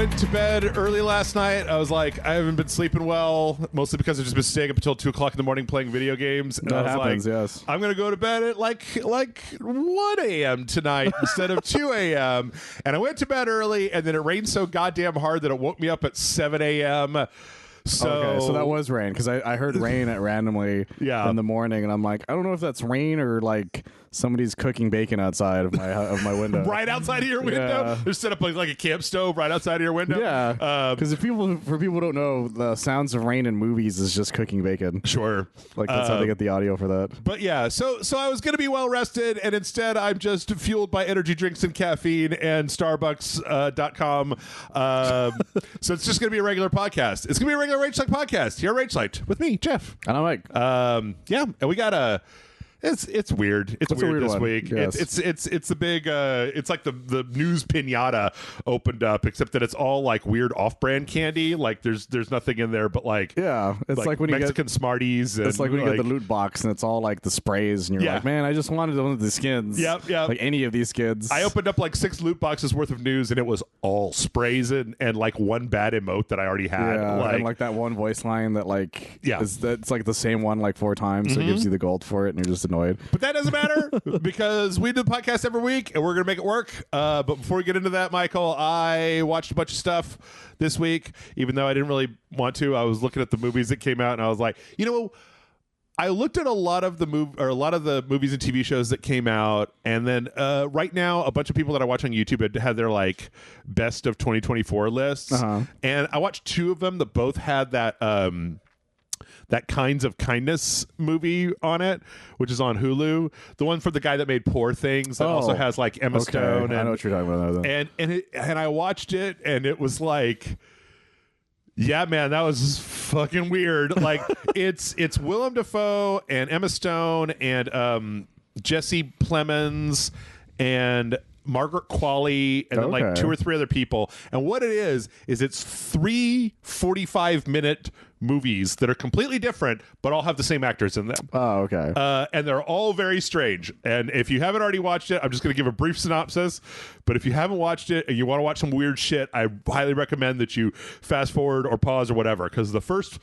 went to bed early last night. I was like, I haven't been sleeping well, mostly because I've just been staying up until 2 o'clock in the morning playing video games. And That I was happens, like, yes. I'm going to go to bed at like 1 a.m. tonight instead of 2 a.m. And I went to bed early, and then it rained so goddamn hard that it woke me up at 7 a.m. So that was rain, because I heard rain randomly in the morning, and I'm like, I don't know if that's rain or like somebody's cooking bacon outside of my window. Right outside of your window? Yeah. They're set up like a camp stove right outside of your window? Yeah, because for people who don't know, the sounds of rain in movies is just cooking bacon. Sure. Like that's how they get the audio for that. But yeah, so I was going to be well rested, and instead I'm just fueled by energy drinks and caffeine and Starbucks.com. So it's just going to be a regular podcast. It's going to be a regular RageSelect podcast here at RageSelect with me, Jeff. And I'm like, yeah, and we got a... It's weird. It's weird this week. Yes. It's a big it's like the news pinata opened up, except that it's all like weird off-brand candy. Like there's nothing in there but like it's like when Mexican you get Smarties. It's like when you get the loot box and it's all like the sprays, and you're like, man, I just wanted one of the skins. Yep. Like any of these skins. I opened up like 6 loot boxes worth of news, and it was all sprays and like one bad emote that I already had. Yeah, and like that one voice line that like it's like the same one like 4 times, so it gives you the gold for it, and you're just annoyed. But that doesn't matter because we do the podcast every week, and we're going to make it work. But before we get into that, Michael, I watched a bunch of stuff this week, even though I didn't really want to. I was looking at the movies that came out, and I was like, I looked at a lot of the movies and TV shows that came out, and then right now, a bunch of people that I watch on YouTube had their like best of 2024 lists, and I watched 2 of them that both had that Kinds of Kindness movie on it, which is on Hulu. The one for the guy that made Poor Things that also has like Emma Stone. I know what you're talking about now. And I watched it, and it was like, yeah, man, that was fucking weird. Like it's Willem Dafoe and Emma Stone and Jesse Plemons and Margaret Qualley and then like 2 or 3 other people. And what it is it's 3 45-minute movies that are completely different but all have the same actors in them. Oh, okay. And they're all very strange. And if you haven't already watched it, I'm just going to give a brief synopsis. But if you haven't watched it and you want to watch some weird shit, I highly recommend that you fast forward or pause or whatever, because the first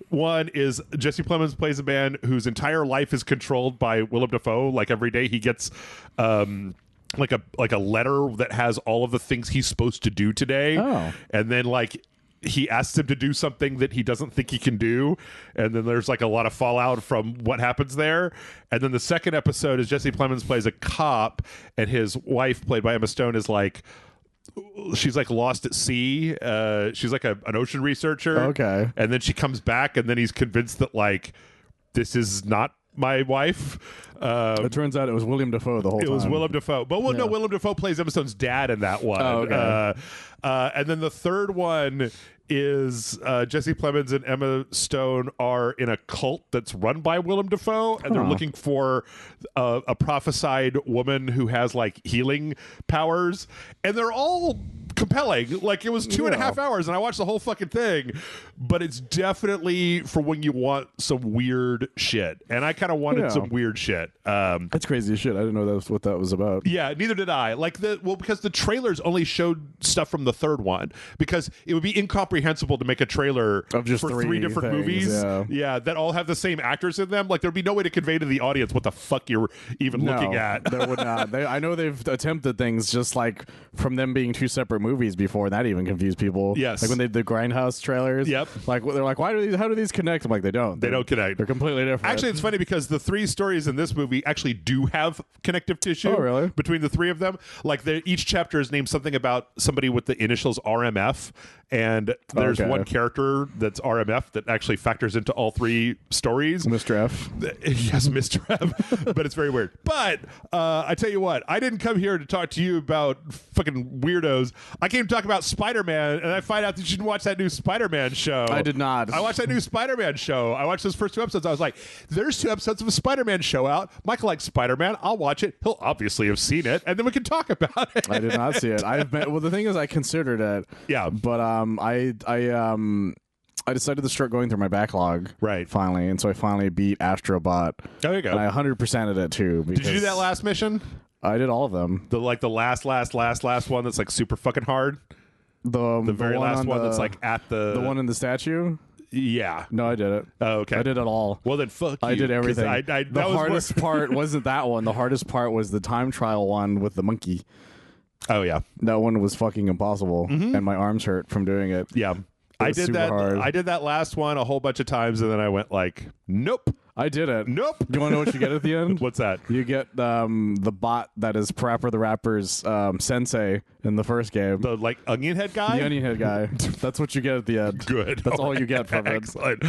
one is Jesse Plemons plays a man whose entire life is controlled by Willem Dafoe. Like every day he gets like a letter that has all of the things he's supposed to do today, and then like he asks him to do something that he doesn't think he can do, and then there's like a lot of fallout from what happens there. And then the second episode is Jesse Plemons plays a cop, and his wife, played by Emma Stone, is like, she's like lost at sea. She's like an ocean researcher, and then she comes back, and then he's convinced that like this is not my wife. It turns out it was William Dafoe the whole time. It was Willem Dafoe. But no, Willem Dafoe plays Emma Stone's dad in that one. Oh, okay. And then the third one is Jesse Plemons and Emma Stone are in a cult that's run by Willem Dafoe, and they're looking for a prophesied woman who has like healing powers, and they're all compelling. Like it was 2.5 hours, and I watched the whole fucking thing. But it's definitely for when you want some weird shit, and I kind of wanted some weird shit. That's crazy as shit. I didn't know that's what that was about. Yeah, neither did I. Because the trailers only showed stuff from the third one, because it would be incomprehensible to make a trailer of just for 3 different movies. Yeah, that all have the same actors in them. Like there'd be no way to convey to the audience what the fuck you're even looking at. There would not. I know they've attempted things just like from them being 2 separate movies before, and that even confused people. Yes, like when they did the Grindhouse trailers. Yep. Like they're like, how do these connect? I'm like, they don't. They don't connect. They're completely different. Actually, it's funny because the 3 stories in this movie actually do have connective tissue. Oh, really? Between the 3 of them. Like each chapter is named something about somebody with the initials RMF, and there's one character that's RMF that actually factors into all 3 stories. Mr. F. Yes, Mr. F. But it's very weird. But I tell you what, I didn't come here to talk to you about fucking weirdos. I came to talk about Spider-Man, and I find out that you didn't watch that new Spider-Man show. I did not. I watched that new Spider-Man show. I watched those first 2 episodes. I was like, there's 2 episodes of a Spider-Man show out. Michael likes Spider-Man. I'll watch it. He'll obviously have seen it, and then we can talk about it. I did not see it. Well, the thing is, I considered it. Yeah. But I decided to start going through my backlog. Right. Finally, and so I finally beat Astrobot. There you go. And I 100%ed it too. Did you do that last mission? I did all of them. The last one that's like super fucking hard. The very last one that's like at the one in the statue. Yeah. No, I did it. Oh, okay. I did it all. Well, then fuck you. I did everything. The hardest part wasn't that one. The hardest part was the time trial one with the monkey. Oh, yeah. That one was fucking impossible, and my arms hurt from doing it. Yeah. I did that. Hard. I did that last one a whole bunch of times, and then I went like, nope. I did it. Nope. Do you want to know what you get at the end? What's that? You get the bot that is Parappa the Rapper's sensei in the first game. The like onion head guy? The onion head guy. That's what you get at the end. Good. That's all you get from it. Excellent.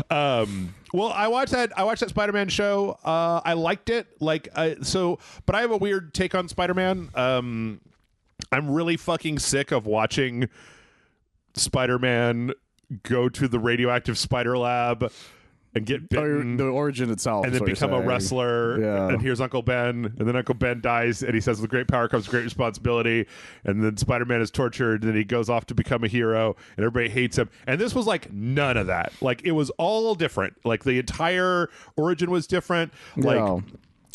Well, I watched that Spider-Man show. I liked it. But I have a weird take on Spider-Man. I'm really fucking sick of watching Spider-Man go to the radioactive spider lab and get bitten. The origin itself. And then become a wrestler. Yeah. And here's Uncle Ben. And then Uncle Ben dies. And he says, with great power comes great responsibility. And then Spider-Man is tortured. And then he goes off to become a hero. And everybody hates him. And this was like none of that. Like it was all different. Like the entire origin was different. Like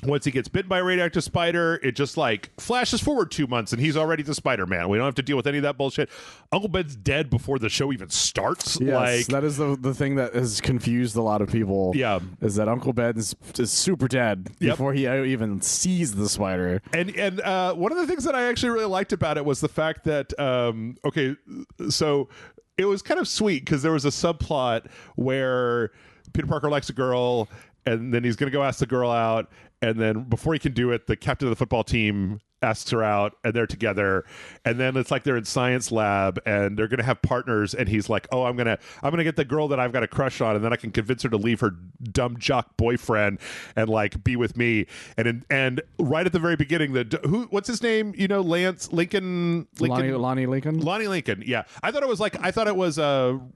once he gets bitten by a radioactive spider, it just like flashes forward 2 months and he's already the Spider-Man. We don't have to deal with any of that bullshit. Uncle Ben's dead before the show even starts. Yes, like that is the thing that has confused a lot of people. Yeah, is that Uncle Ben is super dead before he even sees the spider. And one of the things that I actually really liked about it was the fact that so it was kind of sweet because there was a subplot where Peter Parker likes a girl and then he's going to go ask the girl out. And then before he can do it, the captain of the football team asks her out and they're together. And then it's like they're in science lab and they're going to have partners. And he's like, oh, I'm going to get the girl that I've got a crush on. And then I can convince her to leave her dumb jock boyfriend and like be with me. And right at the very beginning, what's his name? You know, Lincoln. Lonnie Lincoln. Lonnie Lincoln. Yeah. I thought it was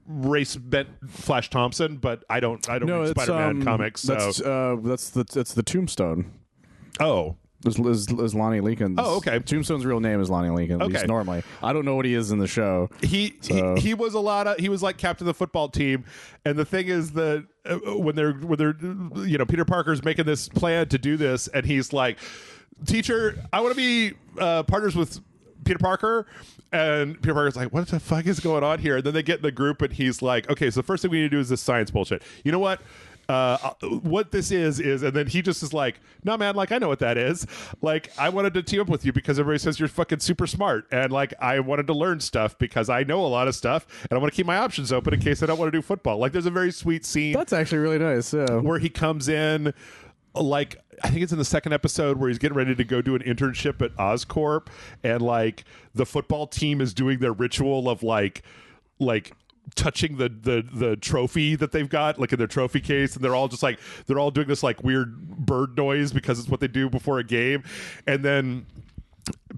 race bent Flash Thompson, but I don't read Spider-Man comics. So that's the Tombstone. Oh, is Lonnie Lincoln. Oh, okay. Tombstone's real name is Lonnie Lincoln. At least normally. I don't know what he is in the show. He was he was like captain of the football team, and the thing is that when they're Peter Parker's making this plan to do this, and he's like, teacher, I want to be partners with Peter Parker. And Peter Parker's like, what the fuck is going on here? And then they get in the group and he's like, okay, so the first thing we need to do is this science bullshit. You know what? What this is, and then he just is like, no, man, like, I know what that is. Like, I wanted to team up with you because everybody says you're fucking super smart. And like, I wanted to learn stuff because I know a lot of stuff and I want to keep my options open in case I don't want to do football. Like, there's a very sweet scene. That's actually really nice. Yeah. Where he comes in, like, I think it's in the second episode where he's getting ready to go do an internship at Oscorp. And like, the football team is doing their ritual of like touching the trophy that they've got like in their trophy case, and they're all doing this like weird bird noise because it's what they do before a game. And then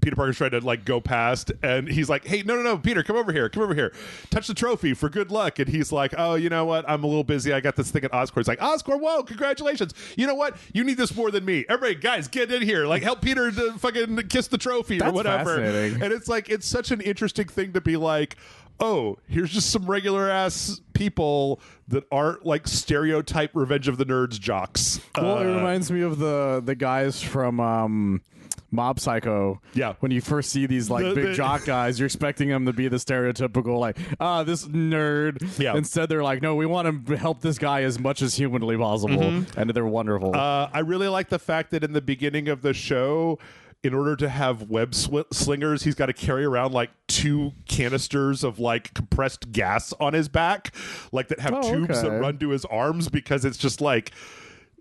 Peter Parker's trying to like go past and he's like, hey, no, Peter, come over here, touch the trophy for good luck. And he's like, oh, you know what, I'm a little busy, I got this thing at Oscorp. It's like, Oscorp, whoa, congratulations, you know what, you need this more than me, everybody, guys, get in here, like, help Peter to fucking kiss the trophy. That's or whatever. And it's like, it's such an interesting thing to be like, oh, here's just some regular ass people that aren't like stereotype Revenge of the Nerds jocks. Well, it reminds me of the guys from Mob Psycho. Yeah. When you first see these like big jock guys, you're expecting them to be the stereotypical like, this nerd. Yeah. Instead, they're like, no, we want to help this guy as much as humanly possible. Mm-hmm. And they're wonderful. I really like the fact that in the beginning of the show, in order to have web slingers, he's got to carry around like 2 canisters of like compressed gas on his back, like that have tubes that run to his arms, because it's just like,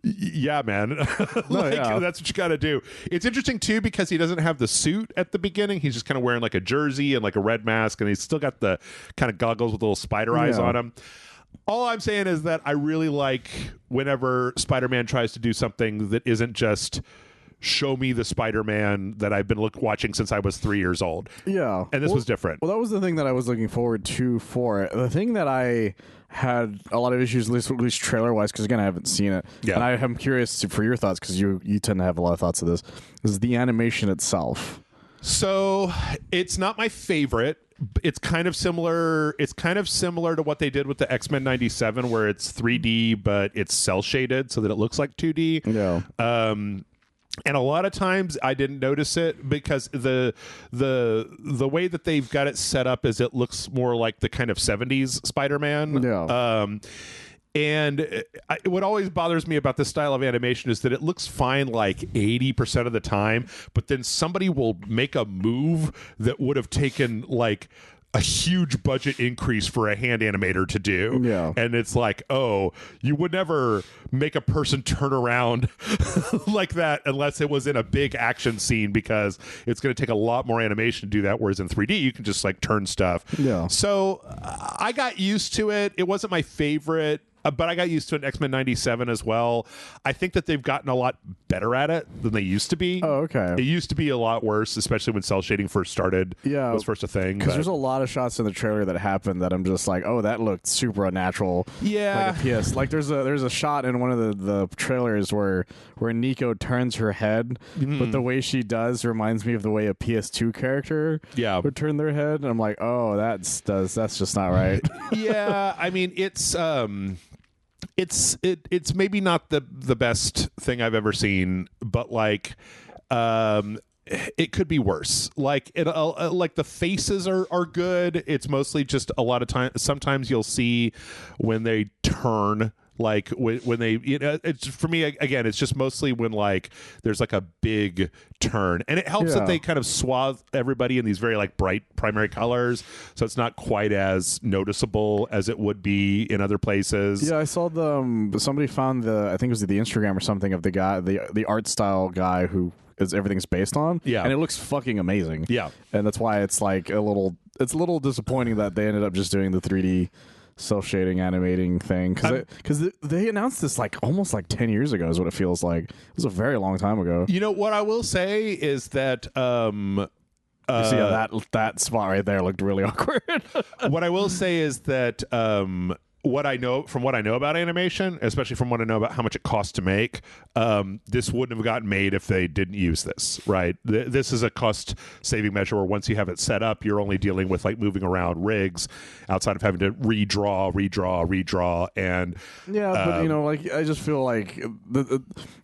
yeah, man. That's what you got to do. It's interesting too because he doesn't have the suit at the beginning. He's just kind of wearing like a jersey and like a red mask, and he's still got the kind of goggles with little spider eyes on him. All I'm saying is that I really like whenever Spider-Man tries to do something that isn't just show me the Spider-Man that I've been watching since I was 3 years old. Yeah. And this was different. Well, that was the thing that I was looking forward to for it. The thing that I had a lot of issues, at least trailer-wise, because, again, I haven't seen it. Yeah. And I am curious for your thoughts, because you tend to have a lot of thoughts of this, is the animation itself. So it's not my favorite. It's kind of similar. It's kind of similar to what they did with the X-Men 97, where it's 3D, but it's cel-shaded so that it looks like 2D. Yeah. And a lot of times I didn't notice it because the way that they've got it set up is it looks more like the kind of 70s Spider-Man. Yeah. And what always bothers me about this style of animation is that it looks fine like 80% of the time, but then somebody will make a move that would have taken like a huge budget increase for a hand animator to do. Yeah. And it's like, oh, you would never make a person turn around like that unless it was in a big action scene, because it's going to take a lot more animation to do that. Whereas in 3D, you can just like turn stuff. Yeah. So I got used to it. It wasn't my favorite. But I got used to it in X-Men 97 as well. I think that they've gotten a lot better at it than they used to be. Oh, okay. It used to be a lot worse, especially when cell shading first started. Yeah. Was first a thing. Because there's a lot of shots in the trailer that happened that I'm just like, oh, that looked super unnatural. Yeah. Like a PS. Like there's a shot in one of the trailers where Nico turns her head, but the way she does reminds me of the way a PS2 character would turn their head. And I'm like, oh, that's just not right. Yeah. I mean, it's maybe not the best thing I've ever seen, but like it could be worse. Like like the faces are good. It's mostly just a lot of time. Sometimes you'll see when they turn. Like when they, it's for me again. It's just mostly when like there's like a big turn, and it helps that they kind of swathe everybody in these very like bright primary colors, so it's not quite as noticeable as it would be in other places. Yeah, I saw somebody found I think it was the Instagram or something of the guy, the art style guy who everything's based on. Yeah, and it looks fucking amazing. Yeah, and that's why it's like a little disappointing that they ended up just doing the 3D. Self-shading animating thing, because they announced this like almost like 10 years ago is what it feels like. It was a very long time ago. You know what I will say is that that spot right there looked really awkward. What I will say is that what I know about animation, especially from what I know about how much it costs to make, this wouldn't have gotten made if they didn't use this, right? This is a cost saving measure where once you have it set up, you're only dealing with like moving around rigs outside of having to redraw, and but like I just feel like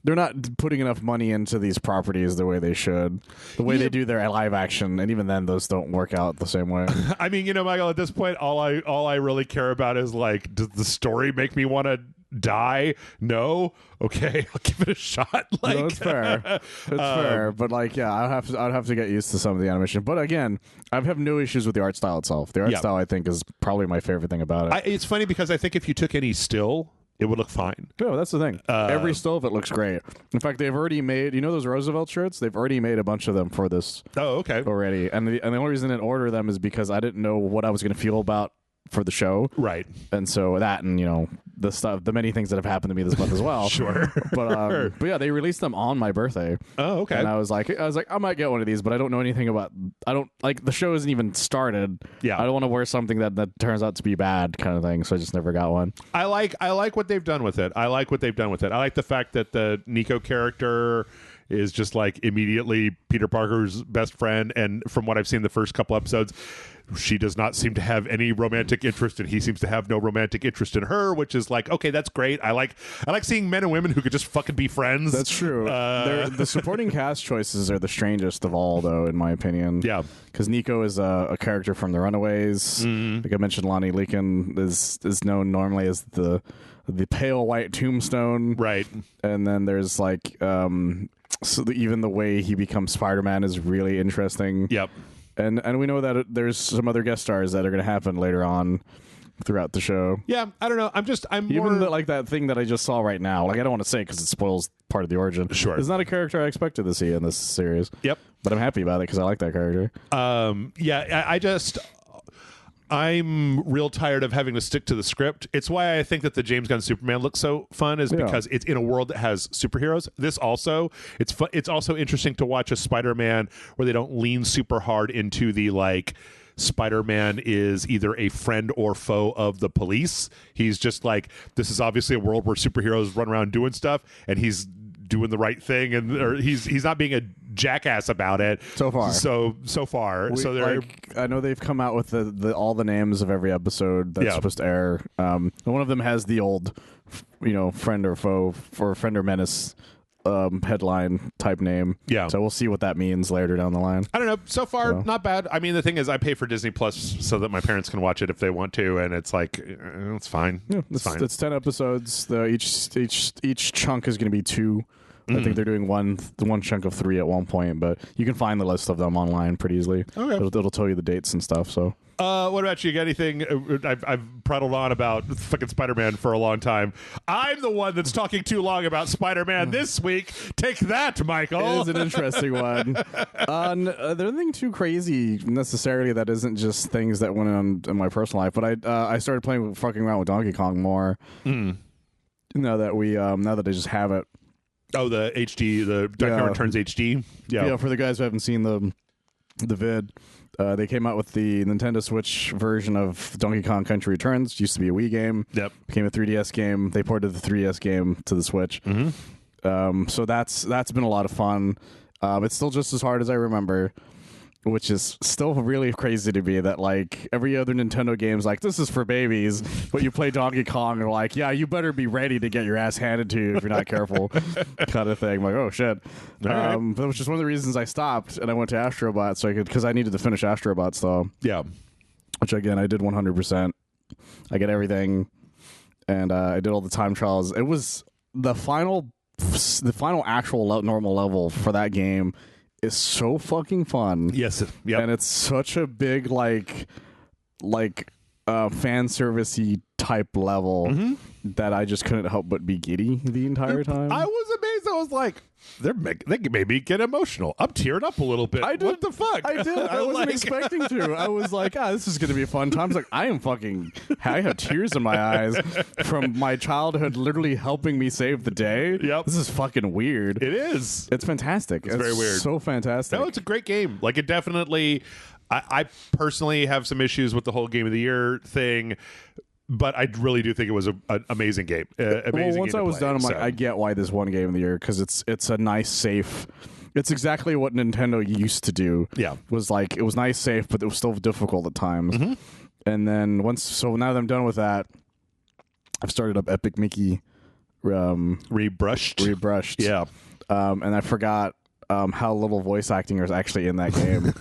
they're not putting enough money into these properties the way they should, the way they do their live action, and even then those don't work out the same way. I mean, Michael, at this point, all I really care about is like, does the story make me want to die? No. Okay, I'll give it a shot. Like, no, it's fair. It's fair, but like, yeah, I'd have to get used to some of the animation. But again, I have no issues with the art style itself. The art style, I think, is probably my favorite thing about it. It's funny because I think if you took any still, it would look fine. No, that's the thing. Every still of it looks great. In fact, they've already made, those Roosevelt shirts? They've already made a bunch of them for this. Oh, okay. Already. And the only reason I didn't order them is because I didn't know what I was going to feel about for the show. Right. And so that, and the many things that have happened to me this month as well. Sure. But yeah, they released them on my birthday. Oh, okay. And I was like, I might get one of these, but I don't know anything about. I don't like the show isn't even started. Yeah. I don't want to wear something that turns out to be bad, kind of thing. So I just never got one. I like what they've done with it. I like the fact that the Nico character is just like immediately Peter Parker's best friend, and from what I've seen the first couple episodes, she does not seem to have any romantic interest, and he seems to have no romantic interest in her, which is like, okay, that's great. I like seeing men and women who could just fucking be friends. That's true. The supporting cast choices are the strangest of all, though, in my opinion. Yeah, because Nico is a character from The Runaways. Like I mentioned, Lonnie Leakin is known normally as the pale white tombstone, right? And then there's like even the way he becomes Spider-Man is really interesting. Yep. And we know that there's some other guest stars that are going to happen later on throughout the show. Yeah, I don't know. I'm even more... like that thing that I just saw right now. Like I don't want to say because it spoils part of the origin. Sure, it's not a character I expected to see in this series. Yep, but I'm happy about it because I like that character. Yeah, I'm real tired of having to stick to the script. It's why I think that the James Gunn Superman looks so fun, is because it's in a world that has superheroes. This also, it's fun. It's also interesting to watch a Spider-Man where they don't lean super hard into the like Spider-Man is either a friend or foe of the police. He's just like, this is obviously a world where superheroes run around doing stuff, and he's doing the right thing, or he's not being a jackass about it so far. So they're I know they've come out with the all the names of every episode that's supposed to air. And one of them has the old, friend or foe or friend or menace headline type name. Yeah. So we'll see what that means later down the line. I don't know. So far, not bad. I mean, the thing is, I pay for Disney Plus so that my parents can watch it if they want to, and it's like, it's fine. Yeah, it's fine. It's 10 episodes. Each chunk is going to be 2. I think they're doing one chunk of 3 at one point, but you can find the list of them online pretty easily. Okay. It'll tell you the dates and stuff. So, what about you? Got anything? I've prattled on about fucking Spider-Man for a long time. I'm the one that's talking too long about Spider-Man this week. Take that, Michael. it is an interesting one. There's nothing too crazy necessarily that isn't just things that went on in my personal life, but I started fucking around with Donkey Kong more. Now that I just have it. Oh, the HD, the Donkey Kong Returns HD. Yeah, for the guys who haven't seen the vid, they came out with the Nintendo Switch version of Donkey Kong Country Returns. It used to be a Wii game. Yep. Became a 3DS game. They ported the 3DS game to the Switch. So that's been a lot of fun. It's still just as hard as I remember, which is still really crazy to me that like every other Nintendo game's like, this is for babies, but you play Donkey Kong and like, yeah, you better be ready to get your ass handed to you if you're not careful, kind of thing. I'm like, oh shit. Right. That was just one of the reasons I stopped and I went to Astrobot because I needed to finish Astrobots though. Yeah. Which again, I did 100%. I get everything, and I did all the time trials. It was the final actual normal level for that game is so fucking fun. Yes. Yeah. And it's such a big like fan servicey type level that I just couldn't help but be giddy the entire time. I was amazed. I was like, they made me get emotional. I'm tearing up a little bit. I did. What the fuck? I did. I wasn't expecting to. I was like, this is going to be a fun time. I was like, I have tears in my eyes from my childhood literally helping me save the day. Yep. This is fucking weird. It is. It's fantastic. It's very weird. So fantastic. No, it's a great game. Like, it definitely... I personally have some issues with the whole Game of the Year thing, but I really do think it was an amazing game. Once I was done, I'm like, I get why this won Game of the Year, because it's a nice, safe... It's exactly what Nintendo used to do. Yeah. Was like, it was nice, safe, but it was still difficult at times. And then now that I'm done with that, I've started up Epic Mickey. Rebrushed. Yeah. And I forgot how little voice acting is actually in that game,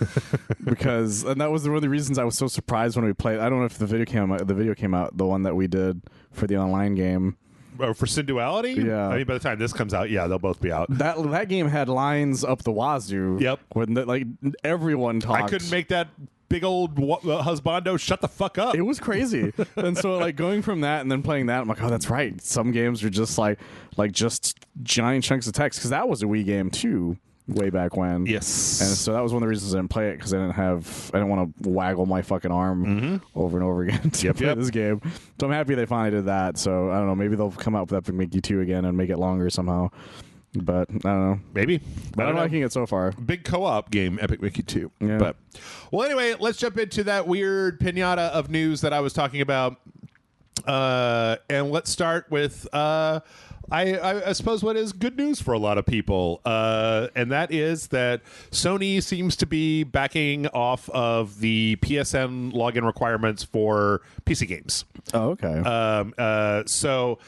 and that was one of the reasons I was so surprised when we played. I don't know if the video came out, the one that we did for the online game. Oh, for Synuity? Yeah. I mean, by the time this comes out, yeah, they'll both be out. That game had lines up the wazoo. Yep. When everyone talked. I couldn't make that big old husbando shut the fuck up. It was crazy. And so like going from that and then playing that, I'm like, oh, that's right. Some games are just like just giant chunks of text, because that was a Wii game too. Way back when. Yes. And so that was one of the reasons I didn't play it, because I didn't want to waggle my fucking arm over and over again to play this game. So I'm happy they finally did that. So I don't know, maybe they'll come out with Epic Mickey 2 again and make it longer somehow. But I don't know. Maybe. But I'm liking it so far. Big co-op game, Epic Mickey 2. Yeah. But well, anyway, let's jump into that weird pinata of news that I was talking about. And let's start with I suppose what is good news for a lot of people, and that is that Sony seems to be backing off of the PSN login requirements for PC games. Oh, okay. So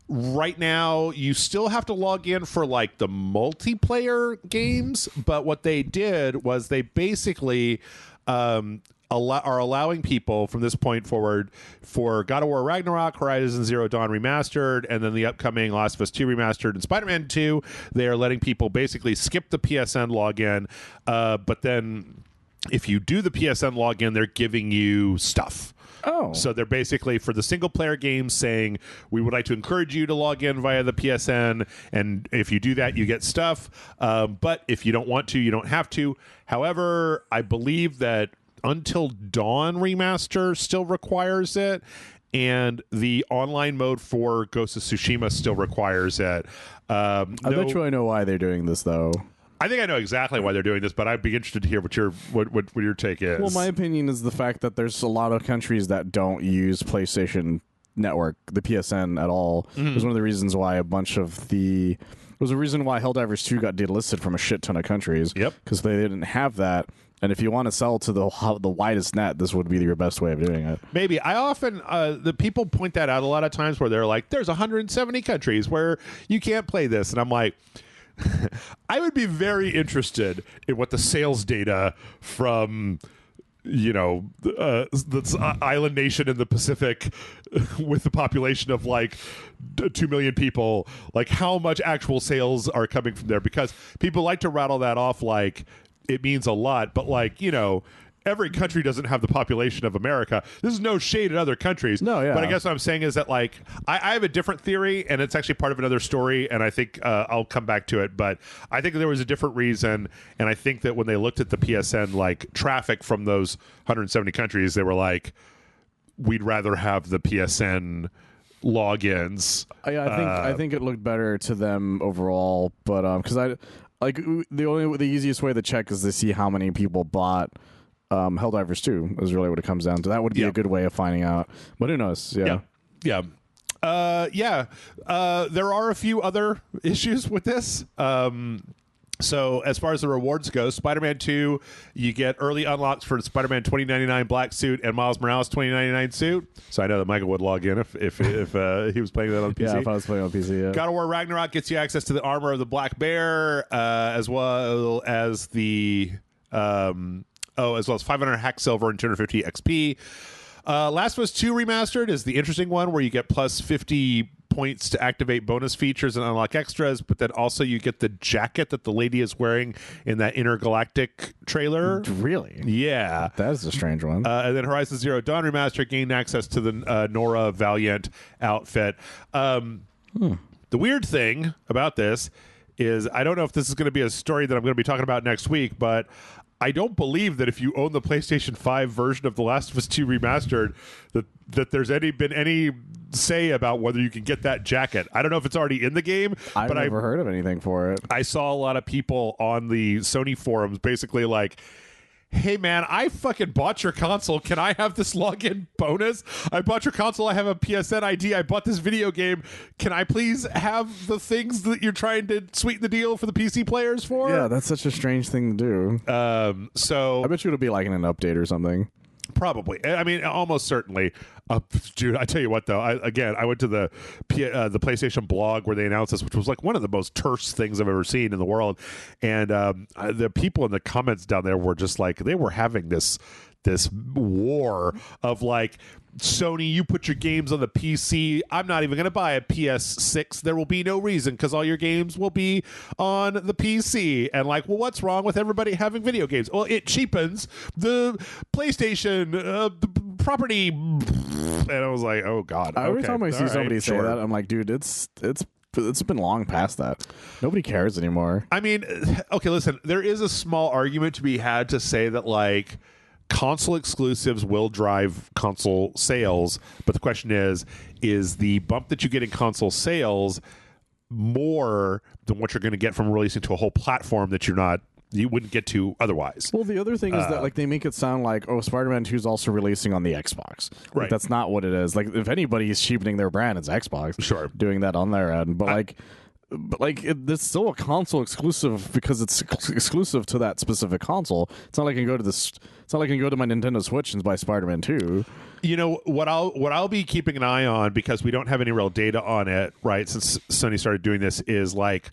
right now you still have to log in for like the multiplayer games, but what they did was they basically are allowing people from this point forward for God of War Ragnarok, Horizon Zero Dawn Remastered, and then the upcoming Last of Us 2 Remastered and Spider-Man 2. They are letting people basically skip the PSN login, but then if you do the PSN login, they're giving you stuff. Oh. So they're basically, for the single-player games, saying, we would like to encourage you to log in via the PSN, and if you do that, you get stuff. But if you don't want to, you don't have to. However, I believe that Until Dawn Remaster still requires it, and the online mode for Ghost of Tsushima still requires it. I bet you I know why they're doing this, though. I think I know exactly why they're doing this, but I'd be interested to hear what your take is. Well, my opinion is the fact that there's a lot of countries that don't use PlayStation Network, the PSN, at all. It was one of the reasons why it was a reason why Helldivers 2 got delisted from a shit ton of countries. Yep. Because they didn't have that. And if you want to sell to the widest net, this would be your best way of doing it. Maybe. I often, the people point that out a lot of times where they're like, there's 170 countries where you can't play this. And I'm like, I would be very interested in what the sales data from this island nation in the Pacific with the population of like 2 million people, like how much actual sales are coming from there, because people like to rattle that off like it means a lot, but like, every country doesn't have the population of America. This is no shade at other countries. No, yeah. But I guess what I'm saying is that, like, I have a different theory, and it's actually part of another story, and I think I'll come back to it. But I think there was a different reason, and I think that when they looked at the PSN, like, traffic from those 170 countries, they were like, we'd rather have the PSN logins. I think it looked better to them overall, but because the easiest way to check is to see how many people bought Helldivers 2 is really what it comes down to. That would be a good way of finding out. But who knows? Yeah. There are a few other issues with this. So as far as the rewards go, Spider-Man 2, you get early unlocks for the Spider-Man 2099 black suit and Miles Morales 2099 suit. So I know that Michael would log in if he was playing that on PC. Yeah, if I was playing on PC, yeah. God of War Ragnarok gets you access to the armor of the Black Bear, as well as the... as well as 500 hack silver and 250 XP. Last of Us 2 Remastered is the interesting one where you get plus 50 points to activate bonus features and unlock extras, but then also you get the jacket that the lady is wearing in that Intergalactic trailer. Really? Yeah. That is a strange one. And then Horizon Zero Dawn Remastered gained access to the Nora Valiant outfit. The weird thing about this is I don't know if this is going to be a story that I'm going to be talking about next week, but I don't believe that if you own the PlayStation 5 version of The Last of Us 2 Remastered, that there's been any say about whether you can get that jacket. I don't know if it's already in the game. I've never heard of anything for it. I saw a lot of people on the Sony forums basically like, hey man, I fucking bought your console. Can I have this login bonus? I bought your console. I have a PSN ID. I bought this video game. Can I please have the things that you're trying to sweeten the deal for the PC players for? Yeah, that's such a strange thing to do. So I bet you it'll be like in an update or something. Probably. I mean, almost certainly. Dude, I tell you what, though. I went to the PlayStation blog where they announced this, which was like one of the most terse things I've ever seen in the world. And the people in the comments down there were just like, they were having this war of like, Sony, you put your games on the PC. I'm not even going to buy a PS6. There will be no reason because all your games will be on the PC. And like, well, what's wrong with everybody having video games? Well, it cheapens the PlayStation the property. And I was like, oh God. Every time I see somebody say that, I'm like, dude, it's been long past that. Nobody cares anymore. I mean, okay, listen, there is a small argument to be had to say that like, console exclusives will drive console sales, but the question is the bump that you get in console sales more than what you're going to get from releasing to a whole platform that you wouldn't get to otherwise? Well, the other thing is that like they make it sound like, oh, Spider-Man 2 is also releasing on the Xbox. Right. Like, that's not what it is. Like if anybody is cheapening their brand, it's Xbox. Sure. Doing that on their end. But it's still a console exclusive because it's exclusive to that specific console. It's not like I can go to this. It's not like I can go to my Nintendo Switch and buy Spider-Man 2. You know what I'll be keeping an eye on, because we don't have any real data on it, right? Since Sony started doing this, is like,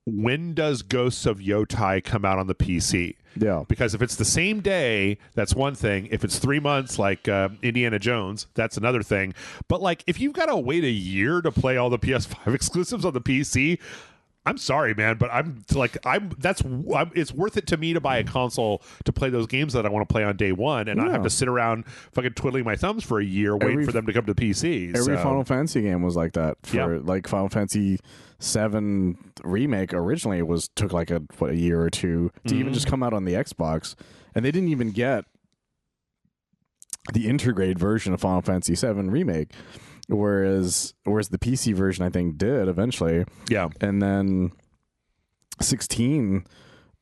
when does Ghosts of Yotai come out on the PC? Yeah. Because if it's the same day, that's one thing. If it's 3 months, like Indiana Jones, that's another thing. But like, if you've got to wait a year to play all the PS5 exclusives on the PC, I'm sorry, man, but it's worth it to me to buy a console to play those games that I want to play on day one, and not have to sit around fucking twiddling my thumbs for a year waiting for them to come to the PC. Every Final Fantasy game was like that. Like Final Fantasy 7 remake originally took like a year or two to even just come out on the Xbox, and they didn't even get the integrated version of Final Fantasy 7 remake. Whereas the PC version, I think, did eventually. Yeah. And then 16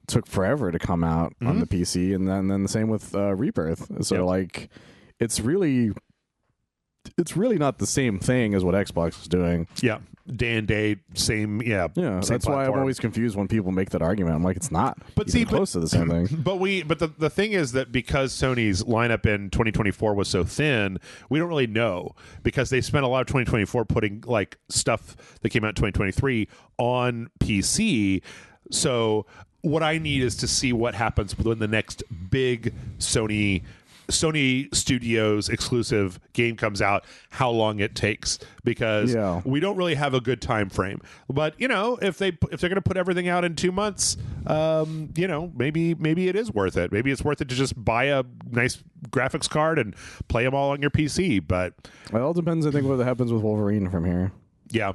took forever to come out on the PC, and then the same with Rebirth. So, like, it's really... it's really not the same thing as what Xbox is doing. Yeah. Day and day, same, yeah. Same that's why I'm always confused when people make that argument. I'm like, it's not. But see, close to the same thing. But the thing is that because Sony's lineup in 2024 was so thin, we don't really know, because they spent a lot of 2024 putting like stuff that came out in 2023 on PC. So what I need is to see what happens when the next big Sony Studios exclusive game comes out, how long it takes, because we don't really have a good time frame. But if they're going to put everything out in 2 months, maybe it is worth it. Maybe it's worth it to just buy a nice graphics card and play them all on your PC. But it all depends, I think, what happens with Wolverine from here. Yeah.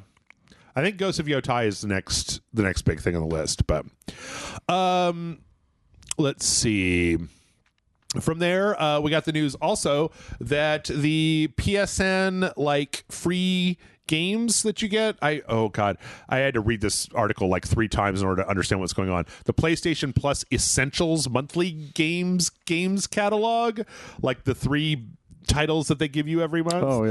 I think Ghost of Yotai is the next big thing on the list. But let's see. From there, we got the news also that the PSN like free games that you get. I had to read this article like 3 times in order to understand what's going on. The PlayStation Plus Essentials monthly games catalog, like the 3 titles that they give you every month,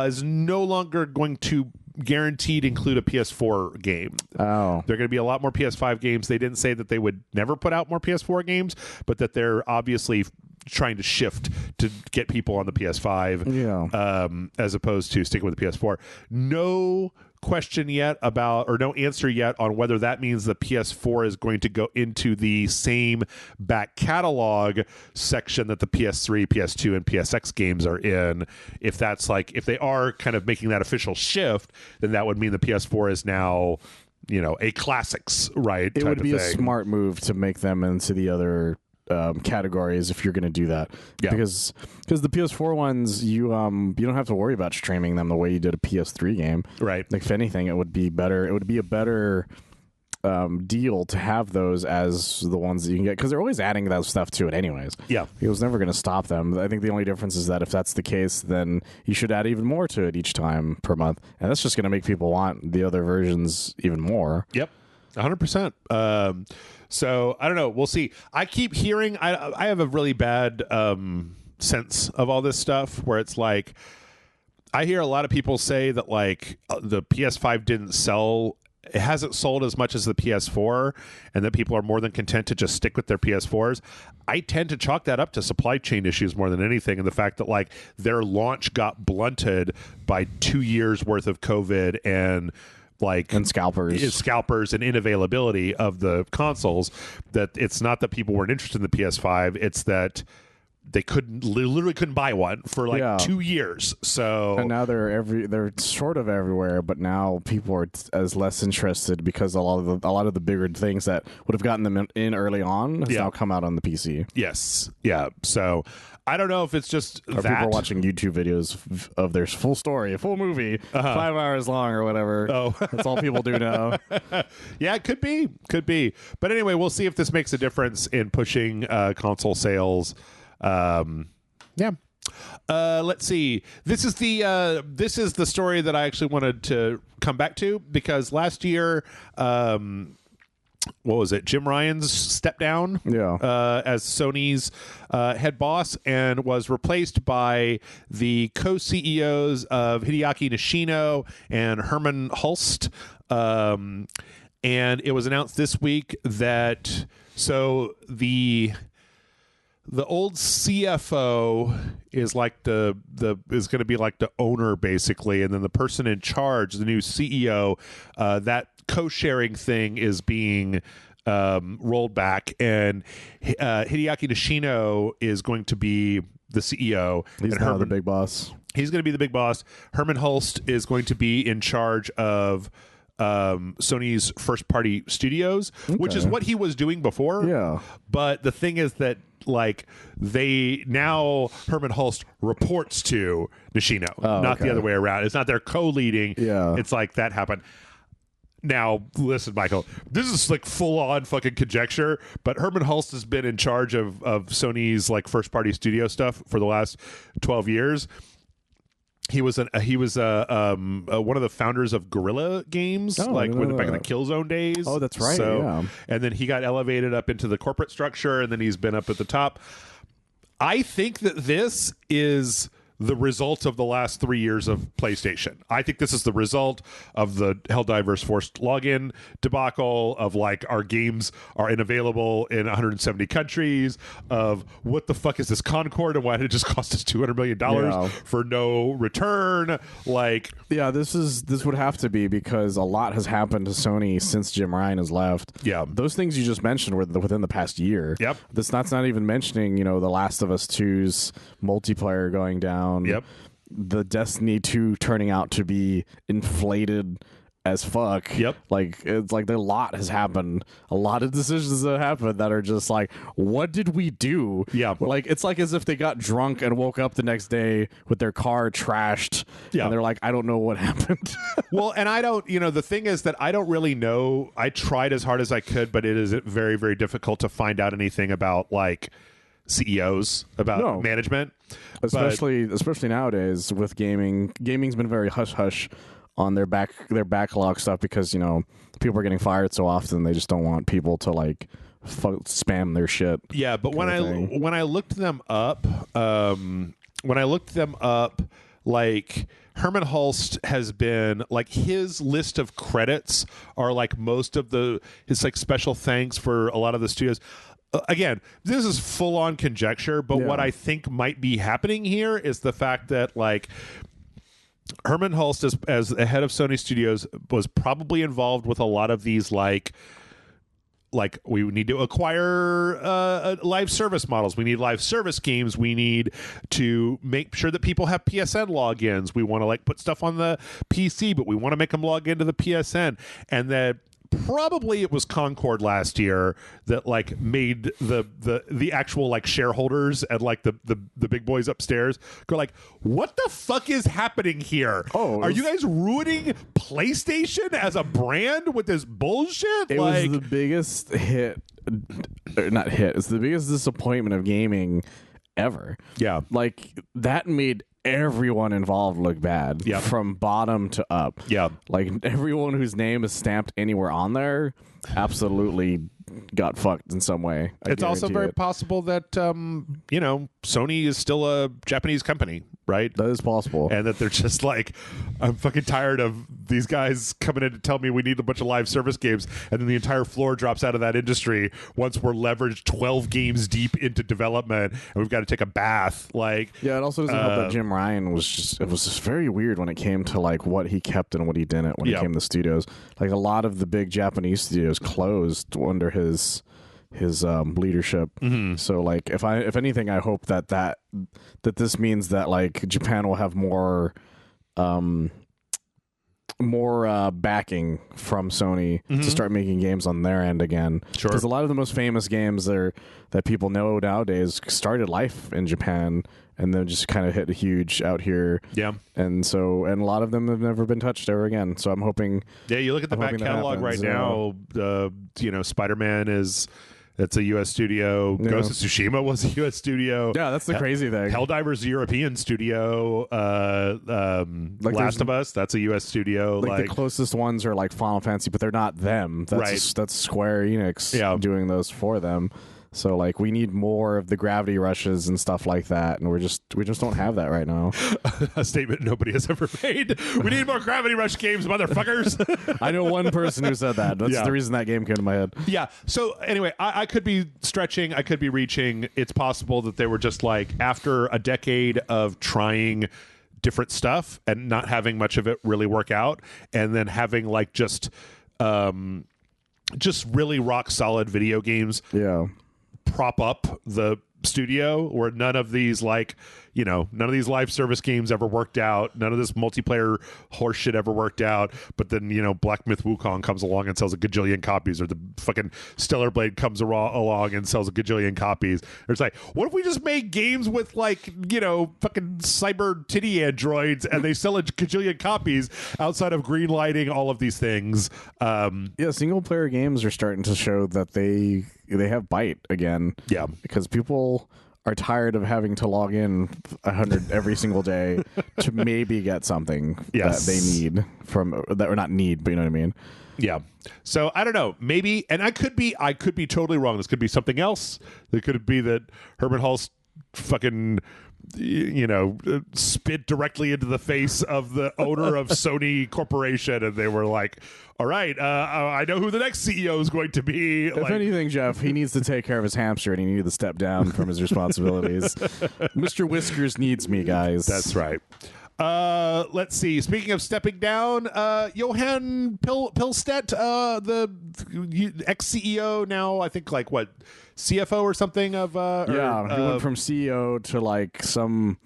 is no longer going to guaranteed include a PS4 game. Oh. There are going to be a lot more PS5 games. They didn't say that they would never put out more PS4 games, but that they're obviously trying to shift to get people on the PS5 as opposed to sticking with the PS4. No question yet about, or no answer yet on whether that means the PS4 is going to go into the same back catalog section that the PS3, PS2, and PSX games are in. If that's like, if they are kind of making that official shift, then that would mean the PS4 is now, a classics, right? It would be a smart move to make them into the other categories if you're going to do that, because the PS4 ones, you don't have to worry about streaming them the way you did a PS3 game, right? Like, if anything, it would be better. It would be a better deal to have those as the ones that you can get, because they're always adding that stuff to it anyways. It was never going to stop them. I think the only difference is that if that's the case, then you should add even more to it each time per month, and that's just going to make people want the other versions even more. 100%. So I don't know. We'll see. I keep hearing, I have a really bad sense of all this stuff where it's like, I hear a lot of people say that like the PS5 didn't sell. It hasn't sold as much as the PS4, and that people are more than content to just stick with their PS4s. I tend to chalk that up to supply chain issues more than anything, and the fact that like their launch got blunted by 2 years worth of COVID and scalpers and inavailability of the consoles. That it's not that people weren't interested in the PS5, it's that they literally couldn't buy one for 2 years. So, and now they're sort of everywhere, but now people are as less interested because a lot of the bigger things that would have gotten them in early on has now come out on the PC. Yes, yeah. So I don't know if it's just or that people are watching YouTube videos of their full story, a full movie, 5 hours long or whatever. Oh, that's all people do now. Yeah, it could be. But anyway, we'll see if this makes a difference in pushing console sales. Let's see. This is the story that I actually wanted to come back to, because last year, what was it? Jim Ryan's stepped down as Sony's head boss and was replaced by the co-CEOs of Hideaki Nishino and Herman Hulst. And it was announced this week that the old CFO is like is going to be like the owner basically, and then the person in charge, the new CEO, that co-sharing thing is being rolled back, and Hideaki Nishino is going to be the CEO. He's now the big boss. He's going to be the big boss. Herman Hulst is going to be in charge of Sony's first party studios, which is what he was doing before. Yeah. But the thing is that like Herman Hulst reports to Nishino, not the other way around. It's not they're co-leading. Yeah. It's like that happened. Now, listen, Michael, this is like full on fucking conjecture, but Herman Hulst has been in charge of Sony's like first party studio stuff for the last 12 years. He was one of the founders of Guerrilla Games, back in the Killzone days. Oh, that's right. So, and then he got elevated up into the corporate structure, and then he's been up at the top. I think that this is the result of the last 3 years of PlayStation. I think this is the result of the Helldivers forced login debacle, of like our games are unavailable in 170 countries, of what the fuck is this Concord and why did it just cost us $200 million for no return? Like, yeah, this would have to be because a lot has happened to Sony since Jim Ryan has left. Yeah. Those things you just mentioned were within the past year. Yep. That's not even mentioning, The Last of Us 2's multiplayer going down. Yep. The Destiny 2 turning out to be inflated as fuck. Yep. Like, it's like a lot has happened. A lot of decisions that happened that are just like, what did we do? Yeah. Like, it's like as if they got drunk and woke up the next day with their car trashed. Yeah. And they're like, I don't know what happened. Well, and I don't, the thing is that I don't really know. I tried as hard as I could, but it is very, very difficult to find out anything about like CEOs, about management. Especially nowadays with gaming. Gaming's been very hush-hush on their backlog stuff because, people are getting fired so often they just don't want people to like spam their shit. Yeah, but when I looked them up, like Herman Hulst has been like his list of credits are like most of his like special thanks for a lot of the studios. Again, this is full on conjecture, but what I think might be happening here is the fact that like Herman Hulst as the head of Sony Studios was probably involved with a lot of these like we need to acquire live service models. We need live service games. We need to make sure that people have PSN logins. We want to like put stuff on the PC, but we want to make them log into the PSN. And that probably it was Concord last year that like made the actual like shareholders and like the big boys upstairs go like, what the fuck is happening here? Are you guys ruining PlayStation as a brand with this bullshit? It was the biggest hit, or not hit. It's the biggest disappointment of gaming ever. Yeah, like that made everyone involved look bad from bottom to up. Yeah. Like everyone whose name is stamped anywhere on there absolutely got fucked in some way. It's also very possible that, Sony is still a Japanese company, right? That is possible. And that they're just like, I'm fucking tired of these guys coming in to tell me we need a bunch of live service games, and then the entire floor drops out of that industry once we're leveraged 12 games deep into development and we've got to take a bath. Like, yeah, it also doesn't help that Jim Ryan was just very weird when it came to like what he kept and what he didn't when it came to studios. Like a lot of the big Japanese studios closed under his leadership. So like if anything, I hope that this means that like Japan will have more backing from Sony to start making games on their end again. Sure. Because a lot of the most famous games that people know nowadays started life in Japan and then just kind of hit huge out here. Yeah. And a lot of them have never been touched ever again. So I'm hoping. Yeah, you look at the back catalog right now, Spider-Man that's a U.S. studio. Yeah. Ghost of Tsushima was a U.S. studio. Yeah, that's the crazy thing. Helldivers, a European studio. Last of Us, that's a U.S. studio. Like the closest ones are like Final Fantasy, but they're not them. That's Square Enix doing those for them. So like we need more of the gravity rushes and stuff like that, and we just don't have that right now. A statement nobody has ever made. We need more gravity rush games, motherfuckers. I know one person who said that. That's the reason that game came to my head. Yeah. So anyway, I could be stretching. I could be reaching. It's possible that they were just like after a decade of trying different stuff and not having much of it really work out, and then having like just really rock solid video games. Yeah. Prop up the studio where none of these live service games ever worked out. None of this multiplayer horseshit ever worked out. But then, Black Myth Wukong comes along and sells a gajillion copies, or the fucking Stellar Blade comes along and sells a gajillion copies. It's like, what if we just make games with fucking cyber titty androids and they sell a gajillion copies outside of greenlighting all of these things? Single player games are starting to show that they have bite again. Yeah. Because people are tired of having to log in 100 every single day to maybe get something that they need or not need, but you know what I mean? Yeah. So I don't know. Maybe, and I could be totally wrong. This could be something else. It could be that Herman Hulst fucking spit directly into the face of the owner of Sony Corporation, and they were like, all right, I know who the next CEO is going to be. If anything, Jeff, he needs to take care of his hamster, and he needed to step down from his responsibilities. Mr. Whiskers needs me, guys. That's right. Let's see. Speaking of stepping down, Johan Pilstedt, the ex-CEO, now I think CFO or something of he went from CEO to like some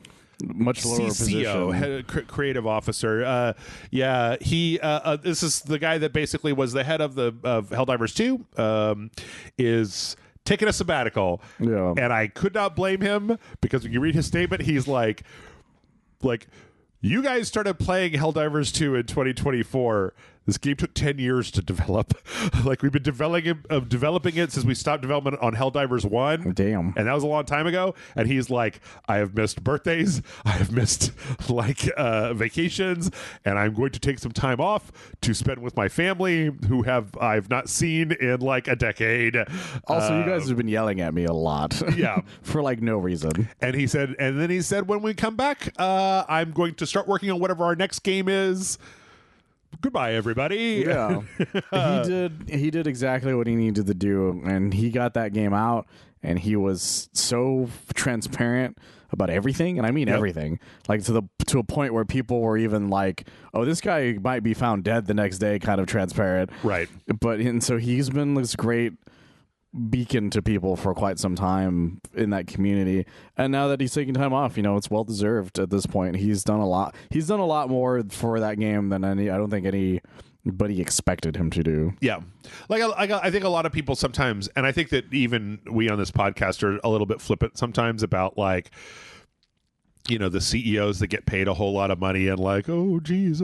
much lower CCO, position. Creative officer. He this is the guy that basically was the head of Helldivers 2. Is taking a sabbatical, and I could not blame him, because when you read his statement, he's like, you guys started playing Helldivers 2 in 2024. This game took 10 years to develop. We've been developing it since we stopped development on Helldivers 1. Damn. And that was a long time ago. And he's like, I have missed birthdays. I have missed vacations. And I'm going to take some time off to spend with my family, who I've not seen in a decade. Also, you guys have been yelling at me a lot. Yeah. For no reason. And then he said, when we come back, I'm going to start working on whatever our next game is. Goodbye, everybody. Yeah. He did exactly what he needed to do, and he got that game out, and he was so transparent about everything, and I mean everything, to a point where people were even like, oh, this guy might be found dead the next day, kind of transparent. Right. And so he's been this great beacon to people for quite some time in that community, and now that he's taking time off, it's well deserved at this point. He's done a lot more for that game than I don't think anybody expected him to do. Yeah, I think a lot of people sometimes, and I think that even we on this podcast are a little bit flippant sometimes about the CEOs that get paid a whole lot of money and oh geez,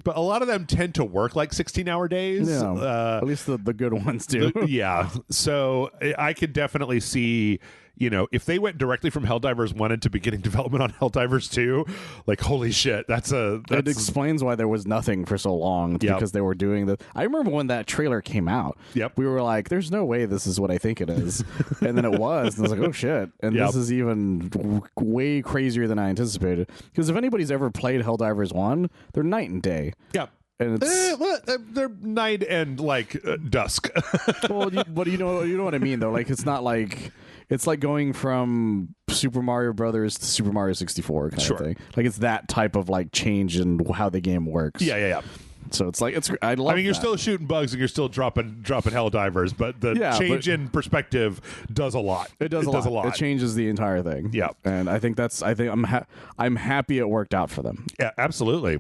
but a lot of them tend to work 16-hour days. Yeah, at least the good ones do. Yeah, so I could definitely see, if they went directly from Helldivers 1 into beginning development on Helldivers 2, holy shit, it explains why there was nothing for so long. It's because they were doing I remember when that trailer came out. Yep. We were like, there's no way this is what I think it is. And then it was. And I was like, oh shit. And this is even way crazier than I anticipated. Because if anybody's ever played Helldivers 1, they're night and day. Yep. And they're night and dusk. Well, but you know what I mean, though. It's not it's like going from Super Mario Brothers to Super Mario 64 kind of thing. It's that type of change in how the game works. Yeah. So it's I love. You're still shooting bugs and you're still dropping Helldivers, but the change in perspective does a lot. It does a lot. It changes the entire thing. Yeah, and I think I'm happy it worked out for them. Yeah, absolutely.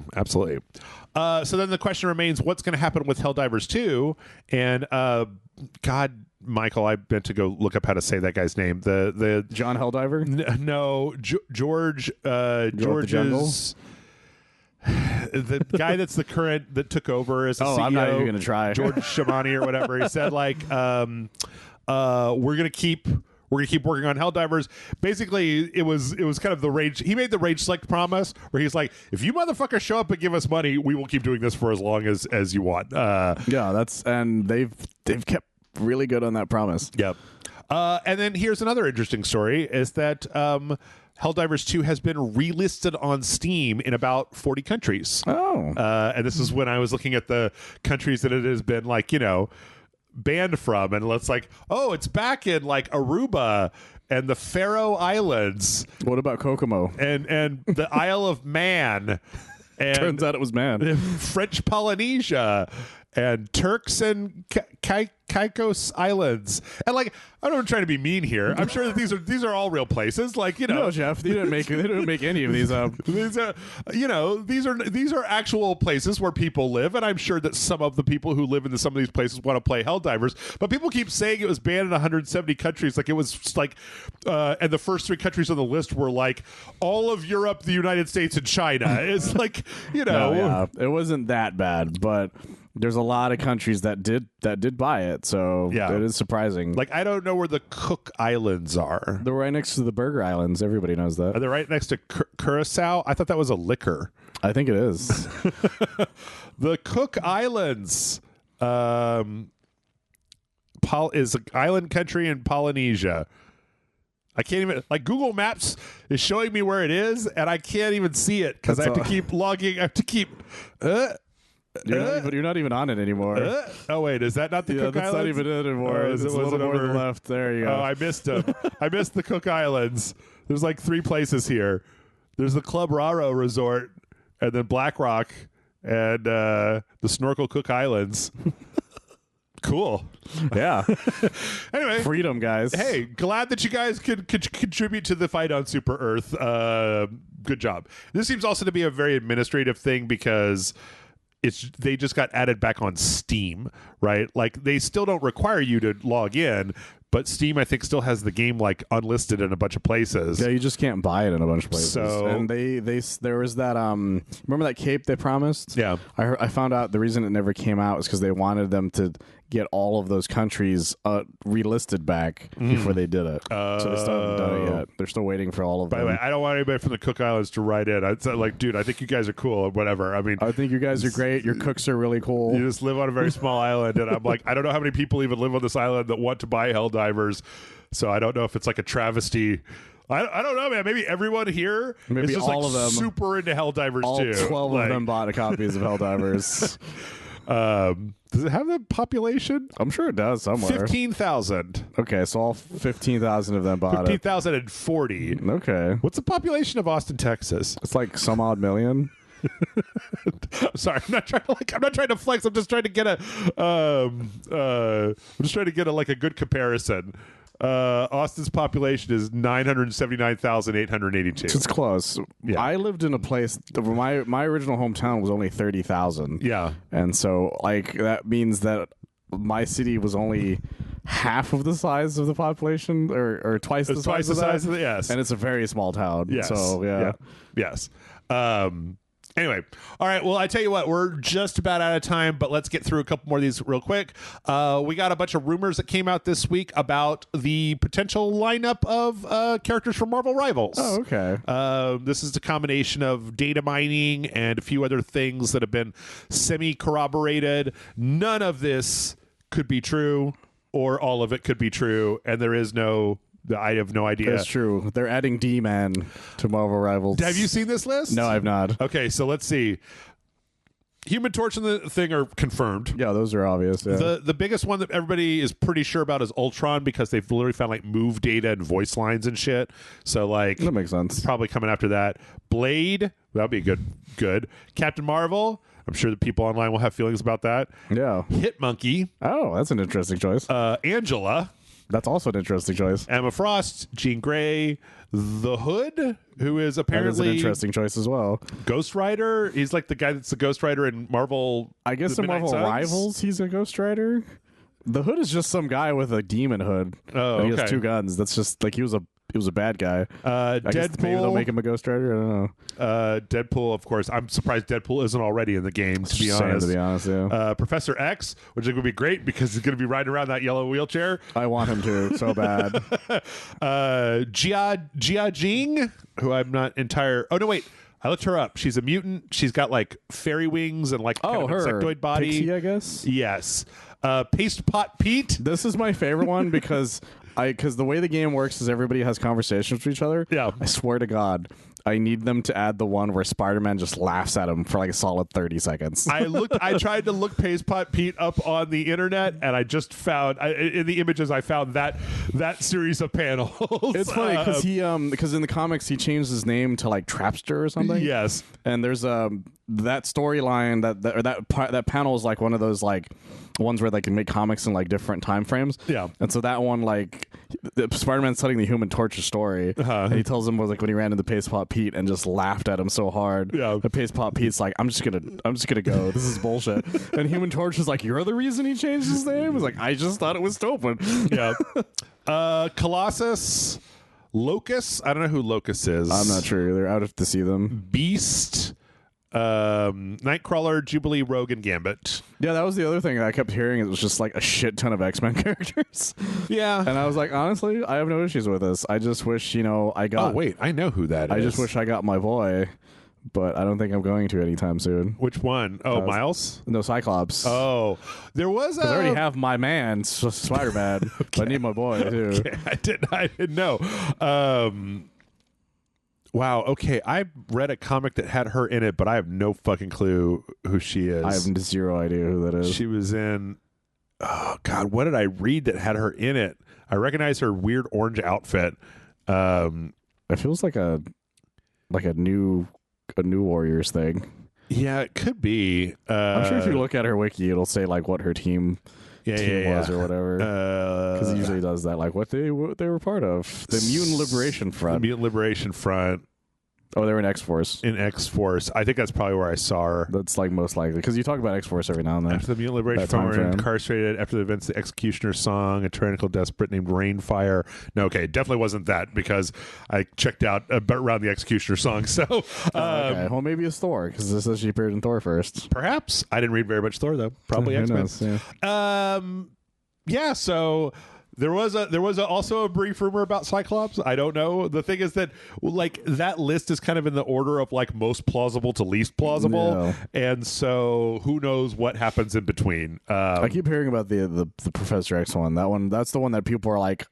So then the question remains, what's going to happen with Helldivers 2? And God, Michael, I meant to go look up how to say that guy's name. The John Helldiver? No, George's. The guy that's the current that took over as the CEO. I'm not even going to try. George Shamani or whatever. He said we're going to keep working on Helldivers. Basically, it was kind of the Rage. He made the RageSelect promise where he's like, if you motherfuckers show up and give us money, we will keep doing this for as long as you want. And they've kept really good on that promise. Yep. And then here's another interesting story: is that Helldivers 2 has been relisted on Steam in about 40 countries. Oh. And this is when I was looking at the countries that it has been banned from, and it's it's back in Aruba and the Faroe Islands. What about Kokomo? And the Isle of Man. And turns out it was Man. French Polynesia and Turks and Caicos Islands. And I'm not trying to be mean here. I'm sure that these are all real places. No, Jeff, they didn't make any of these up. These are actual places where people live, and I'm sure that some of the people who live in some of these places want to play Helldivers. But people keep saying it was banned in 170 countries. And the first 3 countries on the list were all of Europe, the United States, and China. It's it wasn't that bad, but there's a lot of countries that did buy it, so it is surprising. I don't know where the Cook Islands are. They're right next to the Burger Islands. Everybody knows that. Are they right next to Curacao? I thought that was a liquor. I think it is. The Cook Islands is an island country in Polynesia. I can't even, like, Google Maps is showing me where it is, and I can't even see it because I have to keep logging. I have to keep. You're not even on it anymore. Oh wait, is that not the Cook that's Islands? not even it anymore. It's a little more to the left. There you go. Oh, I missed them. I missed the Cook Islands. There's like 3 places here. There's the Club Raro Resort, and then Black Rock, and the Snorkel Cook Islands. Cool. Yeah. Anyway, freedom, guys. Hey, glad that you guys could contribute to the fight on Super Earth. Good job. This seems also to be a very administrative thing because they just got added back on Steam, right? Like, they still don't require you to log in, but Steam, I think, still has the game like unlisted in a bunch of places. Yeah, you just can't buy it in a bunch of places. So, and there was that remember that cape they promised? Yeah, I found out the reason it never came out was because they wanted them to get all of those countries relisted back before they did it. So they still haven't done it yet. They're still waiting for all of them. By the way, I don't want anybody from the Cook Islands to write in. I'd say, like, dude, I think you guys are cool or whatever. I mean, I think you guys are great. Your cooks are really cool. You just live on a very small island, and I'm like, I don't know how many people even live on this island that want to buy Helldivers. So I don't know if it's like a travesty. I don't know, man. Maybe everyone here is just all like of them, super into Helldivers all too. 12 of them bought copies of Helldivers. Does it have the population? I'm sure it does somewhere. 15,000. Okay, so all 15,000 of them bought 15,040. Okay. What's the population of Austin, Texas? It's like some odd million. Sorry, I'm not trying to flex. I'm just trying to get a like a good comparison. Austin's population is 979,882. It's close. Yeah. I lived in a place. My original hometown was only 30,000. Yeah, and so like that means that my city was only half of the size of the population, or twice the size of that. Yes, and it's a very small town. Yes. So yeah. Yes. Anyway, all right. Well, I tell you what, we're just about out of time, but let's get through a couple more of these real quick. We got a bunch of rumors that came out this week about the potential lineup of characters from Marvel Rivals. Oh, okay. This is a combination of data mining and a few other things that have been semi-corroborated. None of this could be true, or all of it could be true, and there is no... I have no idea. That's true. They're adding D-Man to Marvel Rivals. Have you seen this list? No, I've not. Okay, so let's see. Human Torch and the Thing are confirmed. Yeah, those are obvious. Yeah. The biggest one that everybody is pretty sure about is Ultron, because they've literally found like move data and voice lines and shit. So like that makes sense. Probably coming after that. Blade, that'll be good. Captain Marvel, I'm sure the people online will have feelings about that. Yeah. Hitmonkey. Oh, that's an interesting choice. Angela. That's also an interesting choice. Emma Frost, Jean Grey, The Hood, who is apparently... That is an interesting choice as well. Ghost Rider. He's like the guy that's the Ghost Rider in Marvel... I guess in Marvel Rivals, he's a Ghost Rider. The Hood is just some guy with a demon hood. Oh, and he okay. has 2 guns. That's just like he was a bad guy. Deadpool. Maybe they'll make him a Ghost Rider. I don't know. Deadpool, of course. I'm surprised Deadpool isn't already in the game, to be honest. Yeah. Professor X, which would be great because he's going to be riding around that yellow wheelchair. I want him to so bad. Jia Jing, who I'm not entire... Oh, no, wait. I looked her up. She's a mutant. She's got like fairy wings and like kind of insectoid body. Pixie, I guess? Yes. Paste Pot Pete. This is my favorite one because the way the game works is everybody has conversations with each other. Yeah. I swear to God, I need them to add the one where Spider-Man just laughs at him for like a solid 30 seconds. I tried to look Paste Pot Pete up on the internet, and I just found in the images I found that series of panels. It's funny because because in the comics he changed his name to like Trapster or something. Yes. And there's that storyline that panel is like one of those like ones where they can make comics in like different time frames. Yeah. And so that one, like Spider-Man's telling the Human Torch's story, and he tells him was like when he ran into Paste Pot Pete and just laughed at him so hard. Yeah. The Paste Pot Pete's like, I'm just gonna go. This is bullshit. And Human Torch is like, you're the reason he changed his name. He's like, I just thought it was stupid. Yeah. Colossus, Locust. I don't know who Locust is. I'm not sure either. I would have to see them. Beast. Nightcrawler, Jubilee, Rogue, and Gambit. Yeah, that was the other thing that I kept hearing. It was just like a shit ton of X-Men characters. Yeah. And I was like, honestly, I have no issues with this. I just wish, I got... Oh, wait. I know who that is. I just wish I got my boy. but I don't think I'm going to anytime soon. Which one? Oh, Miles? No, Cyclops. Oh, there was I already have my man, Spider-Man, okay. But I need my boy, too. Okay. I didn't know. Wow, okay. I read a comic that had her in it, but I have no fucking clue who she is. I have zero idea who that is. She was in... Oh, God, what did I read that had her in it? I recognize her weird orange outfit. It feels like a new Warriors thing. Yeah, it could be. I'm sure if you look at her wiki, it'll say like what her team was or whatever. Because it usually does that, like what they were part of. The Mutant Liberation Front. The Mutant Liberation Front. Oh, they were in X-Force. In X-Force. I think that's probably where I saw her. That's like most likely. Because you talk about X-Force every now and then. After the Mutant Liberation Front were incarcerated, after the events of the Executioner's Song, a tyrannical desperate named Rainfire. No, okay, definitely wasn't that because I checked out around the Executioner's Song. So, okay. Well, maybe it's Thor because this says she appeared in Thor first. Perhaps. I didn't read very much Thor, though. Probably X-Men. Yeah, so... There was also a brief rumor about Cyclops. I don't know. The thing is that like that list is kind of in the order of like most plausible to least plausible, and so who knows what happens in between. I keep hearing about the Professor X one. That's the one that people are like,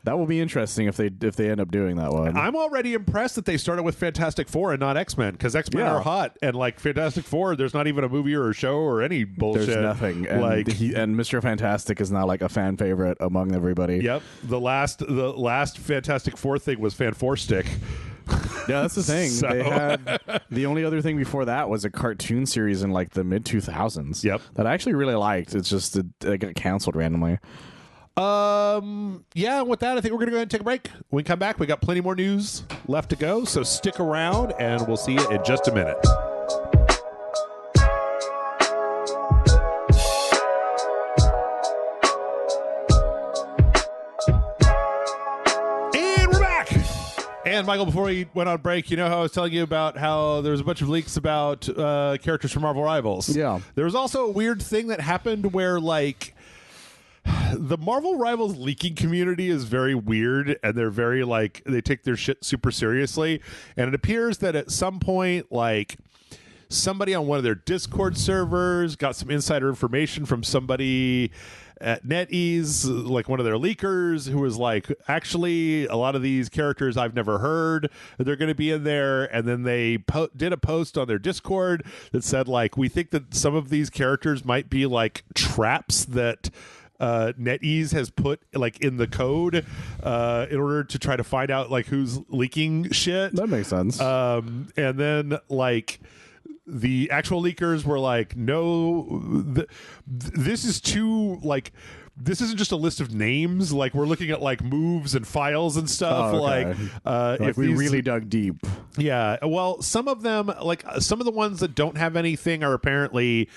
that will be interesting if they end up doing that one. I'm already impressed that they started with Fantastic Four and not X-Men because X-Men are hot, and like Fantastic Four, there's not even a movie or a show or any bullshit. There's nothing. And and Mr. Fantastic is now like a fan favorite among everybody. Yep. The last Fantastic Four thing was Fan Four Stick. Yeah, that's the thing. So. They had the only other thing before that was a cartoon series in like the mid 2000s. Yep. That I actually really liked. It's just it got canceled randomly. Yeah, with that, I think we're going to go ahead and take a break. When we come back, we got plenty more news left to go, so stick around, and we'll see you in just a minute. And we're back! And Michael, before we went on break, you know how I was telling you about how there was a bunch of leaks about characters from Marvel Rivals? Yeah. There was also a weird thing that happened where, like... The Marvel Rivals leaking community is very weird, and they're very like they take their shit super seriously. And it appears that at some point, like somebody on one of their Discord servers got some insider information from somebody at NetEase, like one of their leakers, who was like, actually, a lot of these characters I've never heard, they're going to be in there. And then they did a post on their Discord that said, like, we think that some of these characters might be like traps that NetEase has put like in the code in order to try to find out like who's leaking shit. That makes sense. And then like the actual leakers were like, no, this is too like. This isn't just a list of names. Like we're looking at like moves and files and stuff. Oh, okay. Like if we really dug deep. Yeah. Well, some of them, like some of the ones that don't have anything, are apparently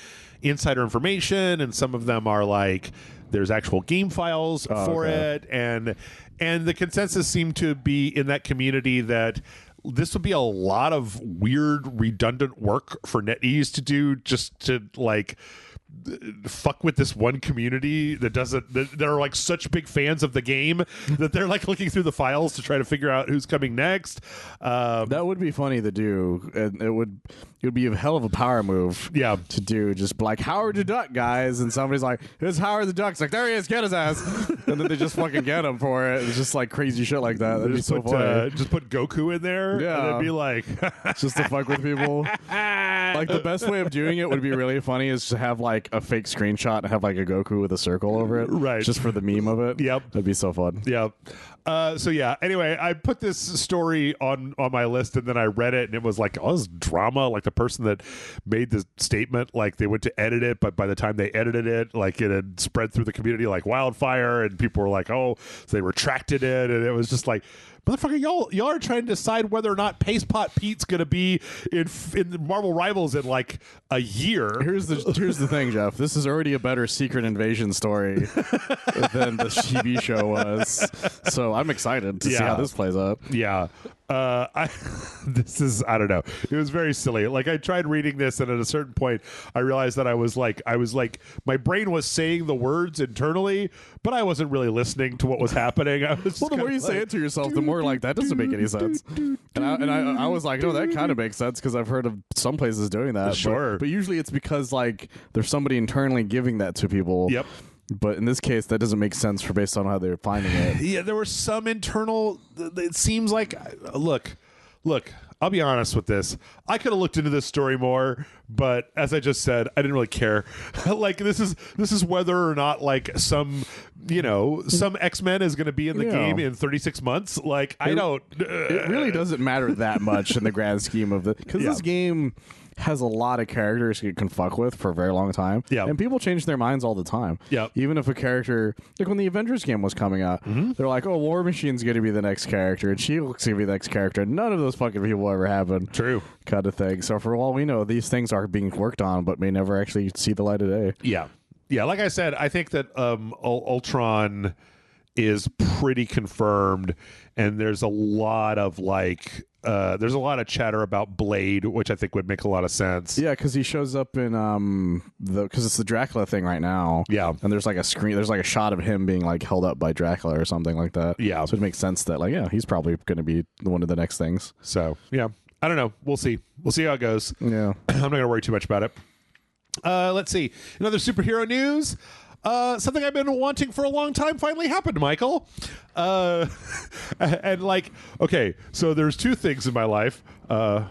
insider information, and some of them are like there's actual game files for it, and the consensus seemed to be in that community that this would be a lot of weird, redundant work for NetEase to do just to like fuck with this one community that are like such big fans of the game that they're like looking through the files to try to figure out who's coming next. That would be funny to do, and it would be a hell of a power move. Yeah, to do just like Howard the Duck, guys, and somebody's like, "It's Howard the Duck." It's like, there he is, get his ass, and then they just fucking get him for it. It's just like crazy shit like that. That'd be so funny. Just put Goku in there, and it'd be like, just to fuck with people. Like the best way of doing it would be really funny is to have like a fake screenshot and have like a Goku with a circle over it, right? Just for the meme of it. Yep, that'd be so fun. Yep. So yeah. Anyway, I put this story on my list, and then I read it, and it was like, oh, this drama. Like the person that made the statement, like they went to edit it, but by the time they edited it, like it had spread through the community like wildfire, and people were like, oh, so they retracted it, and it was just like, motherfucker, y'all are trying to decide whether or not Paste Pot Pete's gonna be in Marvel Rivals in like a year. Here's the thing, Jeff. This is already a better Secret Invasion story than the TV show was. So I'm excited to see how this plays out. Yeah. I don't know. It was very silly. Like I tried reading this, and at a certain point, I realized that I was like, my brain was saying the words internally, but I wasn't really listening to what was happening. I was Well, the more you say it to yourself, the more like that doesn't make any sense. And I was like, no, that kind of makes sense because I've heard of some places doing that. Sure, but usually it's because like there's somebody internally giving that to people. Yep. But in this case, that doesn't make sense based on how they're finding it. Yeah, there were some internal. It seems like, look. I'll be honest with this. I could have looked into this story more, but as I just said, I didn't really care. Like this is whether or not like some X-Men is going to be in the game in 36 months. Like I don't. It really doesn't matter that much in the grand scheme of it because this game has a lot of characters you can fuck with for a very long time. Yeah. And people change their minds all the time. Yeah. Even if a character, like when the Avengers game was coming out, they're like, oh, War Machine's going to be the next character, and She-Hulk's going to be the next character. None of those fucking people ever happen. True. Kind of thing. So for all we know, these things are being worked on, but may never actually see the light of day. Yeah. Yeah. Like I said, I think that Ultron is pretty confirmed, and there's a lot of there's a lot of chatter about Blade, which I think would make a lot of sense. Yeah, because he shows up in because it's the Dracula thing right now. Yeah, and there's like a screen, there's like a shot of him being like held up by Dracula or something like that. Yeah, so it makes sense that he's probably going to be one of the next things. So yeah, I don't know. We'll see. We'll see how it goes. Yeah, I'm not going to worry too much about it. Let's see. Another superhero news. Something I've been wanting for a long time finally happened, Michael. And okay, so there's two things in my life.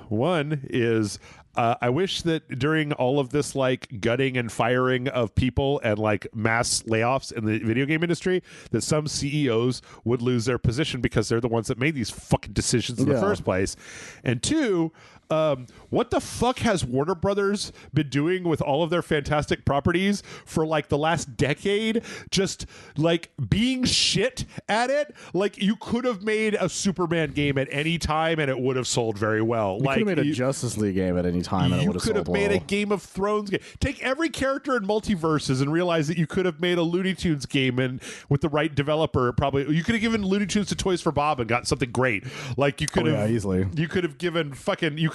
One is I wish that during all of this gutting and firing of people and mass layoffs in the video game industry, that some CEOs would lose their position because they're the ones that made these fucking decisions in the first place. And two, what the fuck has Warner Brothers been doing with all of their fantastic properties for the last decade? Just being shit at it. You could have made a Superman game at any time and it would have sold very well. You could have made a Justice League game at any time and it would have sold well. You could have made a Game of Thrones game. Take every character in multiverses and realize that you could have made a Looney Tunes game, and with the right developer, probably you could have given Looney Tunes to Toys for Bob and got something great. You could have easily. You could have given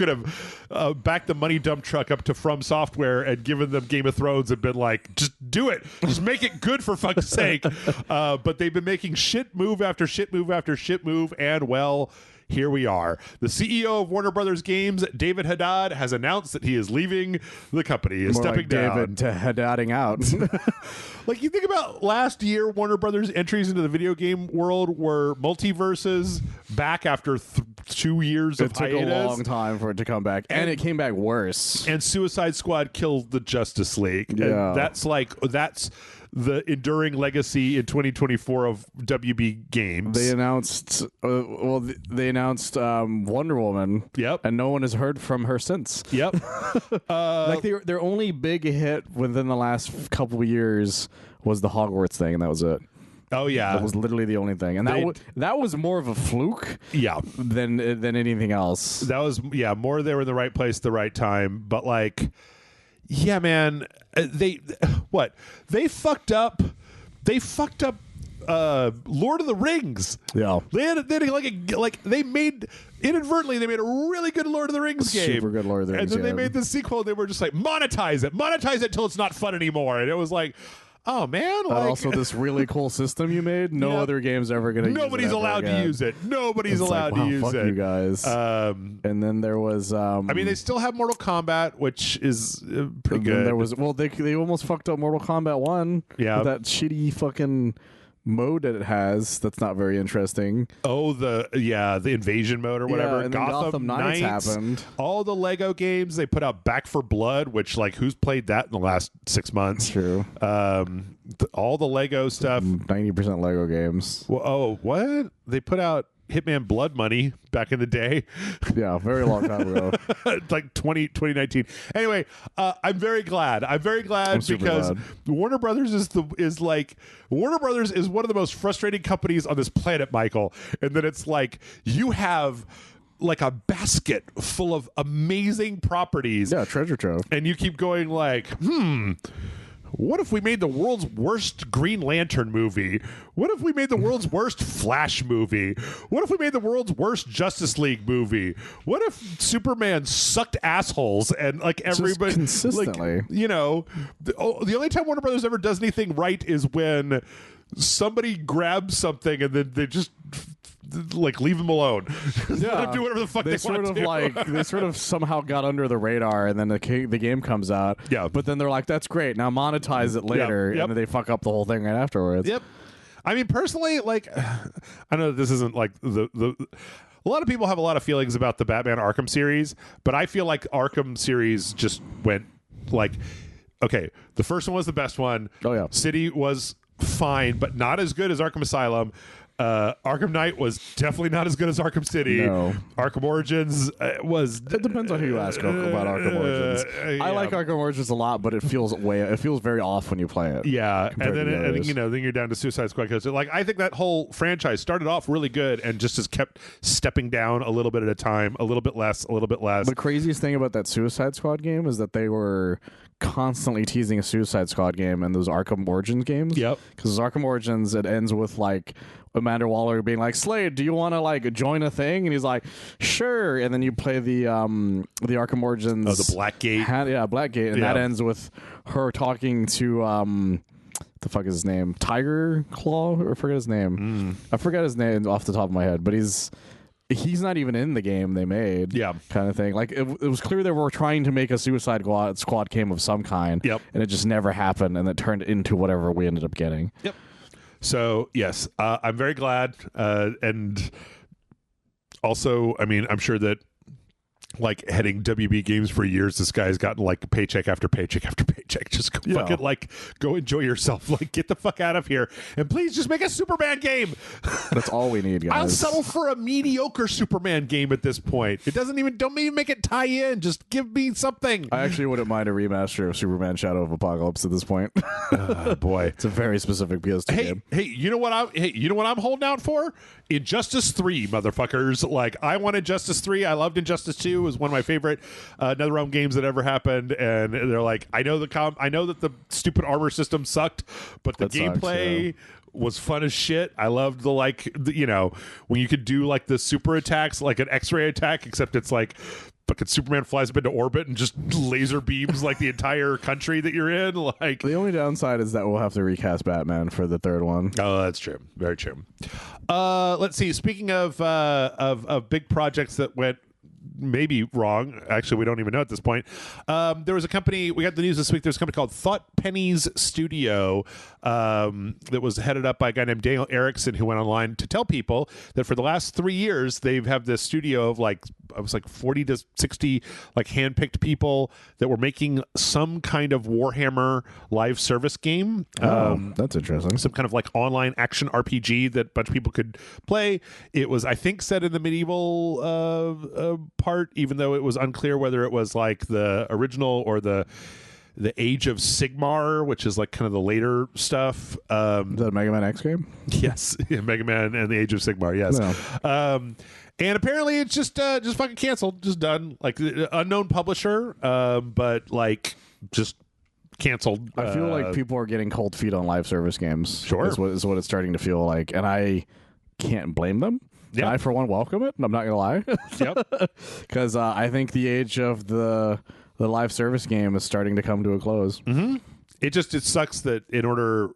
could have backed the money dump truck up to From Software and given them Game of Thrones and been just do it. Just make it good for fuck's sake. But they've been making shit move after shit move after shit move, and well, here we are. The CEO of Warner Brothers Games, David Haddad, has announced that he is leaving the company. He is stepping down. David Haddading out. You think about last year, Warner Brothers entries into the video game world were multiverses back after 2 years of hiatus. It took a long time for it to come back, and it came back worse. And Suicide Squad killed the Justice League. Yeah. And that's the enduring legacy in 2024 of WB Games. They announced Wonder Woman. Yep. And no one has heard from her since. Yep. Their only big hit within the last couple of years was the Hogwarts thing, and that was it. Oh yeah, that was literally the only thing, and that was more of a fluke. Yeah. Than anything else. That was more. They were in the right place at the right time, but yeah, man, they fucked up. They fucked up Lord of the Rings. Yeah. They made inadvertently they made a really good Lord of the Rings game. Super good Lord of the Rings. And then they made the sequel. They were just monetize it till it's not fun anymore. And it was oh man! Also, this really cool system you made. No other game's ever gonna. Nobody's use it allowed to use it. Nobody's allowed to use fuck it. You guys. And then there was. They still have Mortal Kombat, which is pretty good. There was. Well, they almost fucked up Mortal Kombat 1. Yeah. With that shitty fucking mode that it has. That's not very interesting. Oh, the invasion mode or whatever. Yeah, and Gotham Knights happened. All the Lego games they put out. Back for Blood, which who's played that in the last 6 months? True. All the Lego stuff. 90% Lego games. Well, what? They put out Hitman Blood Money back in the day. Yeah, very long time ago. 2019. Anyway, I'm very glad. Because Warner Brothers Warner Brothers is one of the most frustrating companies on this planet, Michael. And then it's you have a basket full of amazing properties. Yeah, treasure trove. And you keep going what if we made the world's worst Green Lantern movie? What if we made the world's worst Flash movie? What if we made the world's worst Justice League movie? What if Superman sucked assholes and like everybody consistently? Like, you know, the only time Warner Brothers ever does anything right is when somebody grabs something and then they just like leave them alone. Let them do whatever the fuck they sort want of to. like they sort of somehow got under the radar, and then the game comes out. Yeah, but then they're like, "That's great. Now monetize it later," and then they fuck up the whole thing right afterwards. Yep. I mean, personally, like, I know this isn't like the. A lot of people have a lot of feelings about the Batman Arkham series, but I feel like Arkham series just went like, okay, the first one was the best one. Oh yeah, City was fine, but not as good as Arkham Asylum. Arkham Knight was definitely not as good as Arkham City. No. Arkham Origins was. It depends on who you ask about Arkham Origins. I like Arkham Origins a lot, but it feels very off when you play it. Yeah, and then you know, then you're down to Suicide Squad. Because like I think that whole franchise started off really good and just has kept stepping down a little bit at a time, a little bit less, a little bit less. The craziest thing about that Suicide Squad game is that they were constantly teasing a Suicide Squad game in those Arkham Origins games. Yep. Because Arkham Origins, it ends with like Amanda Waller being like, "Slade, do you want to like join a thing?" And he's like, "Sure." And then you play the Arkham Origins, the Blackgate, Blackgate, and that ends with her talking to the fuck is his name, Tiger Claw, or I forget his name. I forget his name off the top of my head, but he's not even in the game they made. Yeah, kind of thing. Like it was clear they were trying to make a Suicide Squad game of some kind. Yep, and it just never happened, and it turned into whatever we ended up getting. Yep. So yes, I'm very glad, and also, I mean, I'm sure that like heading WB Games for years, this guy's gotten like paycheck after paycheck after paycheck. Just go fucking like go enjoy yourself. Like get the fuck out of here, and please just make a Superman game. That's all we need, guys. I'll settle for a mediocre Superman game at this point. It don't even make it tie in. Just give me something. I actually wouldn't mind a remaster of Superman Shadow of Apocalypse at this point. Boy, it's a very specific PS2 game. Hey, you know what I'm holding out for? Injustice 3, motherfuckers. Like I want Injustice 3. I loved Injustice 2. It was one of my favorite NetherRealm games that ever happened. And they're like, I know that the stupid armor system sucked, but the gameplay was fun as shit. I loved the when you could do like the super attacks, like an X-ray attack, except it's like fucking Superman flies up into orbit and just laser beams like the entire country that you're in. Like the only downside is that we'll have to recast Batman for the third one. Oh, that's true. Very true. Let's see. Speaking of big projects that went maybe wrong. Actually, we don't even know at this point. There was a company, we got the news this week, there's a company called Thought Pennies Studio that was headed up by a guy named Daniel Erickson, who went online to tell people that for the last 3 years they've had this studio of like 40 to 60 like handpicked people that were making some kind of Warhammer live service game. That's interesting. Some kind of like online action RPG that a bunch of people could play. It was, I think, set in the medieval part, even though it was unclear whether it was like the original or the Age of Sigmar, which is like kind of the later stuff. Is that a Mega Man X game? Yes, Mega Man and the Age of Sigmar. Yes. No. And apparently it's just fucking canceled, just done. Like unknown publisher, but like just canceled. I feel like people are getting cold feet on live service games. Sure, is what it's starting to feel like, and I can't blame them. Yeah. I, for one, welcome it. I'm not gonna lie. Yep. Because I think the age of the live service game is starting to come to a close. Mm-hmm. It sucks that in order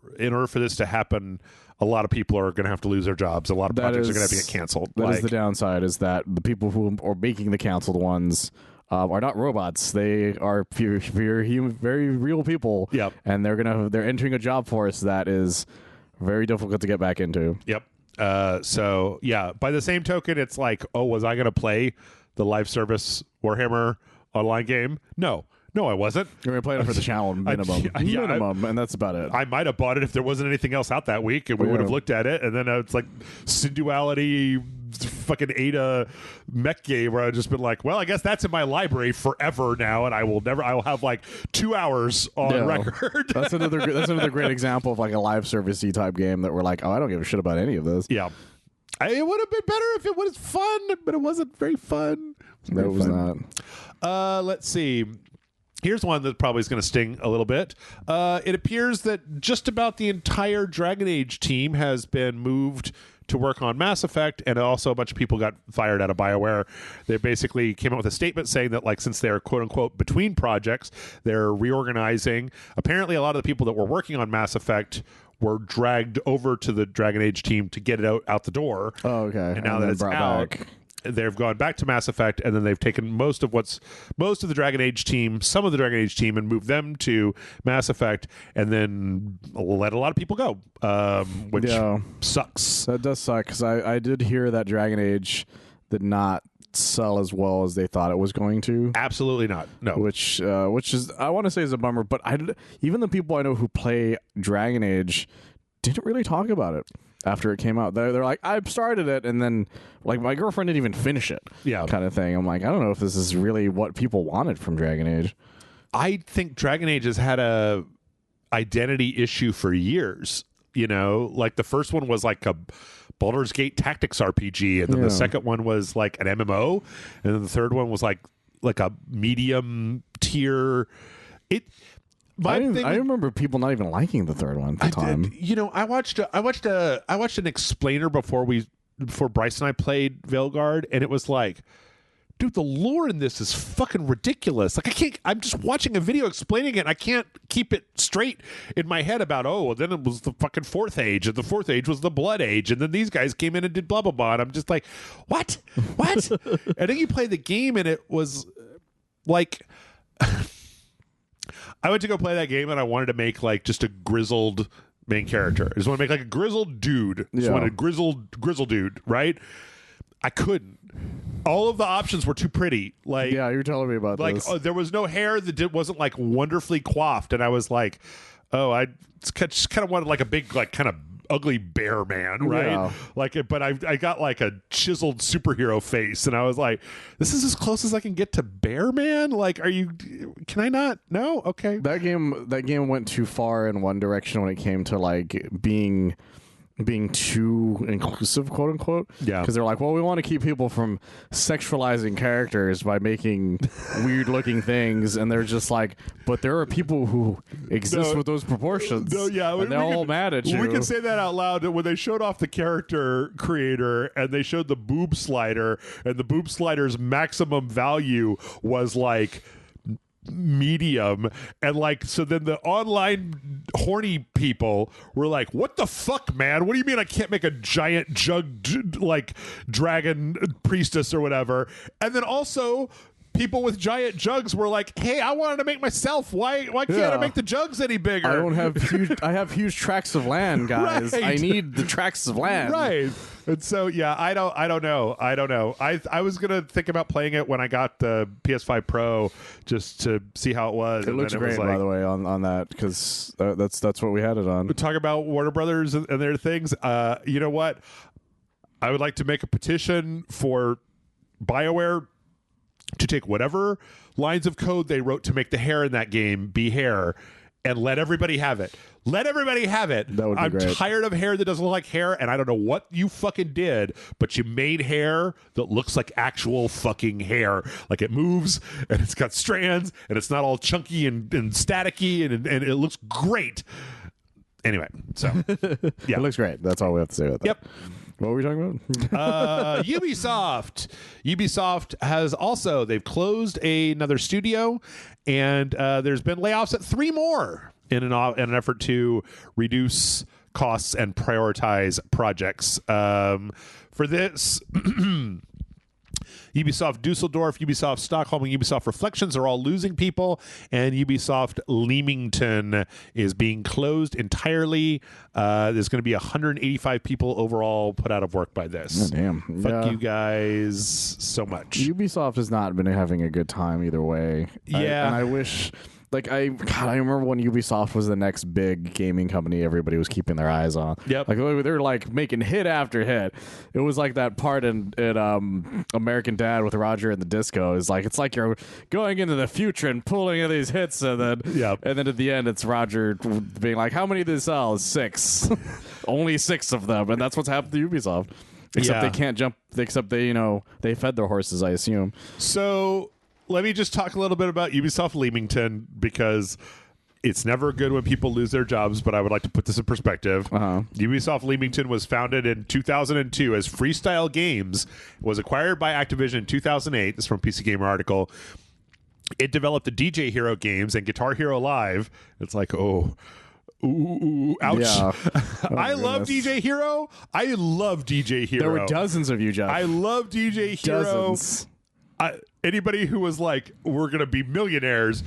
for this to happen, a lot of people are going to have to lose their jobs. A lot of projects are going to have to get canceled. That is the downside, is that the people who are making the canceled ones are not robots. They are very real people. Yep. And they're entering a job force that is very difficult to get back into. Yep. So yeah, by the same token, it's like, oh, was I going to play the live service Warhammer online game? No, I wasn't. You're going to play it for the channel minimum, and that's about it. I might have bought it if there wasn't anything else out that week, and we would have looked at it, and then it's like Synuity fucking Ada mech game where I've just been like, well, I guess that's in my library forever now, and I will have like 2 hours on record. That's another great example of like a live service-y type game that we're like, oh, I don't give a shit about any of this. Yeah. It would have been better if it was fun, but it wasn't very fun. No, it was not. Let's see. Here's one that probably is going to sting a little bit. It appears that just about the entire Dragon Age team has been moved to work on Mass Effect, and also a bunch of people got fired out of BioWare. They basically came out with a statement saying that, like, since they're quote-unquote between projects, they're reorganizing. Apparently, a lot of the people that were working on Mass Effect were dragged over to the Dragon Age team to get it out the door. Oh, okay. And now that it's out... back. They've gone back to Mass Effect, and then they've taken most of the Dragon Age team, some of the Dragon Age team, and moved them to Mass Effect, and then let a lot of people go, which sucks. That does suck, because I did hear that Dragon Age did not sell as well as they thought it was going to. Absolutely not. No. Which is, I want to say, is a bummer. But even the people I know who play Dragon Age didn't really talk about it. After it came out, they're like, I started it, and then like my girlfriend didn't even finish it, kind of thing. I'm like, I don't know if this is really what people wanted from Dragon Age. I think Dragon Age has had a identity issue for years. You know, like the first one was like a Baldur's Gate tactics RPG, and then the second one was like an MMO, and then the third one was like a medium tier. I remember people not even liking the third one at the time. You know, I watched an explainer before Bryce and I played Veilguard, and it was like, dude, the lore in this is fucking ridiculous. Like, I'm just watching a video explaining it, and I can't keep it straight in my head about, then it was the fucking fourth age, and the fourth age was the blood age, and then these guys came in and did blah blah blah, and I'm just like, what? And then you play the game, and it was like I went to go play that game, and I wanted to make like just a grizzled main character. I just want to make like a grizzled dude. Just wanted a grizzled dude, right? I couldn't. All of the options were too pretty. Like, yeah, you were telling me about this. There was no hair that wasn't like wonderfully coiffed, and I was like, I just kind of wanted like a big, like, kind of ugly bear man, right? Yeah. Like, but I got like a chiseled superhero face, and I was like, this is as close as I can get to bear man. Like, can I not? No, okay. That game went too far in one direction when it came to like being too inclusive, quote unquote. Yeah. Because they're like, well, we want to keep people from sexualizing characters by making weird looking things. And they're just like, but there are people who exist with those proportions. No, yeah. And they're all mad at you. We can say that out loud. When they showed off the character creator and they showed the boob slider, and the boob slider's maximum value was like medium, and like, so then the online horny people were like, what the fuck, man, what do you mean I can't make a giant like dragon priestess or whatever? And then also people with giant jugs were like, hey, I wanted to make myself, why can't I make the jugs any bigger? I have huge tracts of land, guys. Right. I need the tracts of land, right? And so, yeah, I don't know. I was gonna think about playing it when I got the PS5 Pro just to see how it was. It looks great, by the way, on that, because that's what we had it on. Talk about Warner Brothers and their things. You know what? I would like to make a petition for BioWare to take whatever lines of code they wrote to make the hair in that game be hair, and let everybody have it. Let everybody have it. That would be great. I'm tired of hair that doesn't look like hair, and I don't know what you fucking did, but you made hair that looks like actual fucking hair. Like, it moves, and it's got strands, and it's not all chunky and staticky, and it looks great. Anyway, so, yeah. It looks great. That's all we have to say about that. Yep. What were we talking about? Ubisoft. Ubisoft has also, they've closed another studio, and there's been layoffs at 3 more in an effort to reduce costs and prioritize projects. For this, Ubisoft Dusseldorf, Ubisoft Stockholm, and Ubisoft Reflections are all losing people, and Ubisoft Leamington is being closed entirely. There's going to be 185 people overall put out of work by this. Oh, damn. Fuck you guys so much. Ubisoft has not been having a good time either way. Yeah. And I wish... Like, I remember when Ubisoft was the next big gaming company everybody was keeping their eyes on. Yep. Like, they were like making hit after hit. It was like that part in American Dad with Roger and the Disco. It's like you're going into the future and pulling in these hits, and then at the end it's Roger being like, how many did they sell? 6. Only 6 of them. And that's what's happened to Ubisoft. Except they can't jump. Except they fed their horses, I assume. So let me just talk a little bit about Ubisoft Leamington, because it's never good when people lose their jobs, but I would like to put this in perspective. Ubisoft Leamington was founded in 2002 as Freestyle Games, was acquired by Activision in 2008. This is from PC Gamer article. It developed the DJ Hero games and Guitar Hero Live. It's like, ouch. Yeah. I love DJ Hero. I love DJ Hero. There were dozens of you, Jeff. I love DJ Hero. Dozens. Anybody who was like, we're going to be millionaires,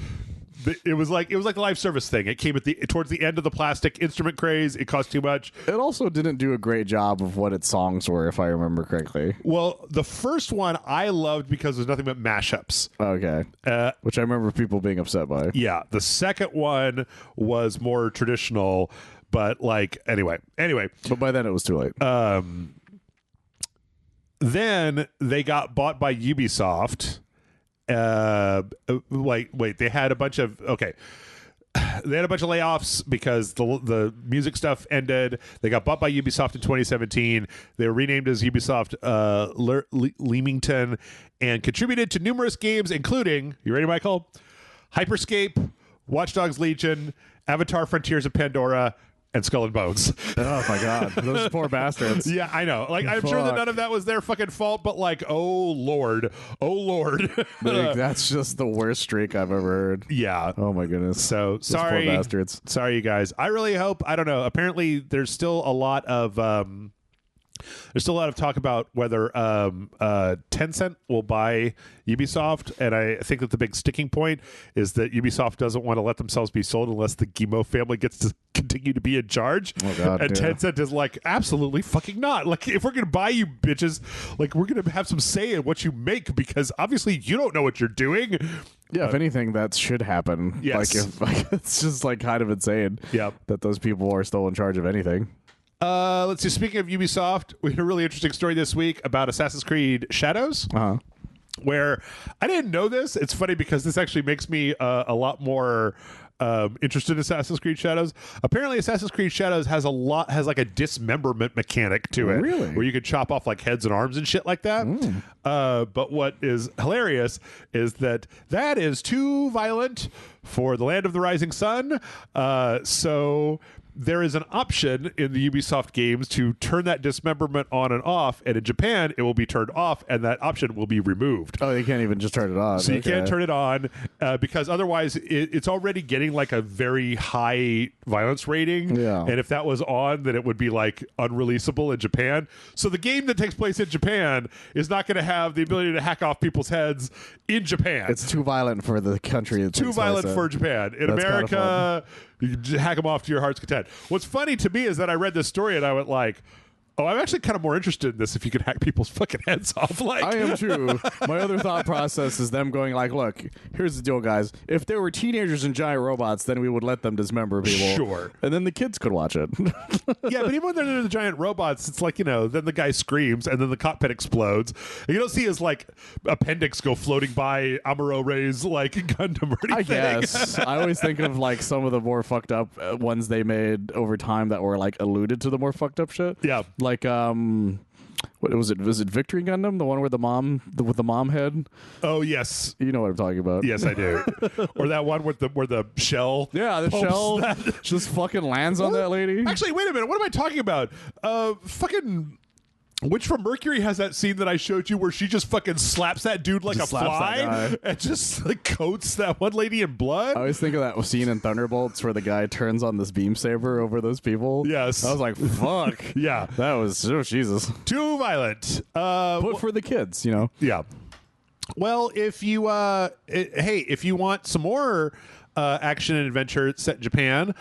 it was like a live service thing. It came towards the end of the plastic instrument craze. It cost too much. It also didn't do a great job of what its songs were, if I remember correctly. Well, the first one I loved because there's nothing but mashups. Okay. Which I remember people being upset by. Yeah. The second one was more traditional, but like, anyway. But by then it was too late. Then they got bought by Ubisoft. They had a bunch of layoffs because the music stuff ended. They got bought by Ubisoft in 2017. They were renamed as Ubisoft Leamington and contributed to numerous games, including, you ready, Michael? Hyperscape, Watch Dogs Legion, Avatar Frontiers of Pandora, and Skull and Bones. Oh my god, those poor bastards. Yeah, I know. Like, I'm sure that none of that was their fucking fault, but like, oh lord. Like, that's just the worst streak I've ever heard. Yeah. Oh my goodness. So those sorry, poor bastards. Sorry, you guys. I really hope. I don't know. Apparently, there's still a lot of talk about whether Tencent will buy Ubisoft, and I think that the big sticking point is that Ubisoft doesn't want to let themselves be sold unless the Guillemot family gets to continue to be in charge. Oh God, and Tencent is like, absolutely fucking not. Like, if we're going to buy you bitches, like, we're going to have some say in what you make, because obviously you don't know what you're doing. Yeah, if anything, that should happen. Yes. It's just like kind of insane that those people are still in charge of anything. Let's see. Speaking of Ubisoft, we had a really interesting story this week about Assassin's Creed Shadows, where I didn't know this. It's funny because this actually makes me a lot more interested in Assassin's Creed Shadows. Apparently, Assassin's Creed Shadows has like a dismemberment mechanic to it, really, where you could chop off like heads and arms and shit like that. But what is hilarious is that is too violent for the Land of the Rising Sun. So there is an option in the Ubisoft games to turn that dismemberment on and off, and in Japan it will be turned off and that option will be removed. Oh, you can't even just turn it on. So you can't turn it on because otherwise it's already getting like a very high violence rating. Yeah. And if that was on, then it would be like unreleasable in Japan. So the game that takes place in Japan is not going to have the ability to hack off people's heads in Japan. It's too violent for the country. It's too violent for Japan. In America, you can hack them off to your heart's content. What's funny to me is that I read this story and I went like, oh, I'm actually kind of more interested in this if you could hack people's fucking heads off. Like, I am too. My other thought process is them going like, look, here's the deal, guys. If there were teenagers and giant robots, then we would let them dismember people. Sure. And then the kids could watch it. Yeah, but even when they're the giant robots, it's like, then the guy screams and then the cockpit explodes. And you don't see his like appendix go floating by Amuro Ray's like Gundam or anything. I guess. I always think of like some of the more fucked up ones they made over time that were like alluded to the more fucked up shit. Yeah. Like what was it? Was it Victory Gundam, the one where with the mom head? Oh yes, you know what I'm talking about. Yes, I do. Or that one where the shell. Yeah, the shell just fucking lands on that lady. Actually, wait a minute. What am I talking about? Fucking. Witch from Mercury has that scene that I showed you where she just fucking slaps that dude like just a fly and just like coats that one lady in blood. I always think of that scene in Thunderbolts where the guy turns on this beam saber over those people. Yes. I was like, fuck. Yeah. That was, oh, Jesus. Too violent. But for the kids, Yeah. Well, if you, if you want some more action and adventure set in Japan,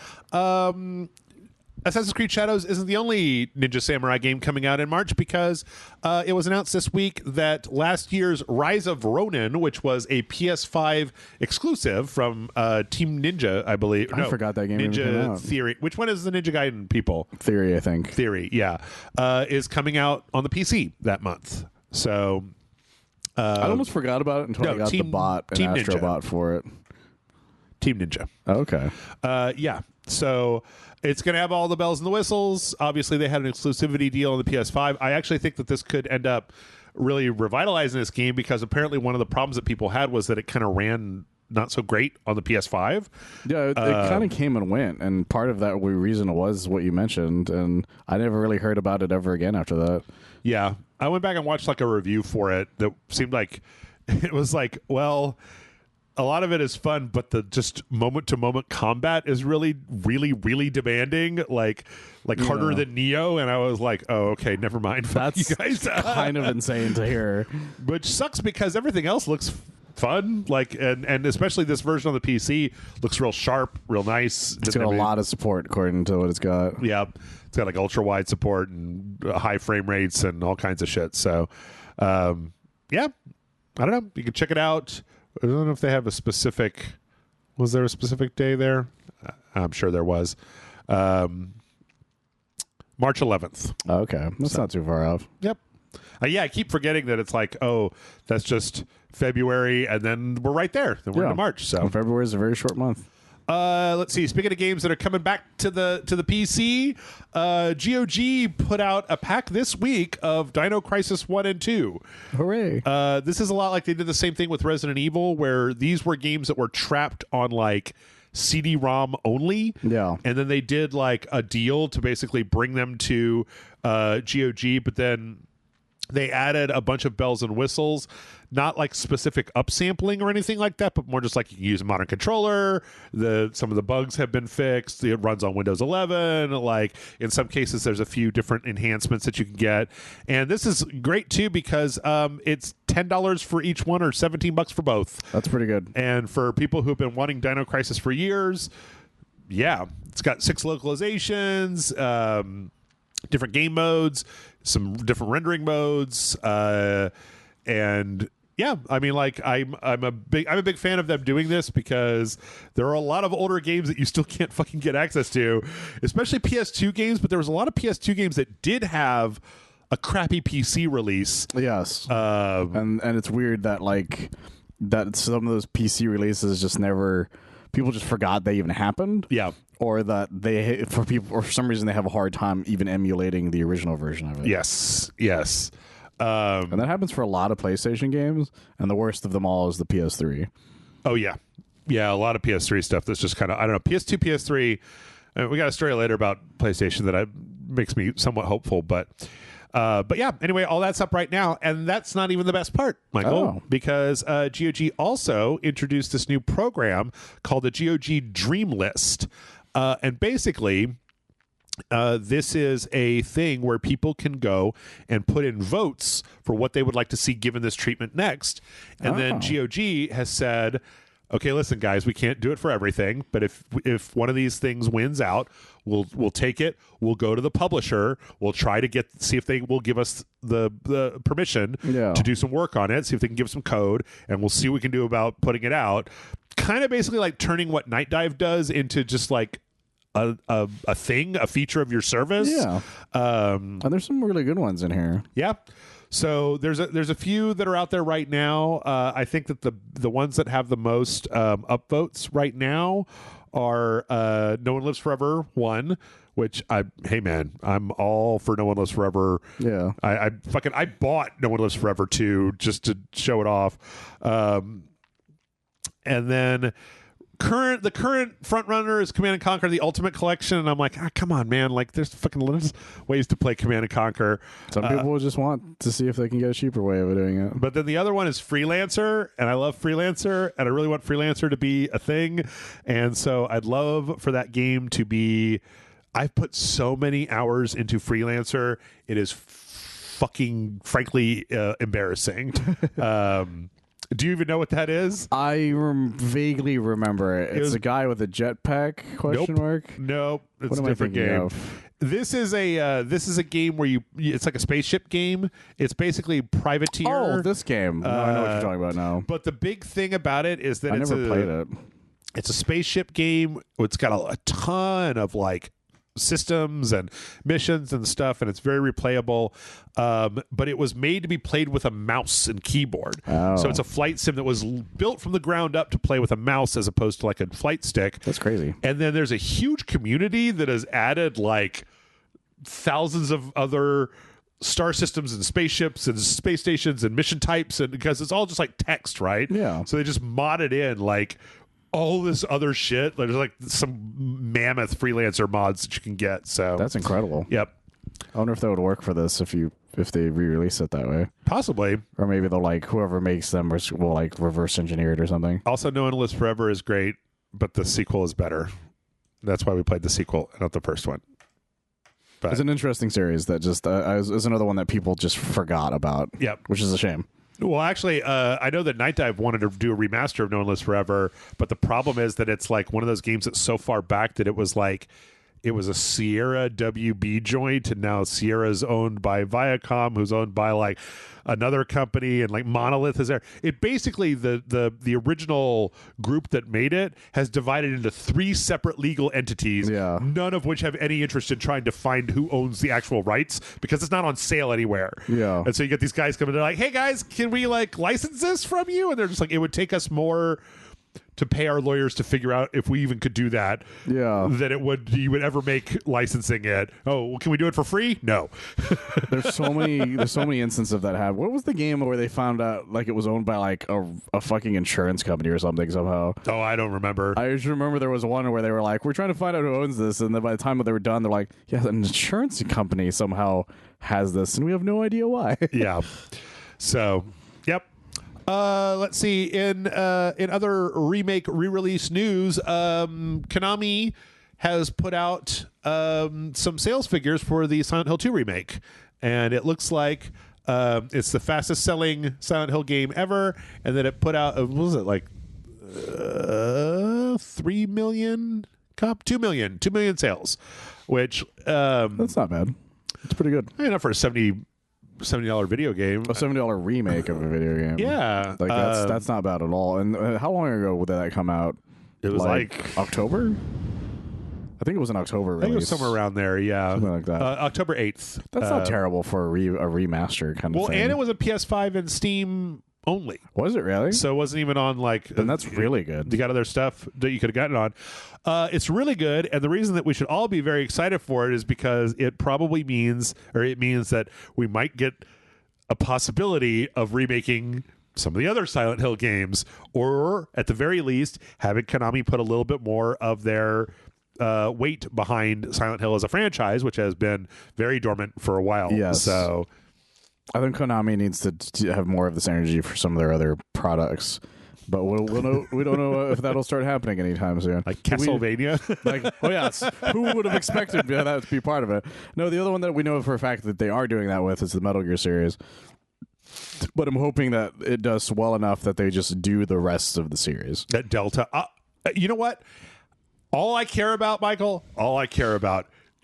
Assassin's Creed Shadows isn't the only Ninja Samurai game coming out in March, because it was announced this week that last year's Rise of Ronin, which was a PS5 exclusive from Team Ninja, I believe. I forgot that game even came Ninja out. Theory. Which one is the Ninja Gaiden people? Theory, I think. Theory, yeah. Is coming out on the PC that month. So I almost forgot about it until I got the bot and Team Astrobot Ninja. for it. Team Ninja. Okay. Yeah. So it's going to have all the bells and the whistles. Obviously, they had an exclusivity deal on the PS5. I actually think that this could end up really revitalizing this game, because apparently one of the problems that people had was that it kind of ran not so great on the PS5. Yeah, it kind of came and went, and part of that reason was what you mentioned, and I never really heard about it ever again after that. Yeah, I went back and watched like a review for it that seemed like it was like, well, a lot of it is fun, but the just moment to moment combat is really, really, really demanding, like harder than Neo. And I was like, oh, okay, never mind. That's you guys. Kind of insane to hear, which sucks because everything else looks fun, like, and especially this version on the PC looks real sharp, real nice. It's got a lot of support according to what it's got. Yeah, it's got like ultra wide support and high frame rates and all kinds of shit. So yeah, I don't know, you can check it out. I don't know if they have a specific, was there a specific day there? I'm sure there was. March 11th. Okay, that's not too far off. Yep. Yeah, I keep forgetting that it's like, oh, that's just February, and then we're right there. Then we're into March. So February is a very short month. Let's see. Speaking of games that are coming back to the PC, GOG put out a pack this week of Dino Crisis 1 and 2. Hooray. This is a lot like they did the same thing with Resident Evil, where these were games that were trapped on like CD-ROM only. Yeah. And then they did like a deal to basically bring them to GOG, but then they added a bunch of bells and whistles, not like specific upsampling or anything like that, but more just like you can use a modern controller. Some of the bugs have been fixed. It runs on Windows 11. Like in some cases, there's a few different enhancements that you can get. And this is great too, because it's $10 for each one or $17 for both. That's pretty good. And for people who have been wanting Dino Crisis for years, yeah, it's got 6 localizations, different game modes, some different rendering modes, and yeah, I mean, like I'm a big fan of them doing this, because there are a lot of older games that you still can't fucking get access to, especially PS2 games. But there was a lot of PS2 games that did have a crappy PC release. Yes, and it's weird that that some of those PC releases just never. People just forgot they even happened. Yeah. Or that for some reason they have a hard time even emulating the original version of it. Yes. And that happens for a lot of PlayStation games, and the worst of them all is the PS3. Oh, yeah. Yeah, a lot of PS3 stuff that's just kind of, I don't know, PS2, PS3. We got a story later about PlayStation that makes me somewhat hopeful, but yeah, anyway, all that's up right now, and that's not even the best part, Michael, because GOG also introduced this new program called the GOG Dreamless, and basically this is a thing where people can go and put in votes for what they would like to see given this treatment next, and then GOG has said, okay, listen, guys, we can't do it for everything, but if one of these things wins out, we'll take it. We'll go to the publisher. We'll try to see if they will give us the permission to do some work on it. See if they can give us some code, and we'll see what we can do about putting it out. Kind of basically like turning what Night Dive does into just like a feature of your service. Yeah, and there's some really good ones in here. Yeah. So there's a few that are out there right now. I think that the ones that have the most upvotes right now are No One Lives Forever 1, which hey man, I'm all for No One Lives Forever. Yeah. I bought No One Lives Forever 2 just to show it off. And then the current front runner is Command and Conquer: The Ultimate Collection, and I'm like, come on, man! Like, there's fucking ways to play Command and Conquer. Some people will just want to see if they can get a cheaper way of doing it. But then the other one is Freelancer, and I love Freelancer, and I really want Freelancer to be a thing, and so I'd love for that game to be. I've put so many hours into Freelancer; it is fucking, frankly, embarrassing. Do you even know what that is? I vaguely remember it. It's a guy with a jetpack? Question mark. Nope. It's a different game. This is a game where it's like a spaceship game. It's basically Privateer. Oh, this game. No, I know what you're talking about now. But the big thing about it is that I never played it. It's a spaceship game. It's got a ton of like systems and missions and stuff, and it's very replayable, but it was made to be played with a mouse and keyboard. So it's a flight sim that was built from the ground up to play with a mouse as opposed to like a flight stick. That's crazy. And then there's a huge community that has added like thousands of other star systems and spaceships and space stations and mission types, and because it's all just like text, right? Yeah. So they just modded in like all this other shit. There's like some mammoth freelancer mods that you can get. So That's incredible. Yep. I wonder if that would work for this if they re-release it that way. Possibly. Or maybe they'll like whoever makes them will like reverse engineer it or something. Also, No One Lives Forever is great, but the sequel is better. That's why we played the sequel, not the first one. But it's an interesting series that just is another one that people just forgot about. Yep. Which is a shame. Well, actually, I know that Night Dive wanted to do a remaster of No One Lives Forever, but the problem is that it's like one of those games that's so far back that it was a Sierra WB joint, and now Sierra's owned by Viacom, who's owned by like another company, and like Monolith is there. It basically the original group that made it has divided into 3 separate legal entities, none of which have any interest in trying to find who owns the actual rights because it's not on sale anywhere. Yeah. And so you get these guys coming, they're like, "Hey guys, can we like license this from you?" And they're just like, "It would take us more to pay our lawyers to figure out if we even could do that, than you would ever make licensing it. Oh, well, can we do it for free? No." There's so many instances of that happen. What was the game where they found out like it was owned by like a fucking insurance company or something somehow? Oh, I don't remember. I just remember there was one where they were like, "We're trying to find out who owns this," and then by the time they were done, they're like, "Yeah, an insurance company somehow has this, and we have no idea why." Yeah. So, yep. Let's see. In other remake re-release news, Konami has put out some sales figures for the Silent Hill 2 remake, and it looks like it's the fastest selling Silent Hill game ever, and then it put out what was it like 3 million 2 million sales, which that's not bad. It's pretty good. Enough for a $70 video game. A $70 remake of a video game. Yeah, like that's not bad at all. And how long ago did that come out? It was like October. I think it was an October release. I think it was somewhere around there. Yeah, something like that. October 8th. That's not terrible for a remaster kind of thing. Well, and it was a PS5 and Steam only. Was it really? So it wasn't even on like. Then that's really good. You got other stuff that you could have gotten on. It's really good, and the reason that we should all be very excited for it is because it probably means that we might get a possibility of remaking some of the other Silent Hill games, or at the very least having Konami put a little bit more of their weight behind Silent Hill as a franchise, which has been very dormant for a while. Yes. So I think Konami needs to have more of this energy for some of their other products. But we don't know if that'll start happening anytime soon. Like Castlevania? Oh yes. Who would have expected that to be part of it? No, the other one that we know for a fact that they are doing that with is the Metal Gear series. But I'm hoping that it does well enough that they just do the rest of the series. That Delta. You know what? All I care about, Michael,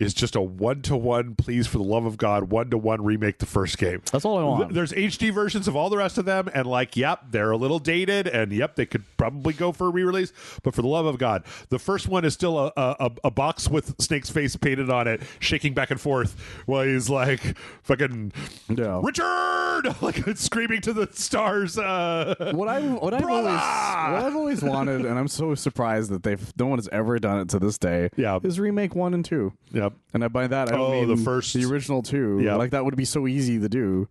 is just a 1-to-1, please, for the love of God, 1-to-1 remake the first game. That's all I want. There's HD versions of all the rest of them, and like, yep, they're a little dated, and yep, they could probably go for a re-release, but for the love of God, the first one is still a box with Snake's face painted on it, shaking back and forth while he's like, fucking, Richard! Like, screaming to the stars. What I've always wanted, and I'm so surprised that no one has ever done it to this day, is remake 1 and 2. Yep. And by that, I don't mean the original 2. Yep. Like, that would be so easy to do,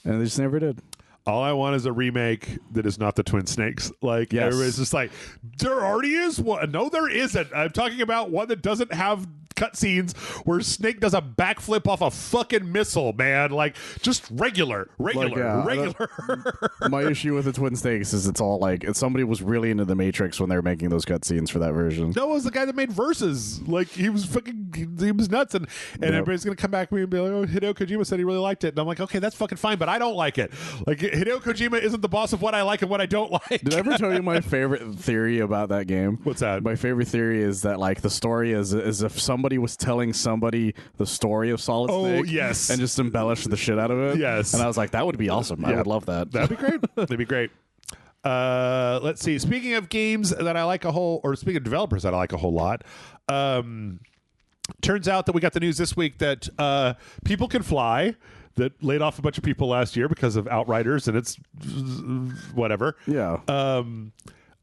and they just never did. All I want is a remake that is not the Twin Snakes. Like, everybody's just like, there already is one. No, there isn't. I'm talking about one that doesn't have cutscenes where Snake does a backflip off a fucking missile, man. Like, just regular. My issue with the Twin Snakes is it's all like, somebody was really into the Matrix when they were making those cutscenes for that version. No, it was the guy that made Versus. Like, he was nuts. And everybody's going to come back to me and be like, oh, Hideo Kojima said he really liked it. And I'm like, okay, that's fucking fine, but I don't like it. Like, Hideo Kojima isn't the boss of what I like and what I don't like. Did I ever tell you my favorite theory about that game? What's that? My favorite theory is that, like, the story is if somebody was telling somebody the story of Solid Snake. Oh, yes. And just embellish the shit out of it. Yes. And I was like, that would be awesome. I would love that. That'd be great. That'd be great. Let's see. Speaking of games that I like speaking of developers that I like a whole lot, turns out that we got the news this week that People Can Fly, that laid off a bunch of people last year because of Outriders, and it's whatever. Yeah.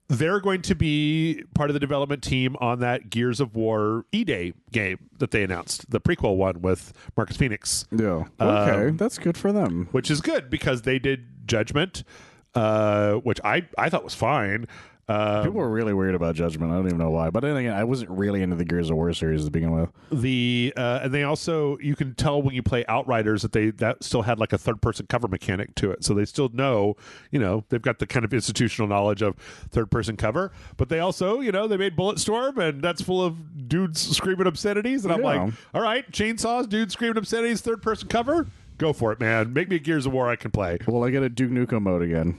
they're going to be part of the development team on that Gears of War E-Day game that they announced, the prequel one with Marcus Phoenix. Yeah. Okay, that's good for them. Which is good because they did Judgment, which I thought was fine. People were really weird about Judgment. I don't even know why. But then again, I wasn't really into the Gears of War series to begin with. And they also, you can tell when you play Outriders that still had like a third-person cover mechanic to it. So they still know, they've got the kind of institutional knowledge of third-person cover. But they also, they made Bulletstorm, and that's full of dudes screaming obscenities. And I'm like, all right, chainsaws, dudes screaming obscenities, third-person cover. Go for it, man. Make me a Gears of War I can play. Well, I get a Duke Nukem mode again.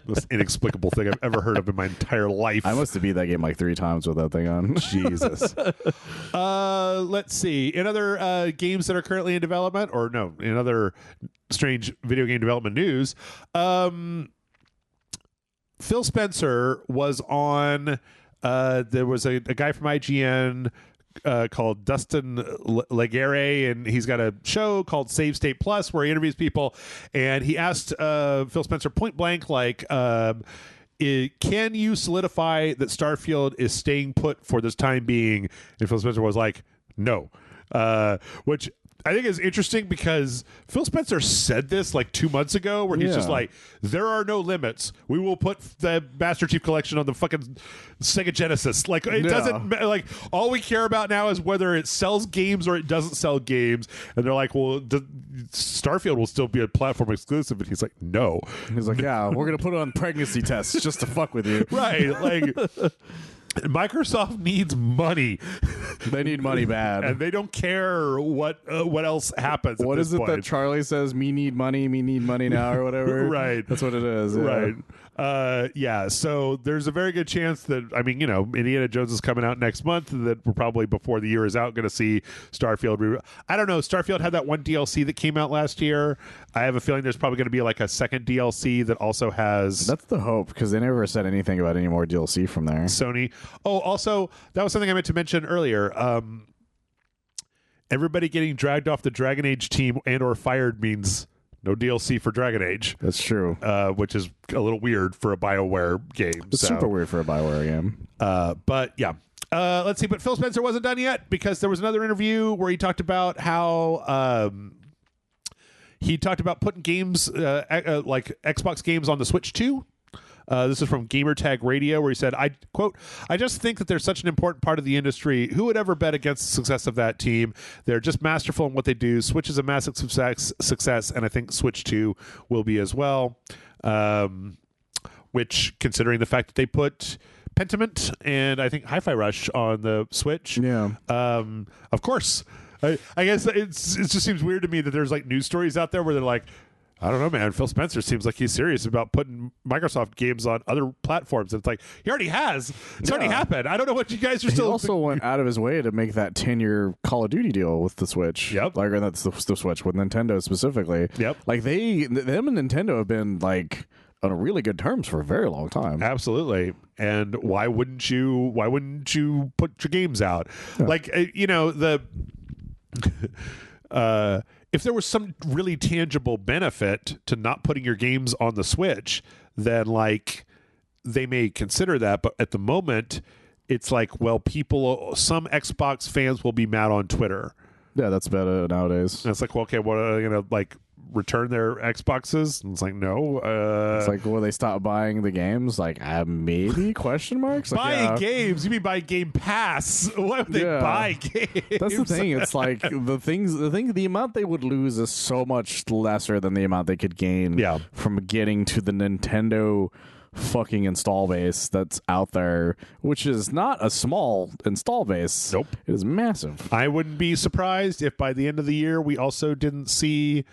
Most inexplicable thing I've ever heard of in my entire life. I must have beat that game like 3 times with that thing on. Jesus. Let's see. In other games that are currently in development, or no, in other strange video game development news, Phil Spencer was on, there was a guy from IGN called Dustin Legere, and he's got a show called Save State Plus where he interviews people, and he asked Phil Spencer point blank, like, can you solidify that Starfield is staying put for this time being? And Phil Spencer was like, no. Which I think is interesting because Phil Spencer said this like 2 months ago, where he's just like, there are no limits. We will put the Master Chief Collection on the fucking Sega Genesis. Like, it doesn't, like, all we care about now is whether it sells games or it doesn't sell games. And they're like, well, Starfield will still be a platform exclusive. And he's like, no. He's like, yeah, we're going to put it on pregnancy tests just to fuck with you. Right. Like, Microsoft needs money. They need money bad, and they don't care what else happens. What is it point. that Charlie says? Me need money now, or whatever. Right, that's what it is. Yeah. Right. Yeah. So there's a very good chance that, I mean, Indiana Jones is coming out next month, that we're probably, before the year is out, going to see Starfield. I don't know. Starfield had that one DLC that came out last year. I have a feeling there's probably going to be like a second DLC that also has. That's the hope, because they never said anything about any more DLC from there. Sony. Oh, also, that was something I meant to mention earlier. Everybody getting dragged off the Dragon Age team and or fired means no DLC for Dragon Age. That's true. Which is a little weird for a BioWare game. It's super weird for a BioWare game. But yeah. Let's see. But Phil Spencer wasn't done yet, because there was another interview where he talked about how he talked about putting games like Xbox games on the Switch 2. This is from Gamertag Radio, where he said, I just think that they're such an important part of the industry. Who would ever bet against the success of that team? They're just masterful in what they do. Switch is a massive success, and I think Switch 2 will be as well. Which, considering the fact that they put Pentiment and I think Hi-Fi Rush on the Switch, of course. I guess it just seems weird to me that there's like news stories out there where they're like, I don't know, man, Phil Spencer seems like he's serious about putting Microsoft games on other platforms. And it's like, he already has. It's already happened. I don't know what you guys are still... He also went out of his way to make that 10-year Call of Duty deal with the Switch. Yep. Like, that's the Switch, with Nintendo specifically. Yep. Like, them and Nintendo have been, like, on really good terms for a very long time. Absolutely. And why wouldn't you put your games out? Yeah. Like, if there was some really tangible benefit to not putting your games on the Switch, then like they may consider that. But at the moment, it's like, well, some Xbox fans will be mad on Twitter. Yeah, that's better nowadays. And it's like, well, okay, what are they gonna like return their Xboxes? And it's like, no. It's like, will they stop buying the games? Like, maybe? Question marks. Like, buying games? You mean buy Game Pass? Why would they buy games? That's the thing. It's like the amount they would lose is so much lesser than the amount they could gain from getting to the Nintendo fucking install base that's out there, which is not a small install base. Nope. It is massive. I wouldn't be surprised if by the end of the year we also didn't see,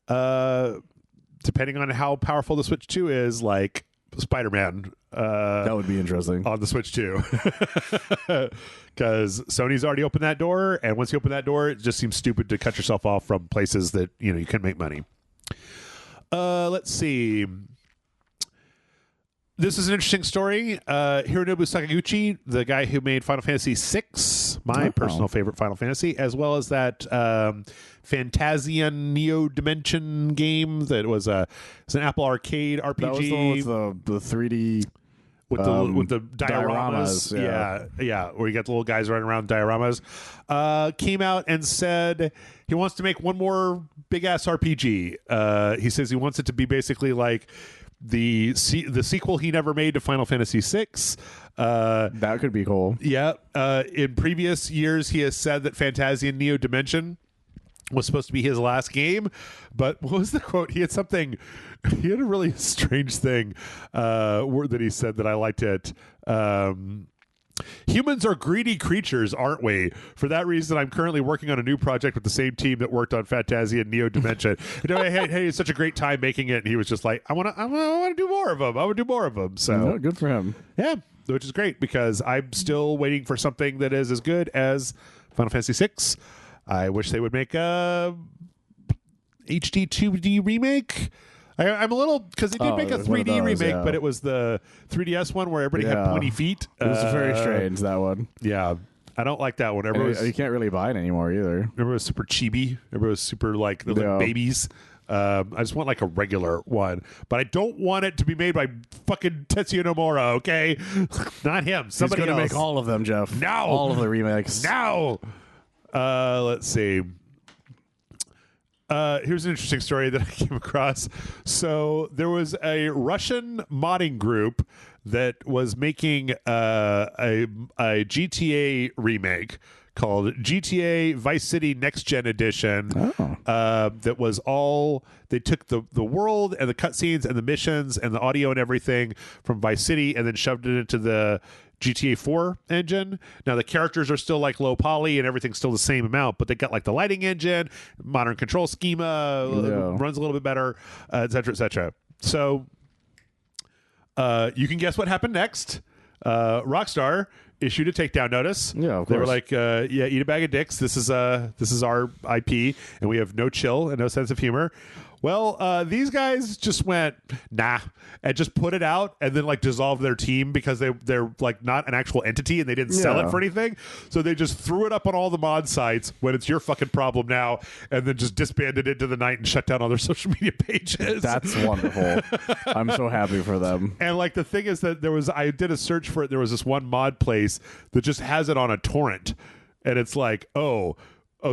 depending on how powerful the Switch 2 is, like Spider-Man. That would be interesting. On the Switch 2. Because Sony's already opened that door, and once you open that door, it just seems stupid to cut yourself off from places that you can make money. Let's see. This is an interesting story. Hironobu Sakaguchi, the guy who made Final Fantasy VI, Dreamless, my personal favorite Final Fantasy, as well as that Fantasian Neo Dimension game that was it's an Apple Arcade RPG. That was the one with the 3D with the dioramas. Yeah, where you got the little guys running around dioramas. Came out and said he wants to make one more big ass RPG. He says he wants it to be basically like the sequel he never made to Final Fantasy VI. That could be cool. Yeah. In previous years, he has said that Fantasian Neo Dimension was supposed to be his last game, but what was the quote? He had a really strange thing that he said that I liked it. Humans are greedy creatures, aren't we? For that reason, I'm currently working on a new project with the same team that worked on Fantasia and Neo Dimension. Hey, it's such a great time making it. And he was just like, I want to do more of them. I want to do more of them. So good for him. Yeah, which is great because I'm still waiting for something that is as good as Final Fantasy VI. I wish they would make a HD 2D remake. I'm a little, because they did make a 3D remake, but it was the 3DS one where everybody had pointy feet. It was very strange, that one. Yeah. I don't like that one. You can't really buy it anymore either. Everybody was super chibi. Everybody was super like babies. I just want like a regular one, but I don't want it to be made by fucking Tetsuya Nomura. Okay, not him. Somebody He's gonna else. make all of them, Jeff. No, all of the remakes. No. Let's see. Here's an interesting story that I came across. So there was a Russian modding group that was making a GTA remake called GTA Vice City Next Gen Edition. That was all, they took the world and the cutscenes and the missions and the audio and everything from Vice City and then shoved it into the GTA 4 engine. Now the characters are still like low poly and everything's still the same amount, but they got like the lighting engine, modern control schema, runs a little bit better, et cetera, et cetera. So you can guess what happened next. Rockstar issued a takedown notice. Yeah, of course. They were like, eat a bag of dicks. This is our IP, and we have no chill and no sense of humor. Well, these guys just went, nah, and just put it out and then like dissolved their team because they're like not an actual entity and they didn't sell it for anything. So they just threw it up on all the mod sites when it's your fucking problem now, and then just disbanded into the night and shut down all their social media pages. That's wonderful. I'm so happy for them. And like the thing is that I did a search for it. There was this one mod place that just has it on a torrent, and it's like, oh,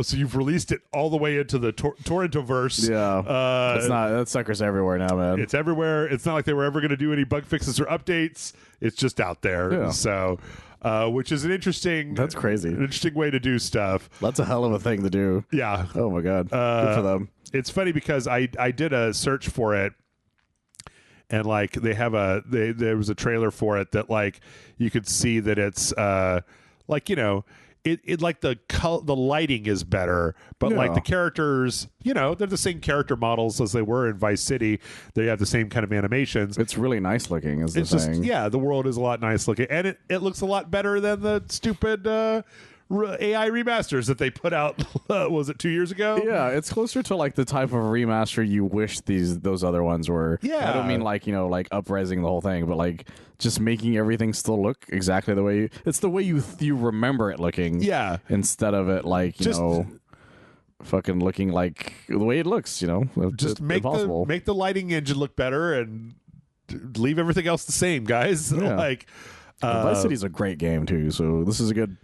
so you've released it all the way into the torrentiverse. Yeah. It's not, that sucker's everywhere now, man. It's everywhere. It's not like they were ever going to do any bug fixes or updates. It's just out there. Yeah. So, which is that's crazy. An interesting way to do stuff. That's a hell of a thing to do. Yeah. Oh my God. Good for them. It's funny because I did a search for it, and like they have there was a trailer for it that like you could see that it's like, you know, it like the lighting is better, but like the characters, you know, they're the same character models as they were in Vice City. They have the same kind of animations. It's really nice looking, is the thing. Yeah, the world is a lot nice looking, and it looks a lot better than the stupid AI remasters that they put out. Was it 2 years ago? Yeah, it's closer to like the type of remaster you wish those other ones were. Yeah, I don't mean like, you know, like up-resing the whole thing, but like just making everything still look exactly the way it's the way you remember it looking. Yeah, instead of it like you know, fucking looking like the way it looks. You know, just make the lighting engine look better and leave everything else the same, guys. Yeah. Like. Vice City's a great game too, so this is a good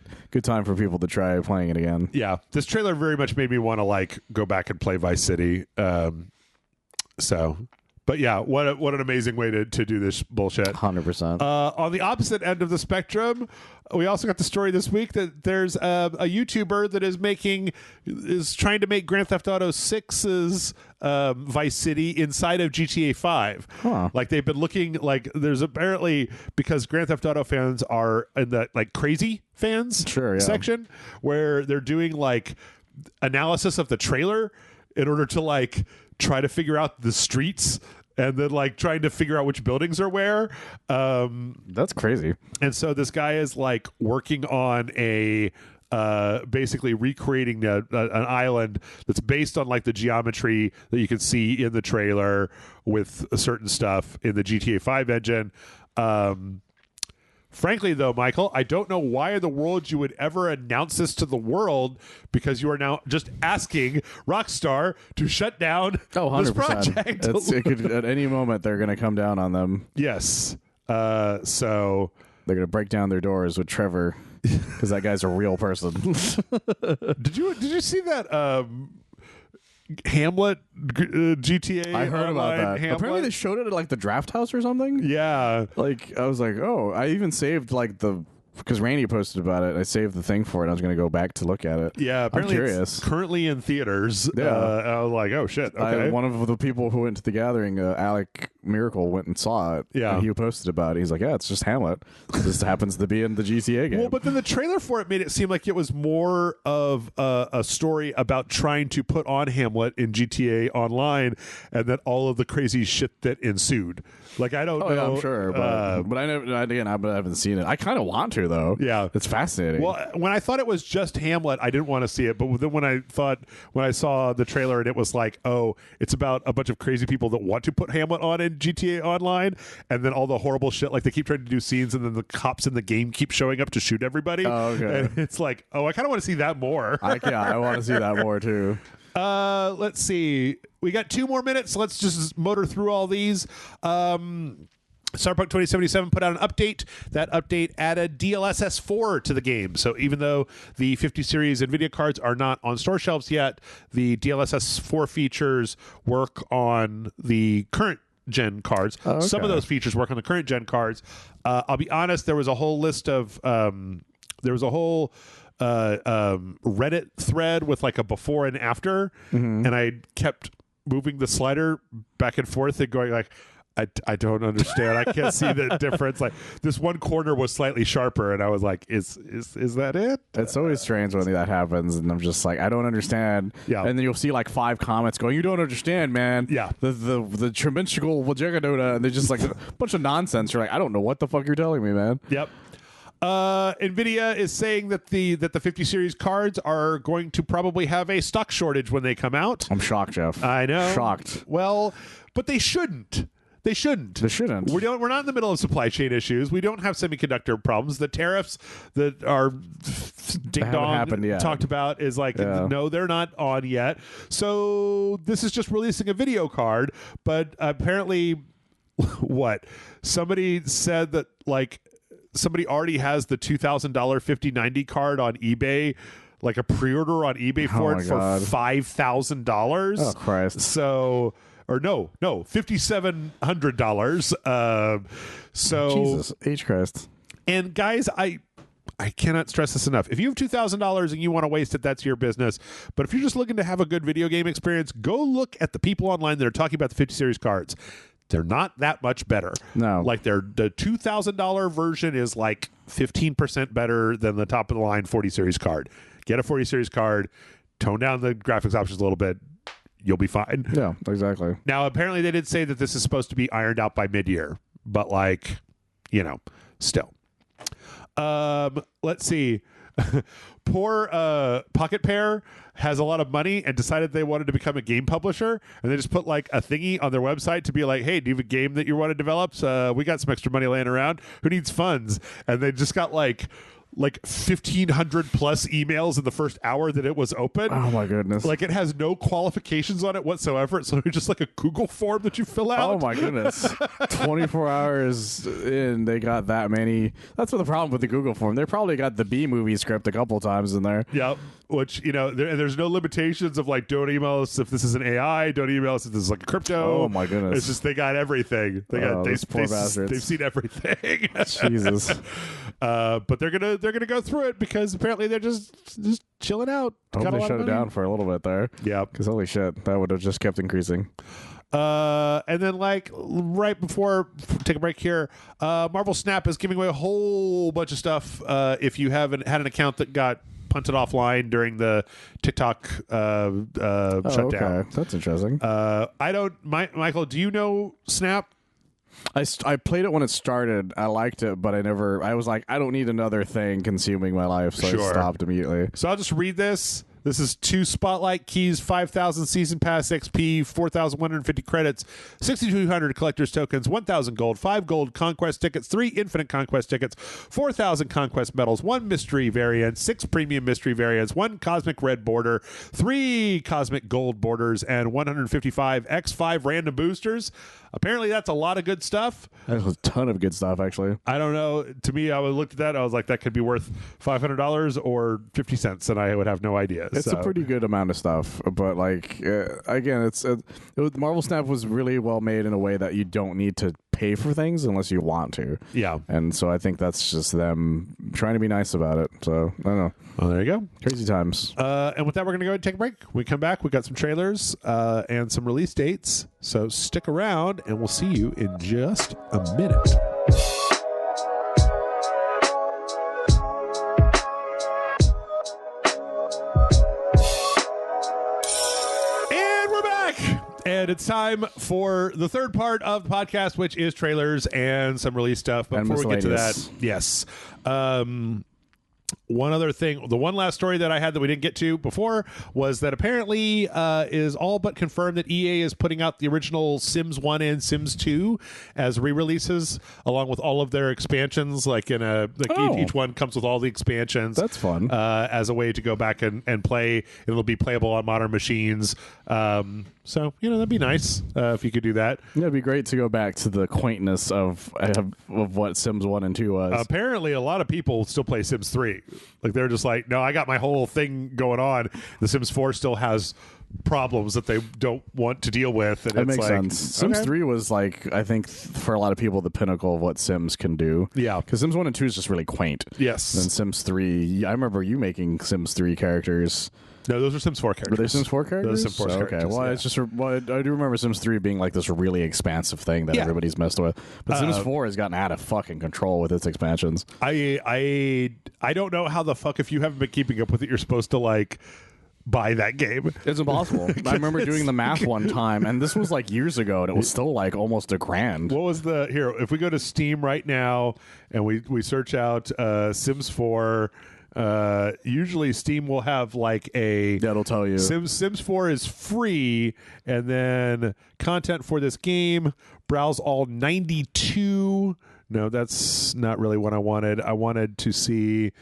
time for people to try playing it again. Yeah, this trailer very much made me want to like go back and play Vice City. But yeah, what an amazing way to do this bullshit. 100%. On the opposite end of the spectrum, we also got the story this week that there's a YouTuber that is trying to make Grand Theft Auto 6's Vice City inside of GTA 5. Huh. Like they've been looking, like there's apparently, because Grand Theft Auto fans are in the like crazy fans section where they're doing like analysis of the trailer in order to like try to figure out the streets and then like trying to figure out which buildings are where. That's crazy. And so this guy is like working on basically recreating an island that's based on like the geometry that you can see in the trailer with certain stuff in the GTA 5 engine. Frankly, though, Michael, I don't know why in the world you would ever announce this to the world, because you are now just asking Rockstar to shut down this project. It could, at any moment, they're going to come down on them. Yes. So they're going to break down their doors with Trevor, because that guy's a real person. Did you see that Hamlet GTA? I heard about that. Hamlet? Apparently they showed it at like the Draft House or something. Yeah. Like I was like, oh, I even saved like because Randy posted about it. I saved the thing for it. I was going to go back to look at it. Yeah, apparently I'm curious. It's currently in theaters. Yeah. I was like, oh shit. Okay. One of the people who went to the gathering, Alec Miracle, went and saw it. Yeah. And he posted about it. He's like, yeah, it's just Hamlet. This happens to be in the GTA game. Well, but then the trailer for it made it seem like it was more of a story about trying to put on Hamlet in GTA Online, and then all of the crazy shit that ensued. Like, I don't know. Yeah, I'm sure, but I haven't seen it. I kind of want to though. Yeah, it's fascinating. Well, when I thought it was just Hamlet, I didn't want to see it. But then when I saw the trailer and it was like, oh, it's about a bunch of crazy people that want to put Hamlet on in GTA Online, and then all the horrible shit, like they keep trying to do scenes, and then the cops in the game keep showing up to shoot everybody. Oh, okay. And it's like, oh, I kind of want to see that more. I want to see that more too. Let's see. We got 2 more minutes. Let's just motor through all these. Cyberpunk 2077 put out an update. That update added DLSS 4 to the game. So even though the 50 series NVIDIA cards are not on store shelves yet, the DLSS 4 features work on the current gen cards. Oh, okay. Some of those features work on the current gen cards. I'll be honest, there was a whole list of Reddit thread with like a before and after, and I kept moving the slider back and forth and going like, I don't understand. I can't see the difference. Like this one corner was slightly sharper, and I was like, "Is that it?" It's always strange when that happens, and I'm just like, I don't understand. Yeah. And then you'll see like 5 comments going, "You don't understand, man." Yeah. The Tremensical Wajagadota, and they're just like a bunch of nonsense. You're like, I don't know what the fuck you're telling me, man. Yep. NVIDIA is saying that the 50 series cards are going to probably have a stock shortage when they come out. I'm shocked, Jeff. I know. Shocked. Well, but they shouldn't. They shouldn't. We're not in the middle of supply chain issues. We don't have semiconductor problems. The tariffs that are ding dong talked about is like, no, they're not on yet. So this is just releasing a video card. But apparently, somebody said that like somebody already has the $2,000 5090 card on eBay, like a pre-order on eBay for it for $5,000. Oh Christ! So. Or no, $5,700. Jesus H Christ. And guys, I cannot stress this enough. If you have $2,000 and you want to waste it, that's your business. But if you're just looking to have a good video game experience, go look at the people online that are talking about the 50 series cards. They're not that much better. No, like the $2,000 version is like 15% better than the top of the line 40 series card. Get a 40 series card, tone down the graphics options a little bit. You'll be fine. Yeah, exactly. Now, apparently they did say that this is supposed to be ironed out by mid-year, but like, still. Let's see. Poor Pocketpair has a lot of money and decided they wanted to become a game publisher, and they just put like a thingy on their website to be like, hey, do you have a game that you want to develop? We got some extra money laying around. Who needs funds? And they just got like 1,500 plus emails in the first hour that it was open. Oh my goodness. Like it has no qualifications on it whatsoever. It's literally just like a Google form that you fill out. Oh my goodness. 24 hours in, they got that many. That's what the problem with the Google form. They probably got the B movie script a couple times in there. Yep. Which, there's no limitations of like, don't email us if this is an AI, don't email us if this is like a crypto. Oh my goodness. It's just, they got everything. They've seen everything. Jesus. But they're gonna go through it because apparently they're just chilling out. I hope they shut it down for a little bit there. Yeah. Because holy shit, that would have just kept increasing. And then like right before take a break here, Marvel Snap is giving away a whole bunch of stuff. If you haven't had an account that got punted offline during the TikTok shutdown. Okay. That's interesting. Michael, do you know Snap? I played it when it started. I liked it, but I was like, I don't need another thing consuming my life, so I stopped immediately. So I'll just read this. This is 2 Spotlight keys, 5,000 Season Pass XP, 4,150 credits, 6,200 collector's tokens, 1,000 gold, 5 gold conquest tickets, 3 infinite conquest tickets, 4,000 conquest medals, 1 mystery variant, 6 premium mystery variants, 1 cosmic red border, 3 cosmic gold borders, and 155 X5 random boosters. Apparently, that's a lot of good stuff. That's a ton of good stuff, actually. I don't know. To me, I looked at that. I was like, that could be worth $500 or 50 cents, and I would have no idea. It's a pretty good amount of stuff, but like again, Marvel Snap was really well made in a way that you don't need to pay for things unless you want to. Yeah, and so I think that's just them trying to be nice about it. So I don't know. Well, there you go. Crazy times. And with that, we're going to go ahead and take a break. When we come back, we got some trailers and some release dates. So stick around, and we'll see you in just a minute. And we're back. And it's time for the third part of the podcast, which is trailers and some release stuff. But before we get to that, yes. One other thing, the one last story that I had that we didn't get to before was that apparently is all but confirmed that EA is putting out the original Sims 1 and Sims 2 as re-releases along with all of their expansions, like each one comes with all the expansions. That's fun. As a way to go back and play. It'll be playable on modern machines. So, that'd be nice if you could do that. Yeah, it'd be great to go back to the quaintness of what Sims 1 and 2 was. Apparently, a lot of people still play Sims 3. Like, they're just like, no, I got my whole thing going on. The Sims 4 still has problems that they don't want to deal with. And that makes sense. Sims 3 was, like, I think, for a lot of people, the pinnacle of what Sims can do. Yeah. Because Sims 1 and 2 is just really quaint. Yes. And Sims 3, I remember you making Sims 3 characters. No, those are Sims 4 characters. Were they Sims 4 characters? Those are Sims 4 characters. Okay, well, yeah. it's just I do remember Sims 3 being like this really expansive thing that everybody's messed with. But Sims 4 has gotten out of fucking control with its expansions. I don't know how the fuck, if you haven't been keeping up with it, you're supposed to like buy that game. It's impossible. I remember doing the math one time, and this was like years ago, and it was still like almost $1,000. What was here? If we go to Steam right now and we search out Sims 4. Usually Steam will have like that'll tell you Sims 4 is free, and then content for this game, browse all 92. No, that's not really what I wanted. I wanted to see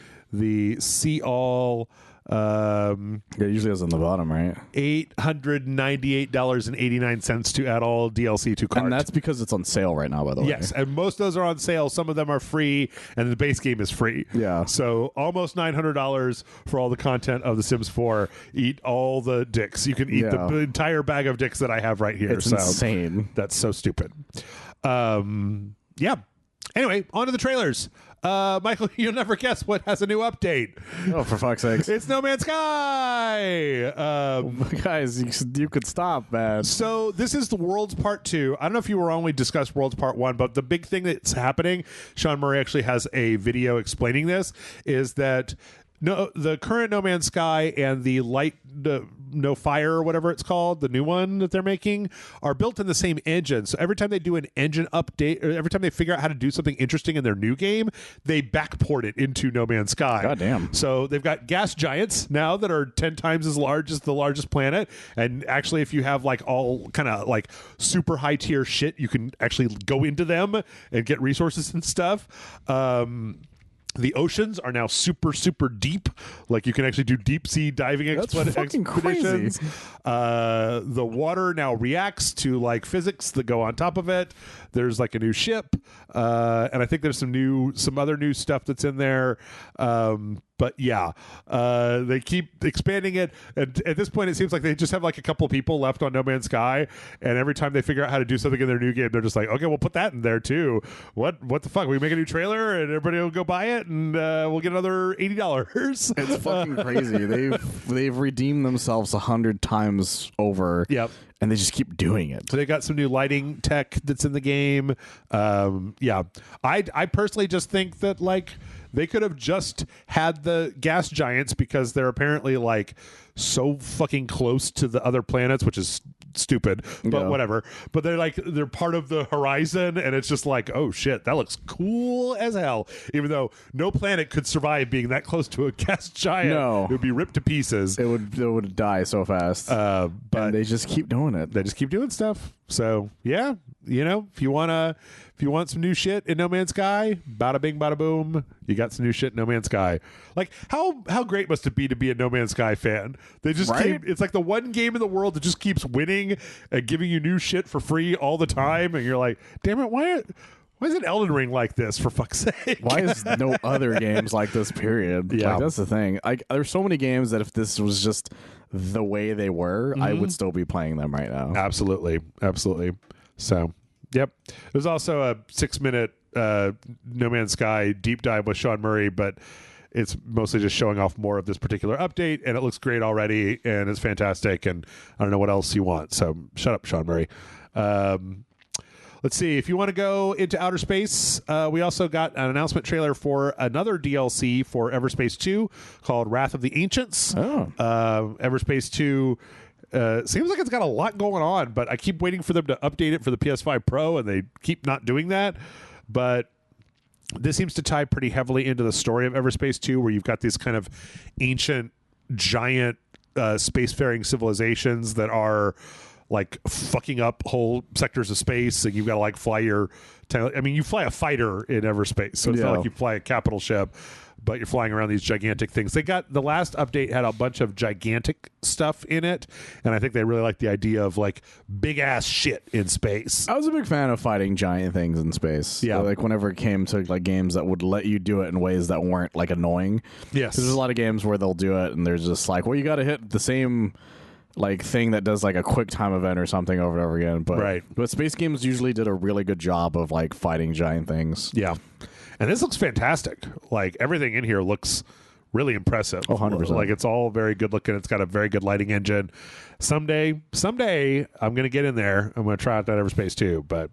all. It usually is on the bottom, right? $898.89 to add all DLC to cart. And that's because it's on sale right now, by the way. Yes, and most of those are on sale. Some of them are free, and the base game is free. Yeah. So almost $900 for all the content of The Sims 4. Eat all the dicks. You can eat the entire bag of dicks that I have right here. It's insane. That's so stupid. Yeah. Anyway, on to the trailers. Michael, you'll never guess what has a new update. Oh, for fuck's sakes. It's No Man's Sky! Guys, you could stop, man. So this is the Worlds Part 2. I don't know if you were only discussed Worlds Part 1, but the big thing that's happening, Sean Murray actually has a video explaining this, is that the current No Man's Sky and the No Fire or whatever it's called, the new one that they're making, are built in the same engine. So every time they do an engine update, or every time they figure out how to do something interesting in their new game, they backport it into No Man's Sky. God damn. So they've got gas giants now that are 10 times as large as the largest planet. And actually, if you have like all kind of like super high tier shit, you can actually go into them and get resources and stuff. The oceans are now super, super deep. Like you can actually do deep sea diving expeditions. Crazy. The water now reacts to like physics that go on top of it. There's like a new ship, and I think there's some other new stuff that's in there. But yeah, they keep expanding it. And at this point, it seems like they just have like a couple people left on No Man's Sky. And every time they figure out how to do something in their new game, they're just like, okay, we'll put that in there too. What the fuck? We make a new trailer and everybody will go buy it and we'll get another $80. It's fucking crazy. They've redeemed themselves 100 times over. Yep. And they just keep doing it. So they got some new lighting tech that's in the game. Yeah. I personally just think that like they could have just had the gas giants because they're apparently like so fucking close to the other planets, which is stupid, but whatever. But they're part of the horizon, and it's just like, oh shit, that looks cool as hell. Even though no planet could survive being that close to a gas giant, it would be ripped to pieces. It would die so fast. But and they just keep doing it. They just keep doing stuff. So yeah, if you want some new shit in No Man's Sky, bada bing, bada boom, you got some new shit in No Man's Sky. Like how great must it be to be a No Man's Sky fan? They just it's like the one game in the world that just keeps winning and giving you new shit for free all the time, and you're like, damn it, why isn't Elden Ring like this, for fuck's sake? Why is no other games like this, period? Yeah. Like, that's the thing. There's so many games that if this was just the way they were, I would still be playing them right now. Absolutely. So, yep. There's also a 6-minute No Man's Sky deep dive with Sean Murray, but it's mostly just showing off more of this particular update, and it looks great already, and it's fantastic, and I don't know what else you want. So shut up, Sean Murray. Let's see. If you want to go into outer space, we also got an announcement trailer for another DLC for Everspace 2 called Wrath of the Ancients. Everspace 2 seems like it's got a lot going on, but I keep waiting for them to update it for the PS5 Pro, and they keep not doing that. But this seems to tie pretty heavily into the story of Everspace 2, where you've got these kind of ancient, giant spacefaring civilizations that are like fucking up whole sectors of space, and you've got to like fly you fly a fighter in Everspace, so it's not like you fly a capital ship, but you're flying around these gigantic things. The last update had a bunch of gigantic stuff in it, and I think they really like the idea of like big ass shit in space. I was a big fan of fighting giant things in space. Yeah, like whenever it came to like games that would let you do it in ways that weren't like annoying. Yes, there's a lot of games where they'll do it, and they're just like, well, you got to hit the same like thing that does like a quick time event or something over and over again. But space games usually did a really good job of like fighting giant things. Yeah. And this looks fantastic. Like everything in here looks really impressive. 100%. Like it's all very good looking. It's got a very good lighting engine. Someday I'm going to get in there. I'm going to try out that Everspace too, but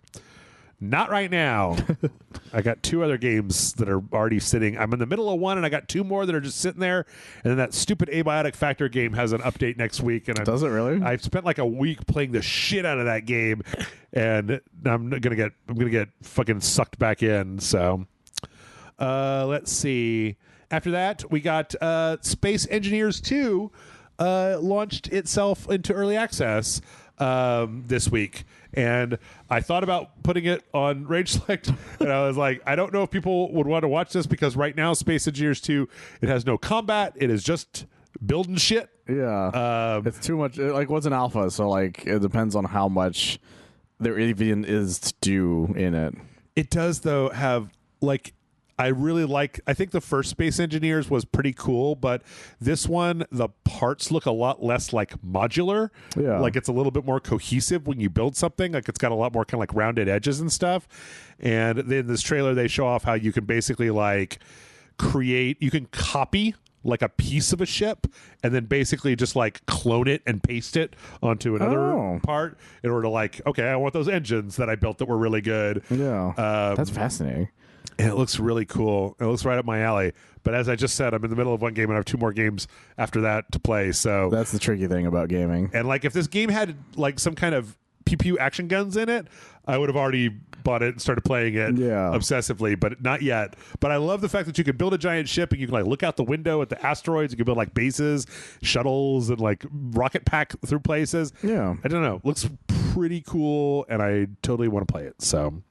not right now. I got 2 other games that are already sitting. I'm in the middle of one, and I got 2 more that are just sitting there. And then that stupid Abiotic Factor game has an update next week. And does it really? I've spent like a week playing the shit out of that game, and I'm gonna get fucking sucked back in. So, let's see. After that, we got Space Engineers 2 launched itself into early access this week. And I thought about putting it on RageSelect, and I was like, I don't know if people would want to watch this, because right now Space Engineers 2, it has no combat. It is just building shit. Yeah. It's too much. Like, what's an alpha? So, like, it depends on how much there even is to do in it. It does, though, have, like, I think the first Space Engineers was pretty cool, but this one, the parts look a lot less like modular. Yeah. Like it's a little bit more cohesive when you build something. Like it's got a lot more kind of like rounded edges and stuff. And in this trailer, they show off how you can basically like you can copy like a piece of a ship and then basically just like clone it and paste it onto another part in order to like, okay, I want those engines that I built that were really good. Yeah. That's fascinating. And it looks really cool. It looks right up my alley. But as I just said, I'm in the middle of one game and I have 2 more games after that to play. So that's the tricky thing about gaming. And like if this game had like some kind of pew pew action guns in it, I would have already bought it and started playing it obsessively, but not yet. But I love the fact that you can build a giant ship and you can like look out the window at the asteroids. You can build like bases, shuttles, and like rocket pack through places. Yeah. I don't know. Looks pretty cool, and I totally want to play it. So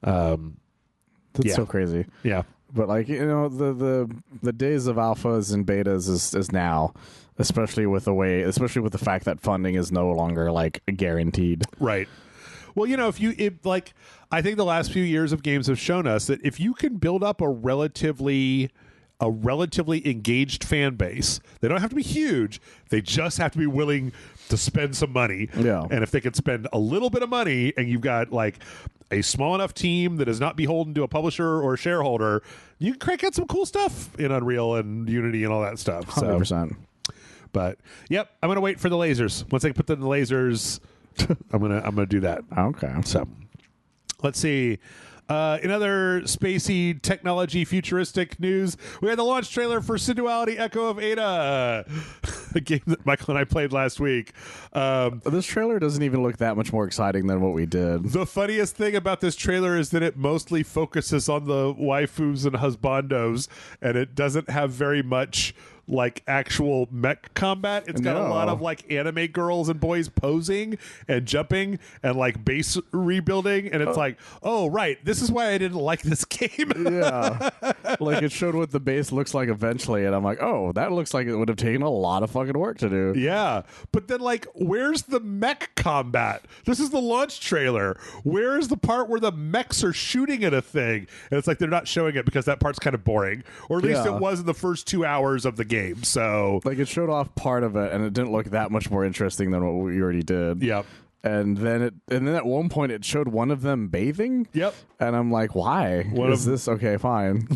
that's so crazy. Yeah. But like, you know, the days of alphas and betas is now, especially with the fact that funding is no longer like guaranteed. Right. Well, you know, I think the last few years of games have shown us that if you can build up a relatively engaged fan base, they don't have to be huge. They just have to be willing to spend some money. Yeah. And if they can spend a little bit of money and you've got like a small enough team that is not beholden to a publisher or a shareholder, you can crank out some cool stuff in Unreal and Unity and all that stuff. 100%. But yep, I'm gonna wait for the lasers. Once I put them in the lasers, I'm gonna do that. Okay. So let's see. In other spacey technology futuristic news, we had the launch trailer for Synuity Echo of Ada, a game that Michael and I played last week. This trailer doesn't even look that much more exciting than what we did. The funniest thing about this trailer is that it mostly focuses on the waifus and husbandos, and it doesn't have very much like actual mech combat. It's got a lot of like anime girls and boys posing and jumping and like base rebuilding, and it's like, oh right, this is why I didn't like this game. Yeah, like it showed what the base looks like eventually, and I'm like, oh, that looks like it would have taken a lot of fucking work to do. Yeah, but then like, where's the mech combat? This is the launch trailer. Where's the part where the mechs are shooting at a thing? And it's like they're not showing it because that part's kind of boring, or at least it was in the first 2 hours of the game. So like it showed off part of it, and it didn't look that much more interesting than what we already did. Yep. And then at one point it showed one of them bathing. Yep. And I'm like, why? What is this? Okay, fine.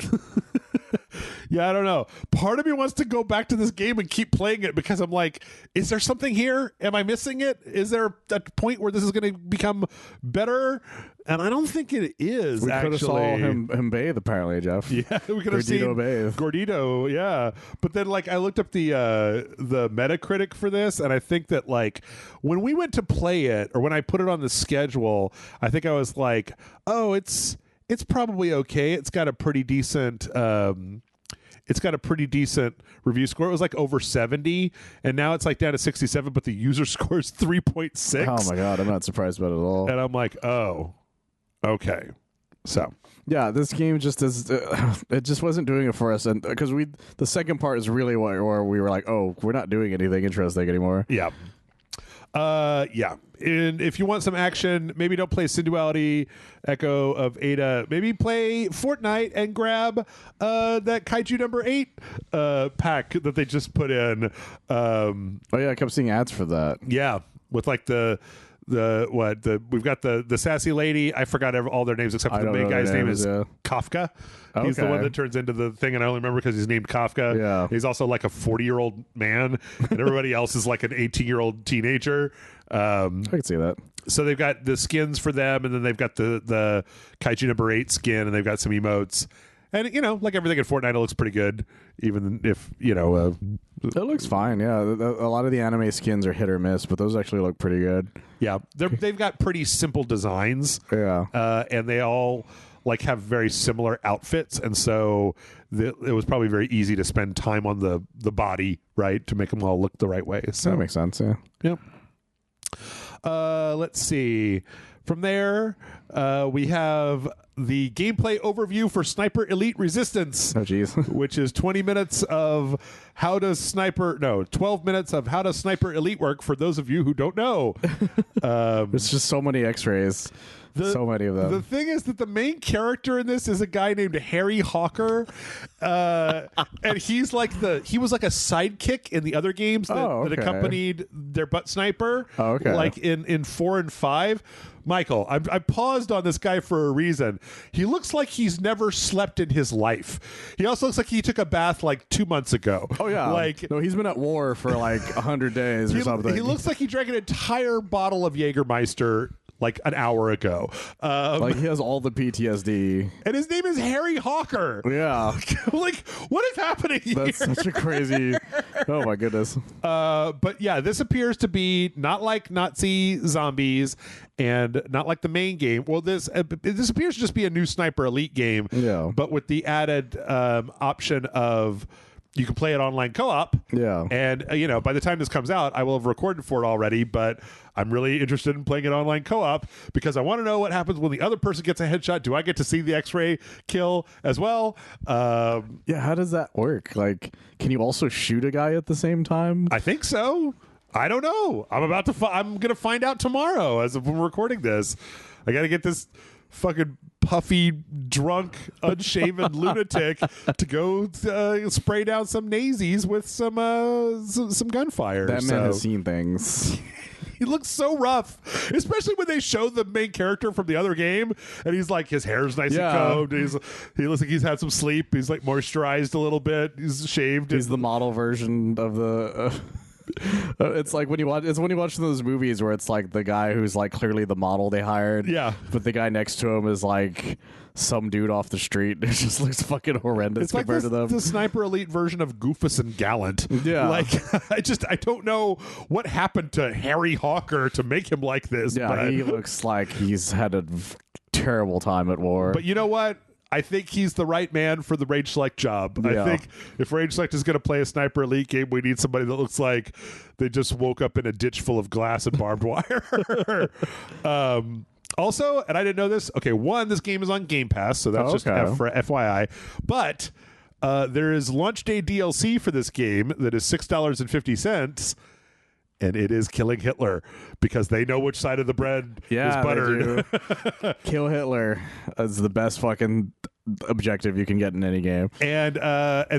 Yeah, I don't know. Part of me wants to go back to this game and keep playing it because I'm like, is there something here? Am I missing it? Is there a point where this is going to become better? And I don't think it is. We could have saw him bathe, apparently, Jeff. Yeah, we could have seen bathe. Gordito, yeah. But then, like, I looked up the Metacritic for this, and I think that, like, when we went to play it, or when I put it on the schedule, I think I was like, oh, it's probably okay. It's got a pretty decent. It's got a pretty decent review score. It was like over 70, and now it's like down to 67, but the user score is 3.6. Oh my god, I'm not surprised about it at all. And I'm like, oh, okay. So yeah, this game just is. It just wasn't doing it for us, and because the second part is really where we were like, oh, we're not doing anything interesting anymore. Yeah. Yeah. And if you want some action, maybe don't play Synuity Echo of Ada. Maybe play Fortnite and grab that Kaiju number 8 pack that they just put in. Oh yeah, I kept seeing ads for that. Yeah, with like we've got the sassy lady. I forgot all their names except for the main guy's name is Kafka. Okay. He's the one that turns into the thing, and I only remember because he's named Kafka. Yeah. He's also like a 40-year-old man, and everybody else is like an 18-year-old teenager. I can see that. So they've got the skins for them, and then they've got the Kaiju number 8 skin, and they've got some emotes. And, you know, like everything in Fortnite, it looks pretty good, even if, you know... it looks fine, yeah. A lot of the anime skins are hit or miss, but those actually look pretty good. Yeah, they've got pretty simple designs. Yeah. And they all, like, have very similar outfits, and so it was probably very easy to spend time on the body, right, to make them all look the right way. So that makes sense, yeah. Yep. Let's see. From there, we have the gameplay overview for Sniper Elite Resistance. Oh, jeez. Which is 20 minutes of 12 minutes of how does Sniper Elite work for those of you who don't know. There's just so many x-rays. So many of them. The thing is that the main character in this is a guy named Harry Hawker, and he was like a sidekick in the other games that accompanied their butt sniper. Oh, okay. Like in 4 and 5. Michael, I paused on this guy for a reason. He looks like he's never slept in his life. He also looks like he took a bath like 2 months ago. Oh yeah, like no, he's been at war for like 100 days or something. He looks like he drank an entire bottle of Jägermeister like an hour ago. Like he has all the PTSD. And his name is Harry Hawker. Yeah. Like, what is happening here? That's such a crazy... Oh, my goodness. But yeah, this appears to be not like Nazi zombies and not like the main game. Well, this appears to just be a new Sniper Elite game, but with the added option of... You can play it online co-op. Yeah. And, you know, by the time this comes out, I will have recorded for it already, but I'm really interested in playing it online co-op because I want to know what happens when the other person gets a headshot. Do I get to see the X-ray kill as well? Yeah, how does that work? Like, can you also shoot a guy at the same time? I think so. I don't know. I'm going to find out tomorrow as of when we're recording this. I got to get this fucking puffy, drunk, unshaven lunatic to go spray down some nazies with some gunfire. That man has seen things. He looks so rough, especially when they show the main character from the other game, and he's like, his hair's nice and combed. He looks like he's had some sleep. He's like moisturized a little bit. He's shaved. He's the model version of the... It's like when you watch those movies where it's like the guy who's like clearly the model they hired. Yeah. But the guy next to him is like some dude off the street. It just looks fucking horrendous compared to them. The Sniper Elite version of Goofus and Gallant. Yeah. Like, I don't know what happened to Harry Hawker to make him like this. Yeah, but, he looks like he's had a terrible time at war. But you know what? I think he's the right man for the RageSelect job. Yeah. I think if RageSelect is going to play a Sniper Elite game, we need somebody that looks like they just woke up in a ditch full of glass and barbed wire. Also, and I didn't know this. Okay, this game is on Game Pass, so that's just for FYI. But there is launch day DLC for this game that is $6.50. And it is killing Hitler because they know which side of the bread is buttered. Kill Hitler is the best fucking objective you can get in any game. And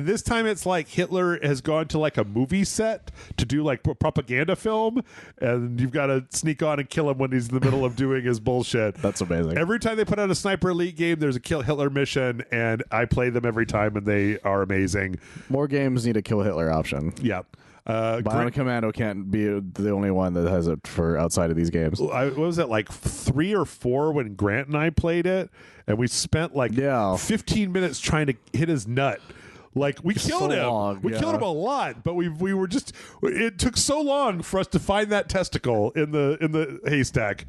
this time it's like Hitler has gone to like a movie set to do like propaganda film, and you've got to sneak on and kill him when he's in the middle of doing his bullshit. That's amazing. Every time they put out a Sniper Elite game, there's a Kill Hitler mission, and I play them every time, and they are amazing. More games need a Kill Hitler option. Yeah. Bionic Commando can't be the only one that has it for outside of these games. What was it, like 3 or 4 when Grant and I played it, and we spent like 15 minutes trying to hit his nut. Like we killed him. We killed him a lot, but we were just. It took so long for us to find that testicle in the haystack.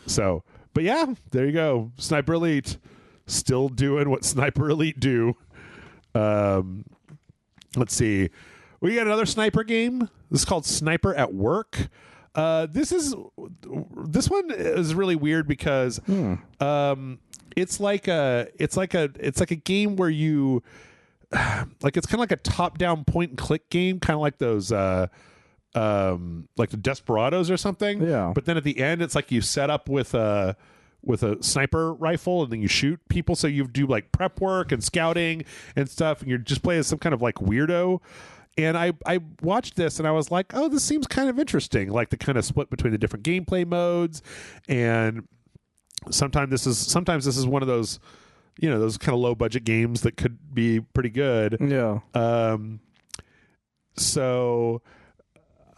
So, but yeah, there you go. Sniper Elite still doing what Sniper Elite do. Let's see. We got another sniper game. This is called Sniper at Work. This one is really weird because it's like a game where you like it's kind of like a top-down point and click game, kind of like those like the Desperados or something. Yeah. But then at the end, it's like you set up with a sniper rifle and then you shoot people, so you do like prep work and scouting and stuff, and you're just playing as some kind of like weirdo. And I watched this and I was like, oh, this seems kind of interesting, like the kind of split between the different gameplay modes. And sometimes this is one of those, those kind of low budget games that could be pretty good. Yeah. So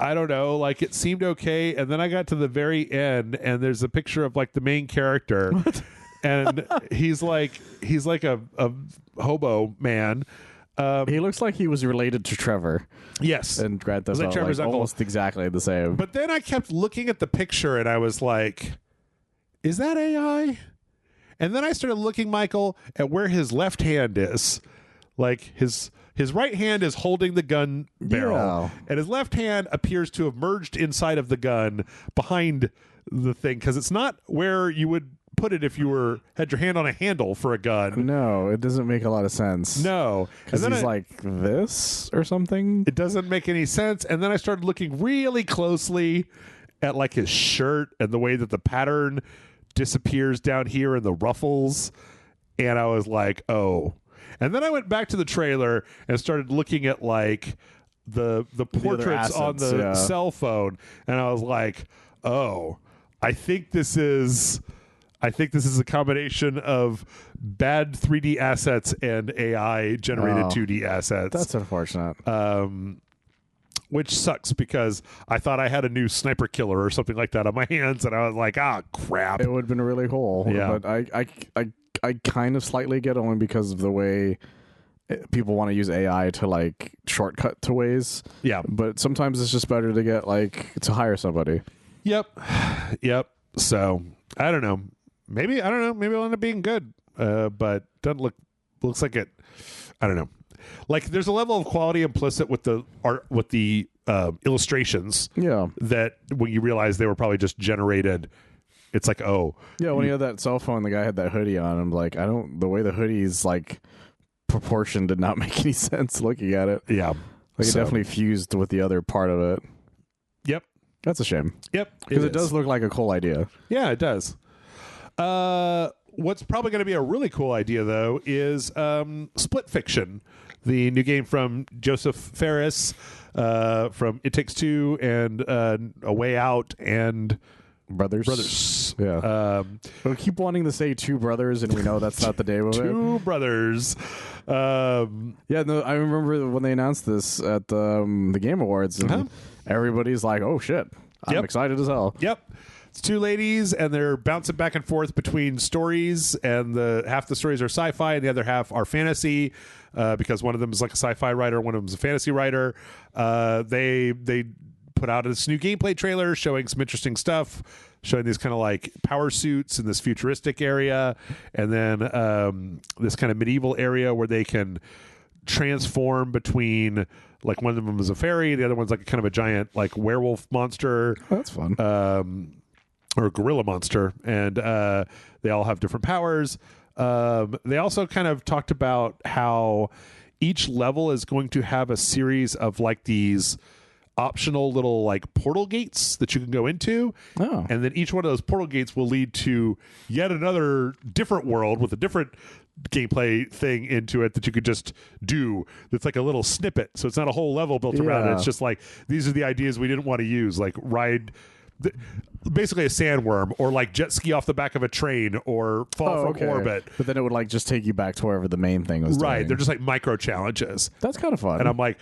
I don't know, like it seemed okay, and then I got to the very end and there's a picture of like the main character and he's like a hobo man. He looks like he was related to Trevor. Yes. And Grand Theft Auto, Trevor's uncle. Almost exactly the same. But then I kept looking at the picture and I was like, is that AI? And then I started looking, Michael, at where his left hand is. Like his right hand is holding the gun barrel, and his left hand appears to have merged inside of the gun behind the thing, because it's not where you would put it if you had your hand on a handle for a gun. No, it doesn't make a lot of sense. No. Because he's like this or something. It doesn't make any sense. And then I started looking really closely at like his shirt and the way that the pattern disappears down here in the ruffles. And I was like, oh. And then I went back to the trailer and started looking at like the portraits on the cell phone. And I was like, oh, I think this is a combination of bad 3D assets and AI generated 2D assets. That's unfortunate. Which sucks because I thought I had a new sniper killer or something like that on my hands, and I was like, crap. It would have been really cool. Yeah. But I kind of slightly get it only because of the way people want to use AI to like shortcut to ways. Yeah. But sometimes it's just better to get to hire somebody. Yep. So I don't know. Maybe it'll end up being good. But looks like it. I don't know. Like there's a level of quality implicit with the art, with the illustrations. Yeah. That when you realize they were probably just generated, it's like, oh. Yeah, when he had that cell phone, the guy had that hoodie on. I'm like, the way the hoodie's like proportion did not make any sense looking at it. Yeah. Like it definitely fused with the other part of it. Yep. That's a shame. Yep. Because it does look like a cool idea. Yeah, it does. What's probably going to be a really cool idea, though, is Split Fiction, the new game from Joseph Fares from It Takes Two and A Way Out and Brothers. Yeah. We keep wanting to say Two Brothers, and we know that's not the name of it. Two Brothers. Yeah, no, I remember when they announced this at the Game Awards, and everybody's like, "Oh shit, I'm excited as hell." Yep. It's two ladies, and they're bouncing back and forth between stories, and half the stories are sci-fi, and the other half are fantasy, because one of them is like a sci-fi writer, one of them is a fantasy writer. They put out this new gameplay trailer showing some interesting stuff, showing these kind of like power suits in this futuristic area, and then this kind of medieval area where they can transform between, like, one of them is a fairy, the other one's like kind of a giant like werewolf monster. Oh, that's fun. Or a gorilla monster, and they all have different powers. They also kind of talked about how each level is going to have a series of like these optional little like portal gates that you can go into, and then each one of those portal gates will lead to yet another different world with a different gameplay thing into it that you could just do. That's like a little snippet, so it's not a whole level built around it. It's just like, these are the ideas we didn't want to use, like basically a sandworm, or like jet ski off the back of a train, or fall from orbit. But then it would like just take you back to wherever the main thing was doing. They're just like micro challenges. That's kind of fun. And I'm like,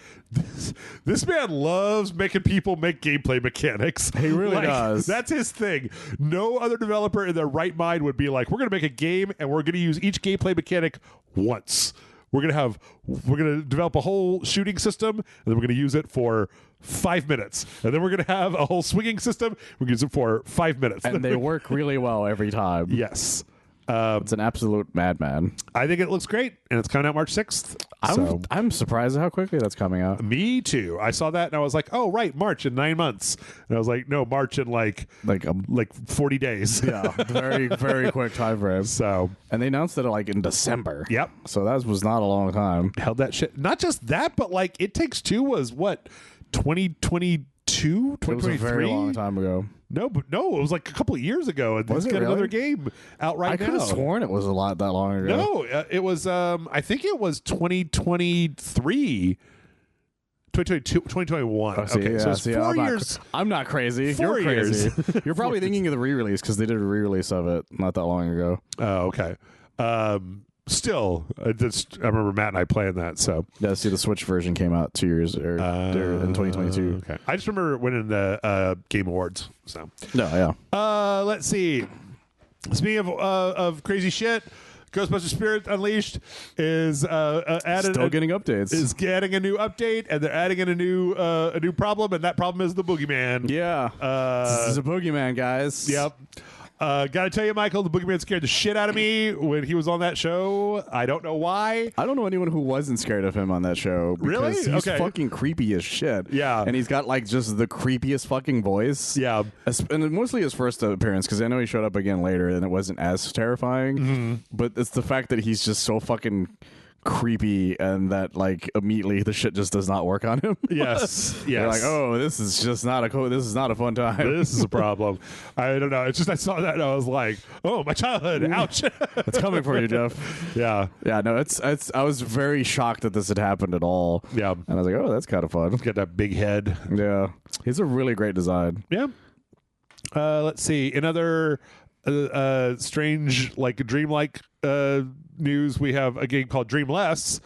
this man loves making people make gameplay mechanics. He really does. That's his thing. No other developer in their right mind would be like, we're going to make a game and we're going to use each gameplay mechanic once. We're going to develop a whole shooting system, and then we're going to use it for 5 minutes, and then we're going to have a whole swinging system. We're going to use it for 5 minutes, and they work really well every time. Yes. It's an absolute madman. I think it looks great, and it's coming out March 6th. I'm surprised at how quickly that's coming out. Me too. I saw that, and I was like, oh, right, March in 9 months. And I was like, no, March in like 40 days. Yeah, very, very quick time frame. So, and they announced it like in December. Yep. So that was not a long time. Held that shit. Not just that, but like It Takes Two was what, 2022, 2023? It was a very long time ago. No, it was like a couple of years ago, and was it's got another game out right now. I could have sworn it was a lot that long ago. No, it was. I think it was 2023. 2022, 2021. Okay, so it's 4 years. I'm not crazy. 4 You're years. Crazy. You're probably thinking of the re-release, because they did a re-release of it not that long ago. Oh, okay. Still, I remember Matt and I playing that. So yeah, see, the Switch version came out 2 years in 2022. Okay, I just remember winning the Game Awards. So no, yeah. Let's see. Speaking of crazy shit, Ghostbusters Spirit Unleashed is added. Still getting updates. Is getting a new update, and they're adding in a new problem, and that problem is the boogeyman. Yeah, this is a boogeyman, guys. Yep. Gotta tell you, Michael, the boogeyman scared the shit out of me when he was on that show. I don't know why. I don't know anyone who wasn't scared of him on that show. Really? He's fucking creepy as shit. Yeah. And he's got like just the creepiest fucking voice. Yeah. And mostly his first appearance, because I know he showed up again later and it wasn't as terrifying. Mm-hmm. But it's the fact that he's just so fucking creepy, and that like immediately the shit just does not work on him. Yes. You're like, oh, this is just not this is not a fun time. This is a problem. I don't know. It's just I saw that and I was like, oh, my childhood. Ouch. It's coming for you, Jeff. Yeah. Yeah, no, it's I was very shocked that this had happened at all. Yeah. And I was like, oh, that's kind of fun. He's got that big head. Yeah. He's a really great design. Yeah. Let's see. Another strange, like dreamlike news, we have a game called Dreamless,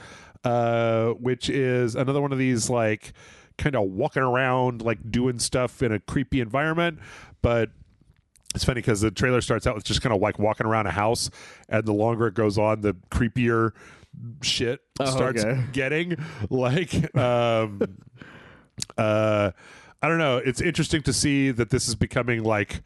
which is another one of these like kind of walking around, like doing stuff in a creepy environment. But it's funny because the trailer starts out with just kind of like walking around a house, and the longer it goes on, the creepier shit starts getting. Like, I don't know. It's interesting to see that this is becoming like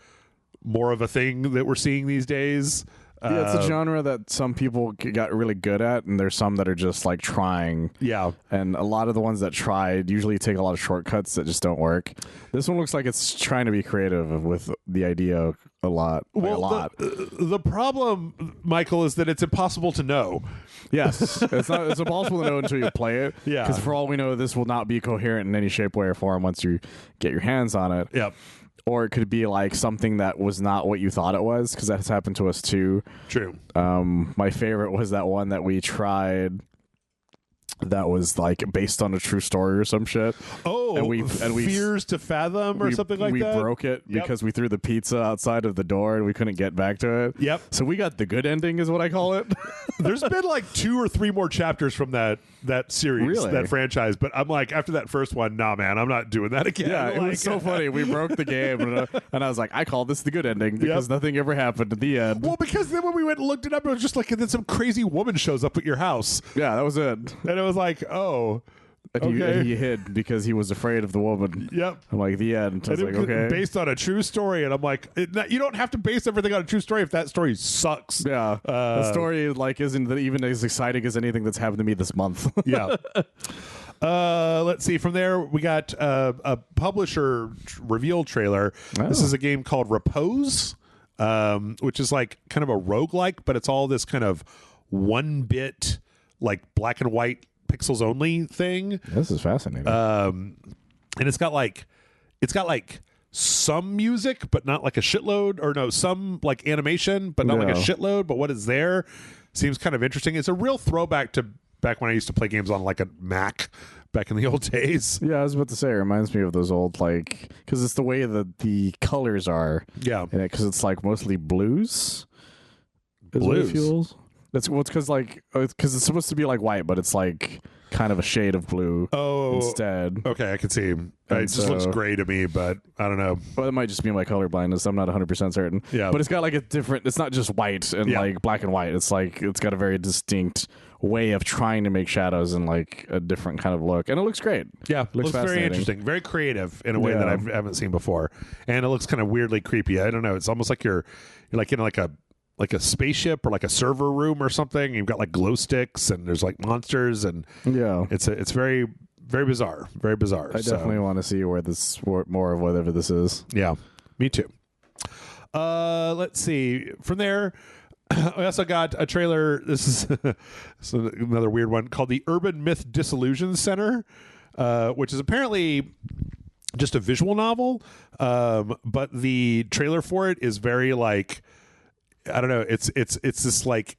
more of a thing that we're seeing these days. Yeah, it's a genre that some people got really good at, and there's some that are just like trying. Yeah. And a lot of the ones that tried usually take a lot of shortcuts that just don't work. This one looks like it's trying to be creative with the idea a lot. Well, the problem, Michael, is that it's impossible to know. Yes. It's impossible to know until you play it. Yeah. Because for all we know, this will not be coherent in any shape, way, or form once you get your hands on it. Yep. Or it could be like something that was not what you thought it was, because that's happened to us too. True. My favorite was that one that we tried. that was like based on a true story or some shit. Oh, and we Fears to Fathom or something like that. We broke it because we threw the pizza outside of the door and we couldn't get back to it. Yep. So we got the good ending, is what I call it. There's been like 2 or 3 more chapters from that series, that franchise. But I'm like, after that first one, nah, man, I'm not doing that again. Yeah, it was so funny. We broke the game, and I was like, I call this the good ending because nothing ever happened at the end. Well, because then when we went and looked it up, it was just like, and then some crazy woman shows up at your house. Yeah, that was it. And it was like, oh. And he hid because he was afraid of the woman. Yep. I'm like, the end. I was like, okay. Based on a true story. And I'm like, you don't have to base everything on a true story if that story sucks. Yeah. The story like isn't even as exciting as anything that's happened to me this month. Yeah. Let's see. From there, we got a publisher reveal trailer. Oh. This is a game called Repose, which is like kind of a roguelike, but it's all this kind of 1-bit, like black and white pixels only thing. This is fascinating. And it's got like some music, but not like a shitload, or no, some like animation, but not like a shitload. But what is there seems kind of interesting. It's a real throwback to back when I used to play games on like a Mac back in the old days. Yeah, I was about to say, it reminds me of those old, like, because it's the way that the colors are. Yeah. Because it's like mostly blues. Blues. It's because it's supposed to be like white, but it's like kind of a shade of blue. Instead. Okay, I can see. It just looks gray to me, but I don't know. Well, it might just be my color blindness. I'm not 100% certain. Yeah, but it's got like a different. It's not just white and like black and white. It's like it's got a very distinct way of trying to make shadows and like a different kind of look, and it looks great. Yeah, it looks very interesting, very creative in a way that I haven't seen before, and it looks kind of weirdly creepy. I don't know. It's almost like you're like in like a spaceship or like a server room or something. You've got like glow sticks and there's like monsters, and it's very, very bizarre. Very bizarre. I definitely want to see more of whatever this is. Yeah, me too. Let's see. From there, we also got a trailer. This is another weird one called the Urban Myth Disillusion Center, which is apparently just a visual novel. But the trailer for it is very like, I don't know. It's this like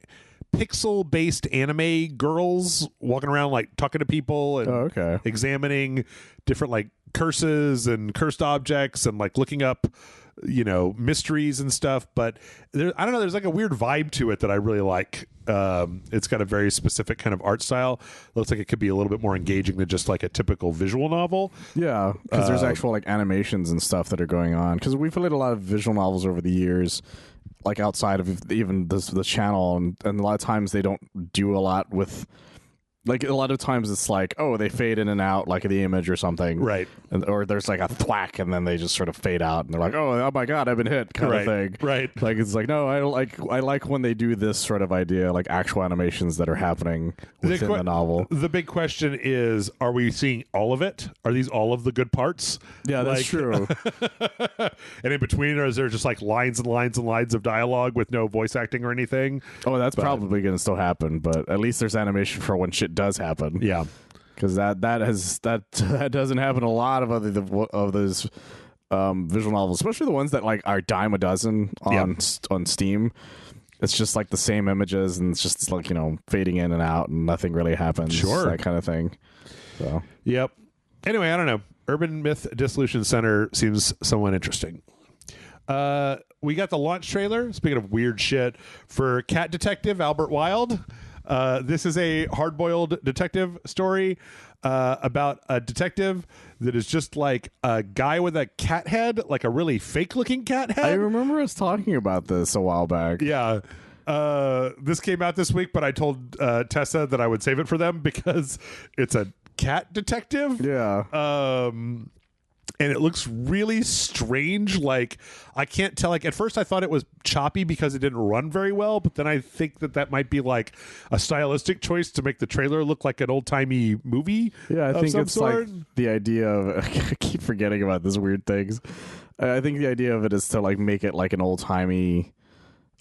pixel based anime girls walking around like talking to people and examining different like curses and cursed objects and like looking up, mysteries and stuff. But I don't know. There's like a weird vibe to it that I really like. It's got a very specific kind of art style. Looks like it could be a little bit more engaging than just like a typical visual novel. Yeah, because there's actual like animations and stuff that are going on. Because we've played a lot of visual novels over the years, like outside of even the channel, and a lot of times they don't do a lot with. Like a lot of times it's like, oh, they fade in and out like the image or something, right? Or there's like a thwack and then they just sort of fade out and they're like, oh my god, I've been hit, kind of thing, right? Like it's like, no, I like when they do this sort of idea, like actual animations that are happening within the novel. The big question is, are we seeing all of it? Are these all of the good parts? Yeah, that's true. And in between, or is there just like lines and lines and lines of dialogue with no voice acting or anything? Oh, that's probably going to still happen, but at least there's animation for when shit does happen. Yeah, because that doesn't happen a lot of those visual novels, especially the ones that like are dime a dozen on Steam. It's just like the same images and it's just like fading in and out and nothing really happens. Sure, that kind of thing. So yep. Anyway, I don't know. Urban Myth Dissolution Center seems somewhat interesting. We got the launch trailer, speaking of weird shit, for Cat Detective Albert Wild. This is a hard-boiled detective story about a detective that is just like a guy with a cat head, like a really fake-looking cat head. I remember us talking about this a while back. Yeah. This came out this week, but I told Tessa that I would save it for them because it's a cat detective. Yeah. And it looks really strange. Like, I can't tell. Like, at first I thought it was choppy because it didn't run very well, but then I think that might be like a stylistic choice to make the trailer look like an old-timey movie. Yeah, I think it's sort. Like the idea of I keep forgetting about these weird things. I think the idea of it is to like make it like an old-timey,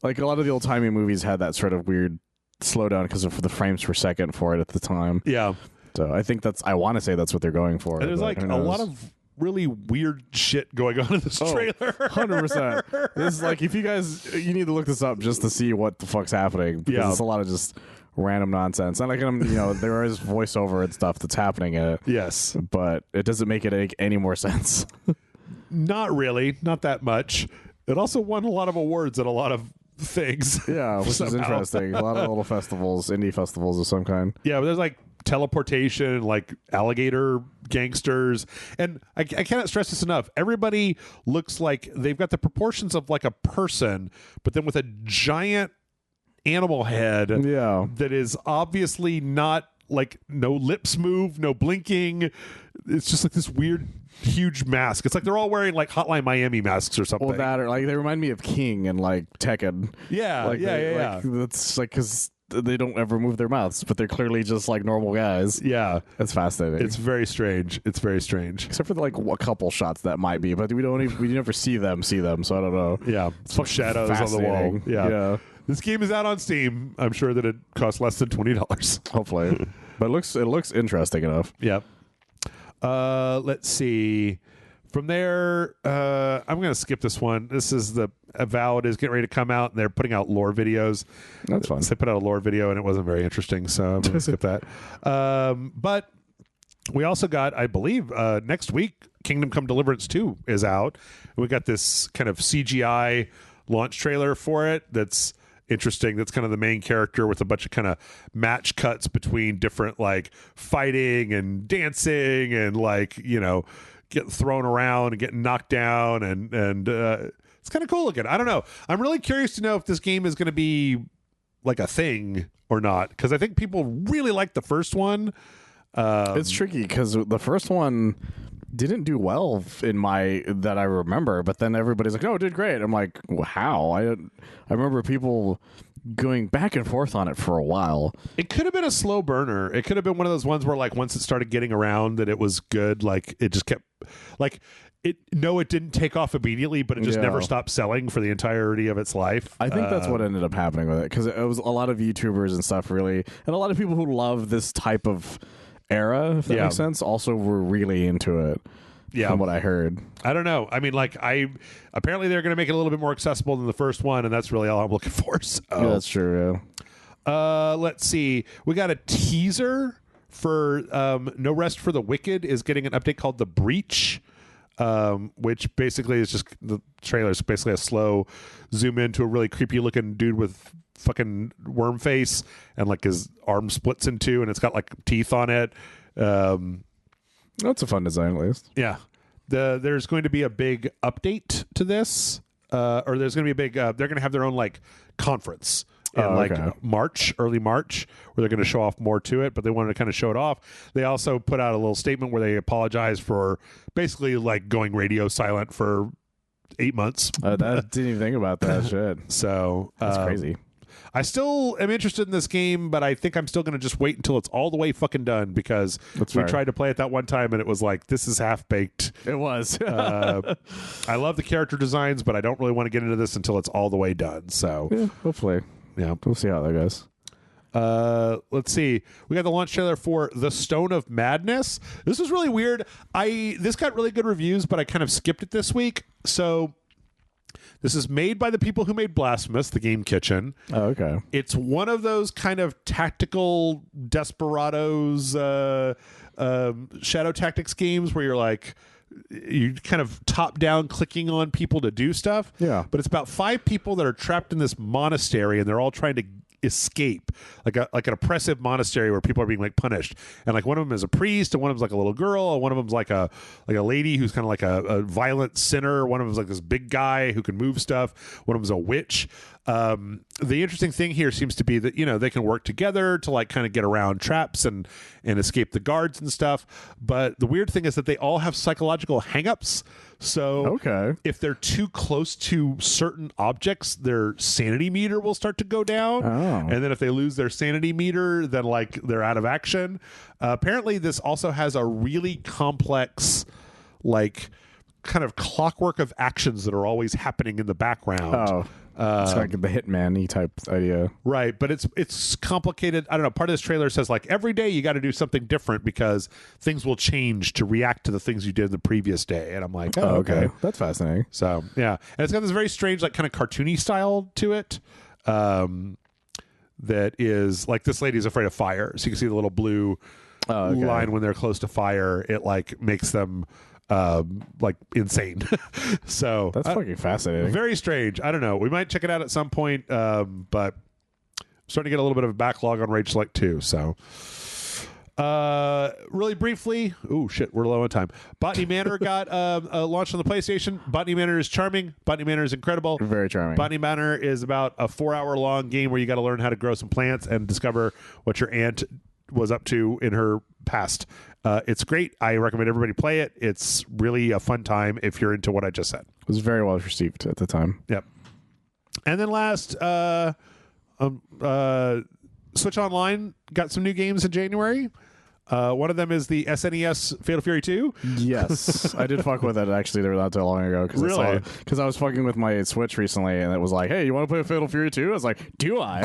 like a lot of the old-timey movies had that sort of weird slowdown because of the frames per second for it at the time. Yeah. So I think I want to say that's what they're going for. And there's like a lot of really weird shit going on in this trailer. 100%. This is like, if you need to look this up just to see what the fuck's happening, because it's a lot of just random nonsense. And like, there is voiceover and stuff that's happening in it. Yes. But it doesn't make it make any more sense. Not really. Not that much. It also won a lot of awards at a lot of things. Yeah, which is interesting. A lot of little festivals, indie festivals of some kind. Yeah, but there's like teleportation, like alligator gangsters. And I cannot stress this enough. Everybody looks like they've got the proportions of like a person, but then with a giant animal head that is obviously not like no lips move, no blinking. It's just like this weird huge mask. It's like they're all wearing like Hotline Miami masks or something. Well, that or like they remind me of King and like Tekken. Yeah, like yeah. That's like because they don't ever move their mouths, but they're clearly just like normal guys. Yeah, that's fascinating. It's very strange. It's very strange, except for like a couple shots that might be, but we never see them. So I don't know. Yeah, it's shadows on the wall. Yeah. This game is out on Steam. I'm sure that it costs less than $20. Hopefully, but it looks interesting enough. Yep. Let's see. From there, I'm going to skip this one. This is the Avowed is getting ready to come out, and they're putting out lore videos. That's fun. So they put out a lore video, and it wasn't very interesting, so I'm going to skip that. But we also got, I believe, next week, Kingdom Come Deliverance 2 is out. We got this kind of CGI launch trailer for it that's interesting. That's kind of the main character with a bunch of kind of match cuts between different like fighting and dancing and like getting thrown around and getting knocked down and it's kind of cool looking. I don't know. I'm really curious to know if this game is going to be like a thing or not, because I think people really like the first one. It's tricky because the first one didn't do well that I remember, but then everybody's like, "No, it did great." I'm like, well, "How?" I remember people going back and forth on it for a while. It could have been a slow burner. It could have been one of those ones where like once it started getting around that it was good, like it just kept like it didn't take off immediately, but it just never stopped selling for the entirety of its life. I think that's what ended up happening with it, because it was a lot of YouTubers and stuff really, and a lot of people who love this type of era, if that makes sense, also were really into it. Yeah, from what I heard. I don't know. I mean, like apparently they're going to make it a little bit more accessible than the first one, and that's really all I'm looking for. So. Yeah, that's true. Yeah. Let's see. We got a teaser for No Rest for the Wicked is getting an update called The Breach, which basically is just the trailer is basically a slow zoom into a really creepy looking dude with fucking worm face, and like his arm splits in two, and it's got like teeth on it. That's a fun design, at least. Yeah. There's going to be a big update to this, or there's going to be a big. They're going to have their own like conference in early March, where they're going to show off more to it. But they wanted to kind of show it off. They also put out a little statement where they apologize for basically like going radio silent for 8 months. I didn't even think about that shit. So that's crazy. I still am interested in this game, but I think I'm still going to just wait until it's all the way fucking done, because we tried to play it that one time and it was like, this is half baked. It was. I love the character designs, but I don't really want to get into this until it's all the way done. So yeah, hopefully. Yeah. We'll see how that goes. Let's see. We got the launch trailer for The Stone of Madness. This was really weird. This got really good reviews, but I kind of skipped it this week. So this is made by the people who made Blasphemous, the game Kitchen. Oh, okay. It's one of those kind of tactical Desperados, shadow tactics games where you're like, you kind of top down clicking on people to do stuff. Yeah. But it's about 5 people that are trapped in this monastery, and they're all trying to escape, like an oppressive monastery where people are being like punished, and like one of them is a priest, and one of them's like a little girl, and one of them's like a lady who's kind of like a violent sinner, one of them's like this big guy who can move stuff, one of them's a witch. The interesting thing here seems to be that they can work together to like kind of get around traps and escape the guards and stuff, but the weird thing is that they all have psychological hangups. So if they're too close to certain objects, their sanity meter will start to go down. And then if they lose their sanity meter, then like they're out of action. Apparently this also has a really complex like kind of clockwork of actions that are always happening in the background. It's like the Hitman-y type idea. Right, but it's complicated. I don't know. Part of this trailer says like every day you got to do something different because things will change to react to the things you did the previous day. And I'm like, oh, okay. That's fascinating. So, yeah. And it's got this very strange like kind of cartoony style to it. that is like this lady's afraid of fire. So you can see the little blue line when they're close to fire. It like makes them like insane. So that's fucking fascinating. Very strange. I don't know. We might check it out at some point, but starting to get a little bit of a backlog on RageSelect too. So really briefly, we're low on time. Botany Manor got launched on the PlayStation. Botany Manor is charming. Botany Manor is incredible. Very charming. Botany Manor is about a 4-hour long game where you got to learn how to grow some plants and discover what your aunt was up to in her past. It's great. I recommend everybody play it. It's really a fun time if you're into what I just said. It was very well received at the time. Yep. And then last, Switch Online got some new games in January. One of them is the SNES Fatal Fury 2. Yes, I did fuck with it actually not too long ago. Really? Because I was fucking with my Switch recently, and it was like, hey, you want to play Fatal Fury 2? I was like, do I?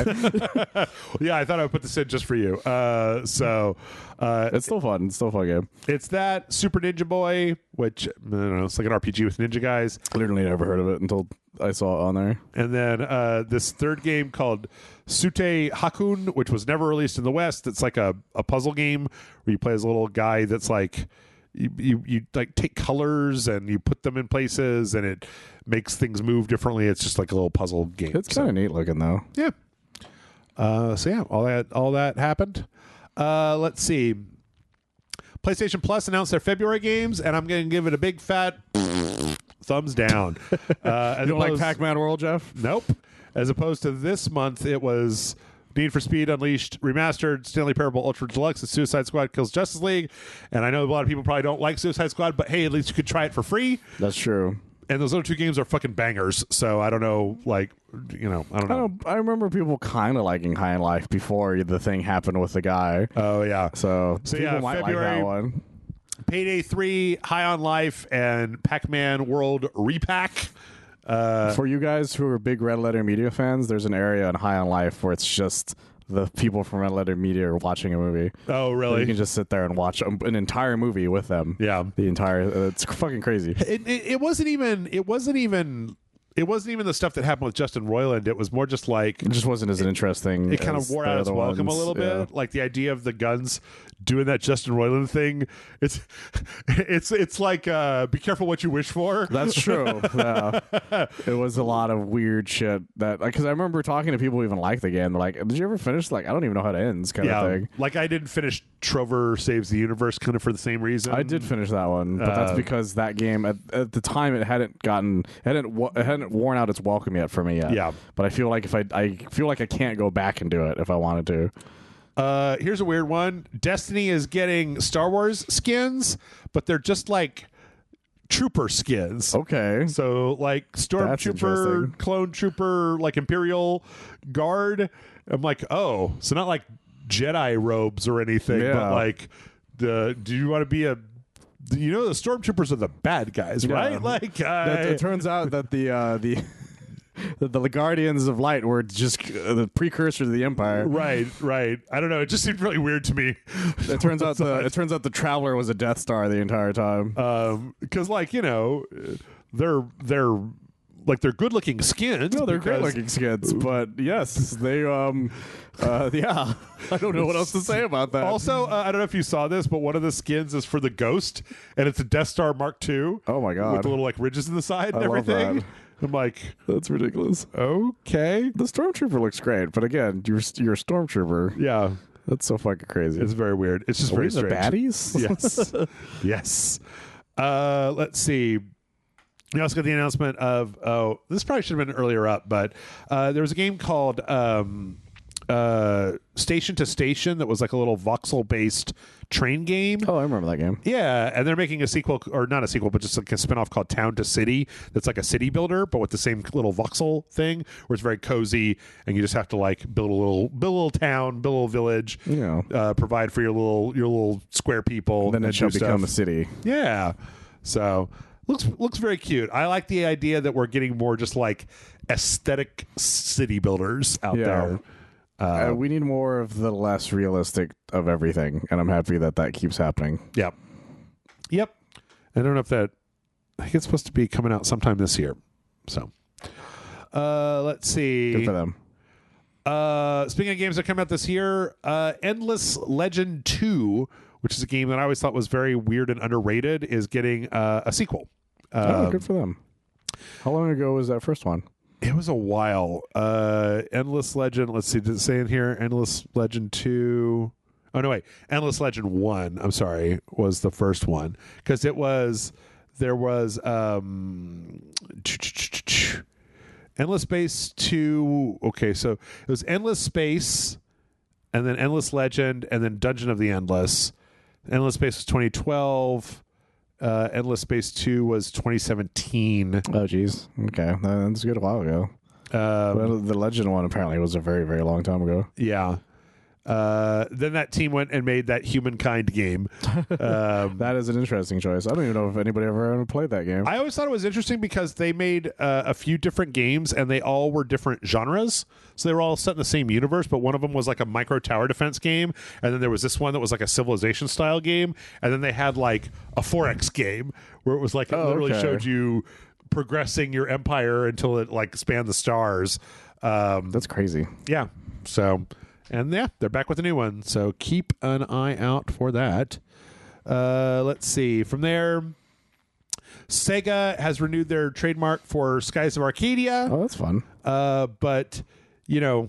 Yeah, I thought I would put this in just for you. It's still fun. It's still a fun game. It's that Super Ninja Boy, which, I don't know, it's like an RPG with ninja guys. Literally never heard of it until I saw it on there. And then this third game called Sute Hakun, which was never released in the West. It's like a puzzle game where you play as a little guy that's like you like take colors and you put them in places and it makes things move differently. It's just like a little puzzle game. It's kind of neat looking though. Yeah. So yeah, all that happened. Let's see. PlayStation Plus announced their February games, and I'm going to give it a big fat thumbs down. You don't like Pac-Man World, Jeff? Nope. As opposed to this month, it was Need for Speed Unleashed Remastered, Stanley Parable Ultra Deluxe, and Suicide Squad Kills Justice League. And I know a lot of people probably don't like Suicide Squad, but hey, at least you could try it for free. That's true. And those other two games are fucking bangers. So I don't know, I don't know. I remember people kind of liking High on Life before the thing happened with the guy. Oh, yeah. So people yeah, might February, like that one. Payday 3, High on Life, and Pac-Man World Repack. For you guys who are big Red Letter Media fans, there's an area in High on Life where it's just the people from Red Letter Media are watching a movie. Oh, really? So you can just sit there and watch an entire movie with them. Yeah. The entire it's fucking crazy. It wasn't even the stuff that happened with Justin Roiland. It was more just like it just wasn't as interesting. It kind of wore out its welcome a little bit. Like the idea of the guns doing that Justin Roiland thing. It's like be careful what you wish for. That's true. Yeah. It was a lot of weird shit that because I remember talking to people who even like the game. They're like, "Did you ever finish? Like, I don't even know how it ends." Kind of thing. Like I didn't finish Trover Saves the Universe kind of for the same reason. I did finish that one, but that's because that game at the time it hadn't worn out its welcome yet for me yet. Yeah. But I feel like I feel like I can't go back and do it if I wanted to. Here's a weird one. Destiny is getting Star Wars skins, but they're just like trooper skins. Okay. So like Stormtrooper, Clone Trooper, like Imperial Guard. I'm like, oh, so not like Jedi robes or anything, but like do you want to be the Stormtroopers are the bad guys, right? Like it turns out that the Guardians of Light were just the precursor to the Empire. Right. I don't know. It just seemed really weird to me. It turns out the Traveler was a Death Star the entire time. Because they're good-looking skins. No, they're great-looking skins. But yes, they yeah. I don't know what else to say about that. Also, I don't know if you saw this, but one of the skins is for the Ghost, and it's a Death Star Mark II. Oh my god! With the little ridges in the side and I love everything. that. I'm like, that's ridiculous. Okay, the Stormtrooper looks great, but again, you're a Stormtrooper. Yeah, that's so fucking crazy. It's very weird. It's just very strange. The baddies. Yes. Let's see. We also got the announcement of this probably should have been earlier up, but there was a game called Station to Station that was like a little voxel-based train game. Oh, I remember that game. Yeah, and they're making a sequel, or not a sequel, but just like a spinoff called Town to City. That's like a city builder, but with the same little voxel thing, where it's very cozy, and you just have to like build a little town, build a little village, provide for your little square people. And then it shall become a city. Yeah, so. Looks very cute. I like the idea that we're getting more just like aesthetic city builders out there. We need more of the less realistic of everything, and I'm happy that keeps happening. Yep. I don't know if I think it's supposed to be coming out sometime this year. So, let's see. Good for them. Speaking of games that come out this year, Endless Legend 2, which is a game that I always thought was very weird and underrated, is getting a sequel. Good for them. How long ago was that first one? It was a while. Endless Legend, let's see, did it say in here? Endless Legend 2. Oh, no, wait. Endless Legend 1, I'm sorry, was the first one. Because there was Endless Space 2. Okay, so it was Endless Space, and then Endless Legend, and then Dungeon of the Endless. Endless Space was 2012. Endless Space 2 was 2017. Oh, geez. Okay. That's a good while ago. The Legend one apparently was a very, very long time ago. Yeah. Then that team went and made that Humankind game. That is an interesting choice. I don't even know if anybody ever played that game. I always thought it was interesting because they made a few different games and they all were different genres. So they were all set in the same universe, but one of them was like a micro tower defense game. And then there was this one that was like a Civilization style game. And then they had like a 4X game where it was like, it literally showed you progressing your empire until it like spanned the stars. That's crazy. Yeah. So... And yeah, they're back with a new one. So keep an eye out for that. Let's see. From there, Sega has renewed their trademark for Skies of Arcadia. Oh, that's fun. But, you know,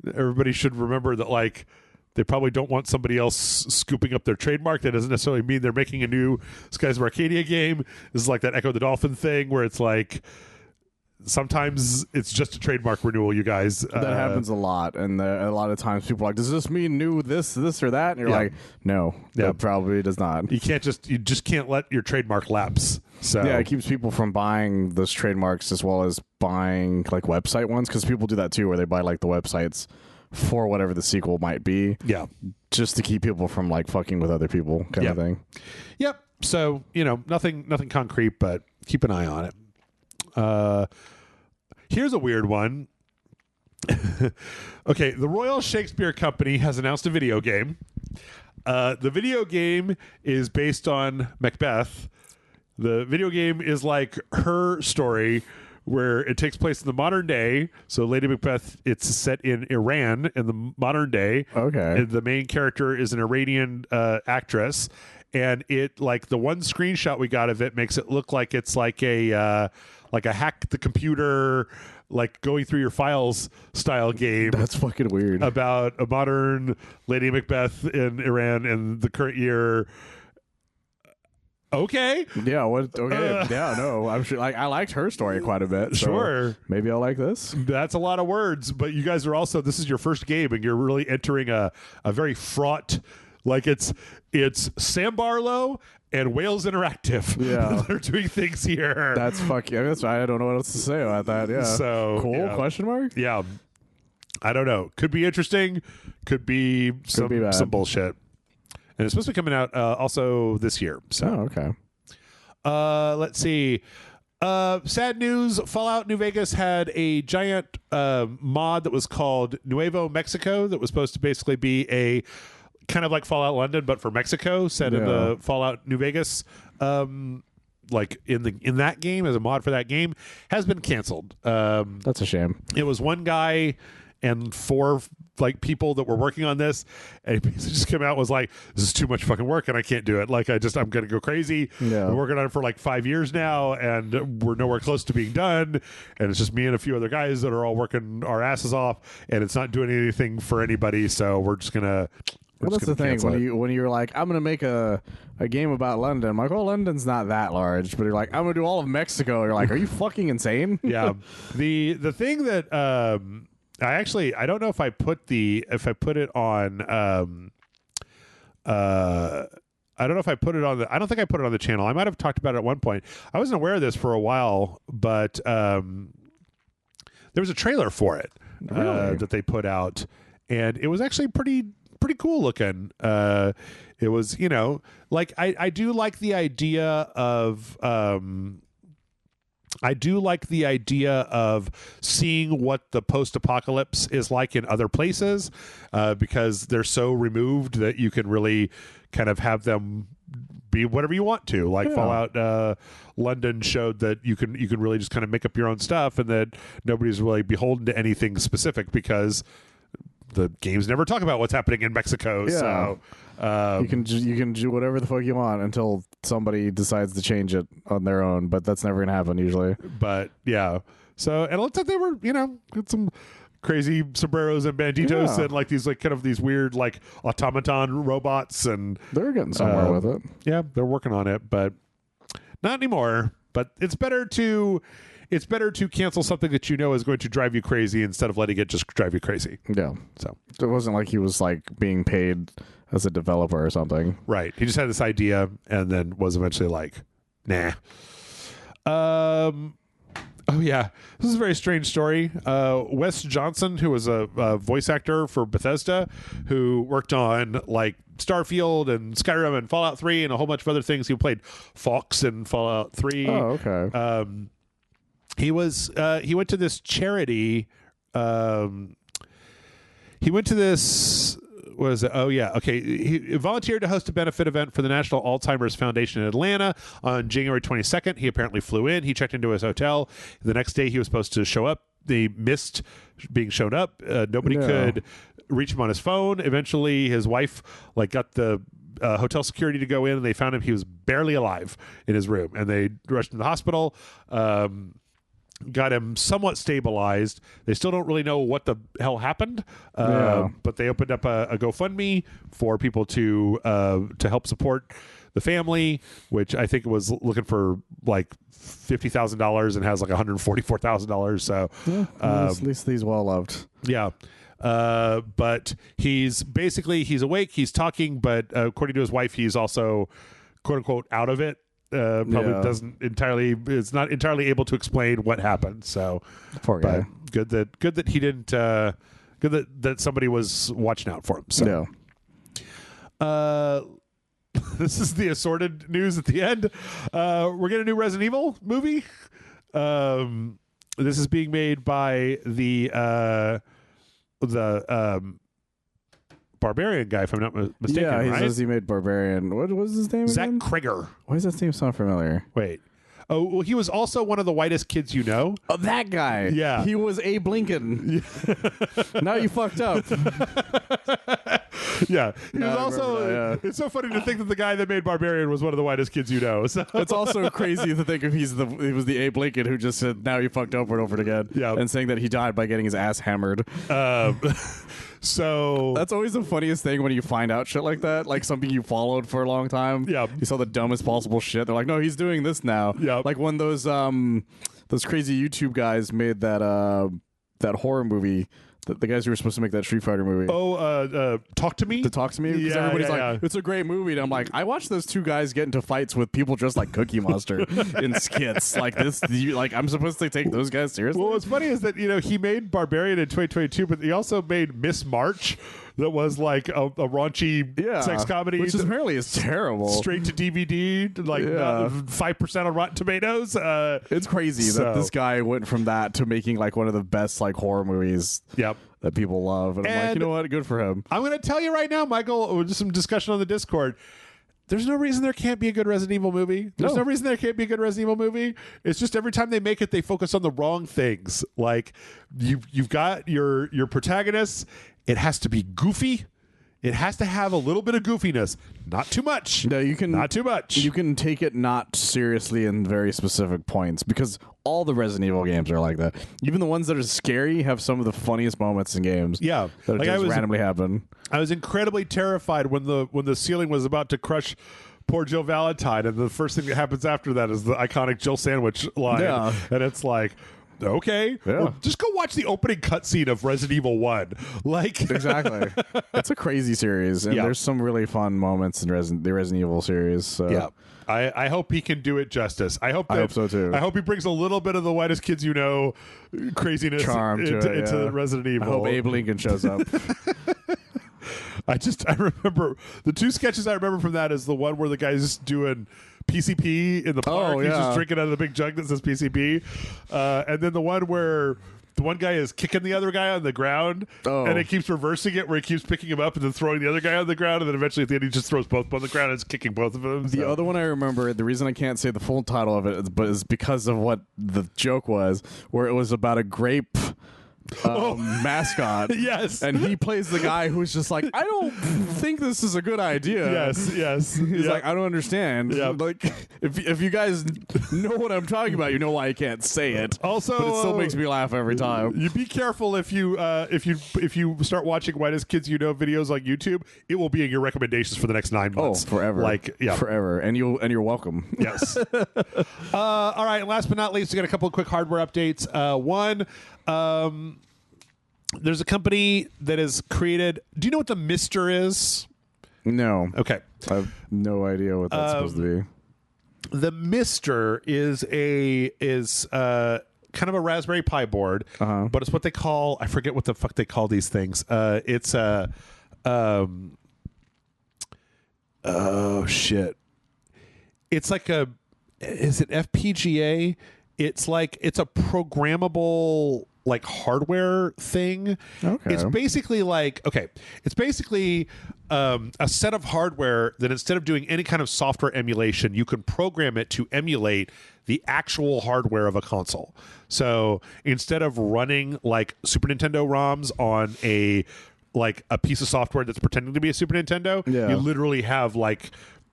everybody should remember that, like, they probably don't want somebody else scooping up their trademark. That doesn't necessarily mean they're making a new Skies of Arcadia game. This is like that Echo the Dolphin thing where it's like, sometimes it's just a trademark renewal, you guys. That happens a lot, and a lot of times people are like, does this mean new this or that? And you're like, no, that probably does not. You just can't let your trademark lapse. So yeah, it keeps people from buying those trademarks as well as buying like website ones, because people do that too, where they buy like the websites for whatever the sequel might be. Yeah, just to keep people from like fucking with other people, kind of thing. Yep. So nothing concrete, but keep an eye on it. Here's a weird one. Okay, the Royal Shakespeare Company has announced a video game. The video game is based on Macbeth. The video game is like her story, where it takes place in the modern day. So Lady Macbeth, it's set in Iran in the modern day. Okay. And the main character is an Iranian actress. And it, like, the one screenshot we got of it makes it look like it's like a hack the computer, like going through your files style game. That's fucking weird. About a modern Lady Macbeth in Iran in the current year. Okay. Yeah. What? Okay. Yeah. No. I'm sure. Like, I liked her story quite a bit. So sure. Maybe I'll like this. That's a lot of words, but you guys are also. This is your first game, and you're really entering a very fraught. Like it's Sam Barlow and Wales Interactive. Yeah, they're doing things here. That's fucking. I don't know what else to say about that. Yeah. So cool? Yeah. Question mark? Yeah. I don't know. Could be interesting. Could be some bullshit. And it's supposed to be coming out also this year. So okay. Let's see. Sad news. Fallout New Vegas had a giant mod that was called Nuevo Mexico that was supposed to basically be a kind of like Fallout London, but for Mexico, set in the Fallout New Vegas, like in that game as a mod for that game, has been canceled. That's a shame. It was one guy and 4 like people that were working on this, and he just came out and was like, "This is too much fucking work, and I can't do it. Like, I'm gonna go crazy. Yeah. We're working on it for like 5 years now, and we're nowhere close to being done. And it's just me and a few other guys that are all working our asses off, and it's not doing anything for anybody. So we're just gonna." Well, that's the thing when you're like, I'm gonna make a game about London. I'm like, oh, London's not that large, but you're like, I'm gonna do all of Mexico. You're like, are you fucking insane? Yeah. The thing that I don't know if I put it on I don't know if I put it on I don't think I put it on the channel. I might have talked about it at one point. I wasn't aware of this for a while, but there was a trailer for it that they put out, and it was actually pretty cool looking. It was, like I do like the idea of seeing what the post-apocalypse is like in other places, because they're so removed that you can really kind of have them be whatever you want to. Like Fallout London showed that you can really just kind of make up your own stuff, and that nobody's really beholden to anything specific because the games never talk about what's happening in Mexico. Yeah. So you can do whatever the fuck you want until somebody decides to change it on their own, but that's never gonna happen usually. But yeah, so and it looked like they were got some crazy sombreros and banditos and like these like kind of these weird like automaton robots, and they're getting somewhere with it. Yeah, they're working on it, but not anymore. But it's better to cancel something that you know is going to drive you crazy instead of letting it just drive you crazy. Yeah. So it wasn't like he was like being paid as a developer or something. Right. He just had this idea and then was eventually like, nah. Oh yeah, this is a very strange story. Wes Johnson, who was a voice actor for Bethesda, who worked on like Starfield and Skyrim and Fallout 3 and a whole bunch of other things. He played Fox in Fallout 3. Oh, okay. He went to this charity. He went to this. What is it? Oh, yeah. Okay. He volunteered to host a benefit event for the National Alzheimer's Foundation in Atlanta on January 22nd. He apparently flew in. He checked into his hotel. The next day, he was supposed to show up. They missed being shown up. Nobody could reach him on his phone. Eventually, his wife like got the hotel security to go in, and they found him. He was barely alive in his room, and they rushed him to the hospital. Got him somewhat stabilized. They still don't really know what the hell happened, but they opened up a GoFundMe for people to help support the family, which I think was looking for like $50,000 and has like $144,000. So at least he's well loved. Yeah. But he's awake, he's talking, but according to his wife, he's also quote unquote out of it. Is not entirely able to explain what happened. So poor guy. Good that he didn't. Good that somebody was watching out for him. So this is the assorted news at the end. We're getting a new Resident Evil movie. This is being made by the Barbarian guy, if I'm not mistaken. Yeah, he right? says he made Barbarian. What was his name Zach again? Krieger. Why does that name sound familiar? Wait. Oh, well, he was also one of the whitest kids you know. Oh, that guy. Yeah. He was Abe Lincoln. Now you fucked up. Yeah. He was also... It's so funny to think that the guy that made Barbarian was one of the whitest kids you know. So. It's also crazy to think if he was the Abe Lincoln who just said, now you fucked over and over again. Yeah. And saying that he died by getting his ass hammered. So that's always the funniest thing when you find out shit like that, like something you followed for a long time. Yeah, you saw the dumbest possible shit. They're like, no, he's doing this now. Yeah, like when those crazy YouTube guys made that horror movie. The guys who were supposed to make that Street Fighter movie. Oh, Talk to Me? To Talk to Me? Because everybody's like, it's a great movie. And I'm like, I watched those two guys get into fights with people dressed like Cookie Monster in skits. Like this, I'm supposed to take those guys seriously? Well, what's funny is that, he made Barbarian in 2022, but he also made Miss March, that was like a raunchy sex comedy. Which apparently is terrible. Straight to DVD, like 5% on Rotten Tomatoes. It's crazy that this guy went from that to making like one of the best like horror movies that people love. And I'm like, you know what? Good for him. I'm going to tell you right now, Michael, just some discussion on the Discord. There's no reason there can't be a good Resident Evil movie. There's no reason there can't be a good Resident Evil movie. It's just every time they make it, they focus on the wrong things. Like you've got your protagonist. It has to be goofy. It has to have a little bit of goofiness, not too much. No, you can not too much. You can take it not seriously in very specific points because all the Resident Evil games are like that. Even the ones that are scary have some of the funniest moments in games. Yeah, that like just randomly happen. I was incredibly terrified when the ceiling was about to crush poor Jill Valentine, and the first thing that happens after that is the iconic Jill sandwich line, and it's like. Okay, well, just go watch the opening cutscene of Resident Evil 1. Like exactly, it's a crazy series, and there's some really fun moments in the Resident Evil series. So. Yeah, I hope he can do it justice. I hope so too. I hope he brings a little bit of the whitest kids you know craziness charm into Resident Evil. I hope Abe Lincoln shows up. I remember the two sketches I remember from that is the one where the guy's doing PCP in the park. He's just drinking out of the big jug that says PCP. And then the one where the one guy is kicking the other guy on the ground and it keeps reversing it where he keeps picking him up and then throwing the other guy on the ground. And then eventually at the end he just throws both on the ground and is kicking both of them. The other one I remember, the reason I can't say the full title of it, but is because of what the joke was, where it was about a grape mascot. Yes. And he plays the guy who's just like, I don't think this is a good idea. Yes. He's like, I don't understand. Yep. Like, if you guys know what I'm talking about, you know why I can't say it. Also, but it still makes me laugh every time. You be careful if you start watching Whitest Kids You Know videos on YouTube. It will be in your recommendations for the next 9 months. Oh, forever. Forever. And you're welcome. Yes. All right. Last but not least, we got a couple of quick hardware updates. One, there's a company that has created. Do you know what the Mister is? No. Okay. I have no idea what that's supposed to be. The Mister is kind of a Raspberry Pi board, but it's what they call. I forget what the fuck they call these things. It's a. Oh shit! It's like a. Is it Fpga? It's a programmable like hardware thing. Okay. It's basically a set of hardware that instead of doing any kind of software emulation, you can program it to emulate the actual hardware of a console. So instead of running like Super Nintendo ROMs on a piece of software that's pretending to be a Super Nintendo, you literally have like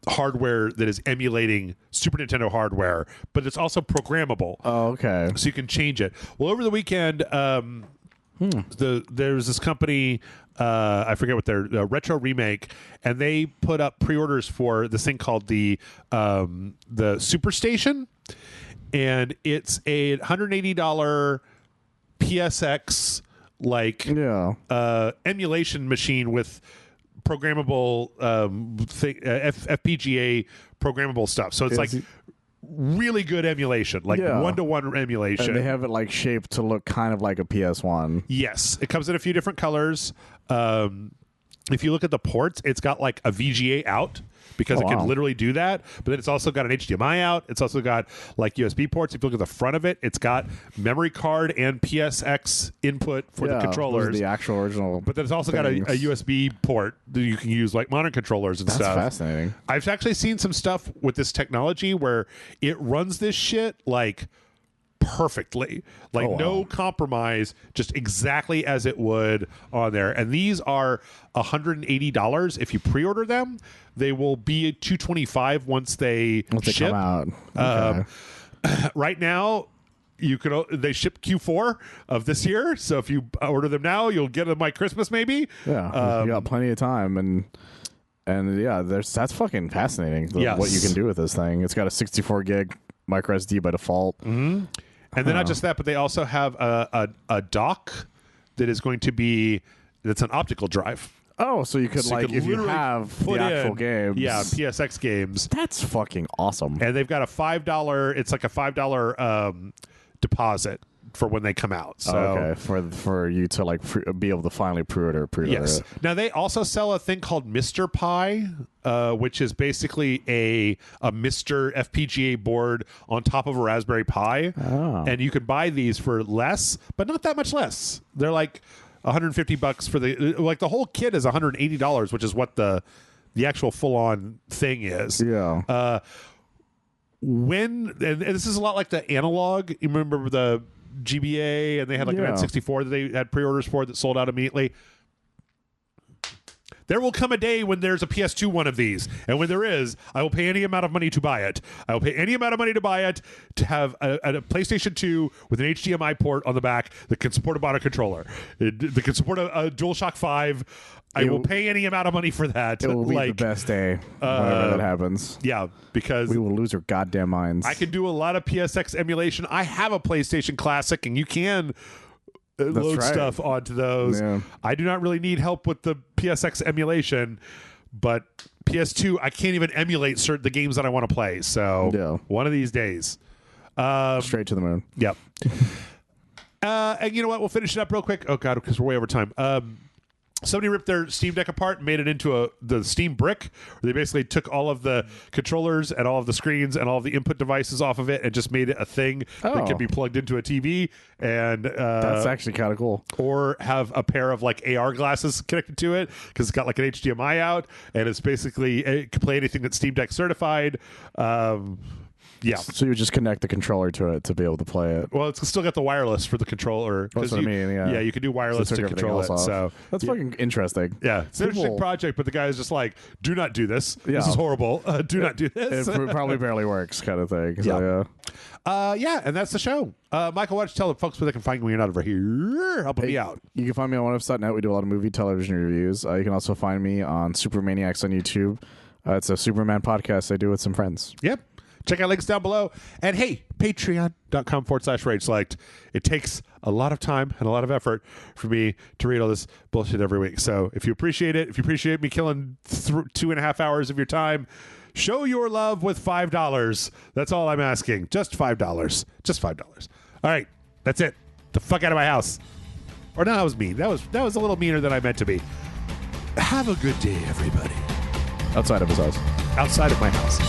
hardware that is emulating Super Nintendo hardware, but it's also programmable. Oh, okay. So you can change it. Well, over the weekend, there's this company, I forget what they're, Retro Remake, and they put up pre-orders for this thing called the Superstation, and it's a $180 PSX emulation machine with programmable FPGA programmable stuff. So it's really good emulation, one-to-one emulation. And they have it shaped to look kind of like a PS1. Yes. It comes in a few different colors. If you look at the ports, it's got like a VGA out because it can literally do that. But then it's also got an HDMI out. It's also got like USB ports. If you look at the front of it, it's got memory card and PSX input for the controllers. Those are the actual original. But then it's also got a USB port that you can use like modern controllers and stuff. That's fascinating. I've actually seen some stuff with this technology where it runs this shit like perfectly, no compromise, just exactly as it would on there. And these are $180 if you pre-order them. They will be $225 once they ship. Come out. Okay. Right now, they ship Q4 of this year, so if you order them now, you'll get them by Christmas maybe. Yeah, you got plenty of time, and that's fucking fascinating. What you can do with this thing. It's got a 64 gig micro SD by default. Mm-hmm. And then not just that, but they also have a dock that is going to be that's an optical drive. Oh, so you could if you have the actual games. Yeah, PSX games. That's fucking awesome. And they've got a $5, it's like a $5 deposit for when they come out. So for you to be able to finally pre-order yes. it. Now they also sell a thing called Mr. Pi, which is basically a Mr. FPGA board on top of a Raspberry Pi. Oh. And you can buy these for less, but not that much less. They're like $150 for the whole kit is $180, which is what the actual full-on thing is. Yeah. And this is a lot like the analog. You remember the GBA, and they had an N64 that they had pre-orders for that sold out immediately. There will come a day when there's a PS2 one of these, and when there is, I will pay any amount of money to buy it. I will pay any amount of money to buy it to have a PlayStation 2 with an HDMI port on the back that can support a modern controller. That can support a DualShock 5. I will pay any amount of money for that. It will be the best day whenever that happens. Yeah, because we will lose our goddamn minds. I can do a lot of PSX emulation. I have a PlayStation Classic, and you can load stuff onto those. Yeah. I do not really need help with the PSX emulation, but PS2, I can't even emulate the games that I want to play. So one of these days. Straight to the moon. Yep. And you know what? We'll finish it up real quick. Oh, God, because we're way over time. Somebody ripped their Steam Deck apart and made it into the Steam Brick, where they basically took all of the controllers and all of the screens and all of the input devices off of it and just made it a thing that can be plugged into a TV. And that's actually kind of cool. Or have a pair of AR glasses connected to it because it's got an HDMI out, and it's basically it can play anything that's Steam Deck certified. Yeah. So you would just connect the controller to it to be able to play it. Well, it's still got the wireless for the controller. That's what I mean, yeah. Yeah, you can do wireless to control it. So that's fucking interesting. Yeah, it's an interesting project, but the guy is just like, do not do this. Yeah. This is horrible. Do not do this. It probably barely works kind of thing. So, yeah, and that's the show. Michael, why don't you tell the folks where they can find you when you're not over here helping me out? You can find me on onefs.net. We do a lot of movie, television reviews. You can also find me on Supermaniacs on YouTube. It's a Superman podcast I do with some friends. Yep. Check out links down below. And hey, patreon.com/RageSelect. It takes a lot of time and a lot of effort for me to read all this bullshit every week. So if you appreciate it, if you appreciate me killing 2.5 hours of your time, show your love with $5. That's all I'm asking. Just $5. Just $5. All right. That's it. The fuck out of my house. Or no, that was mean. That was a little meaner than I meant to be. Have a good day, everybody. Outside of his house. Outside of my house.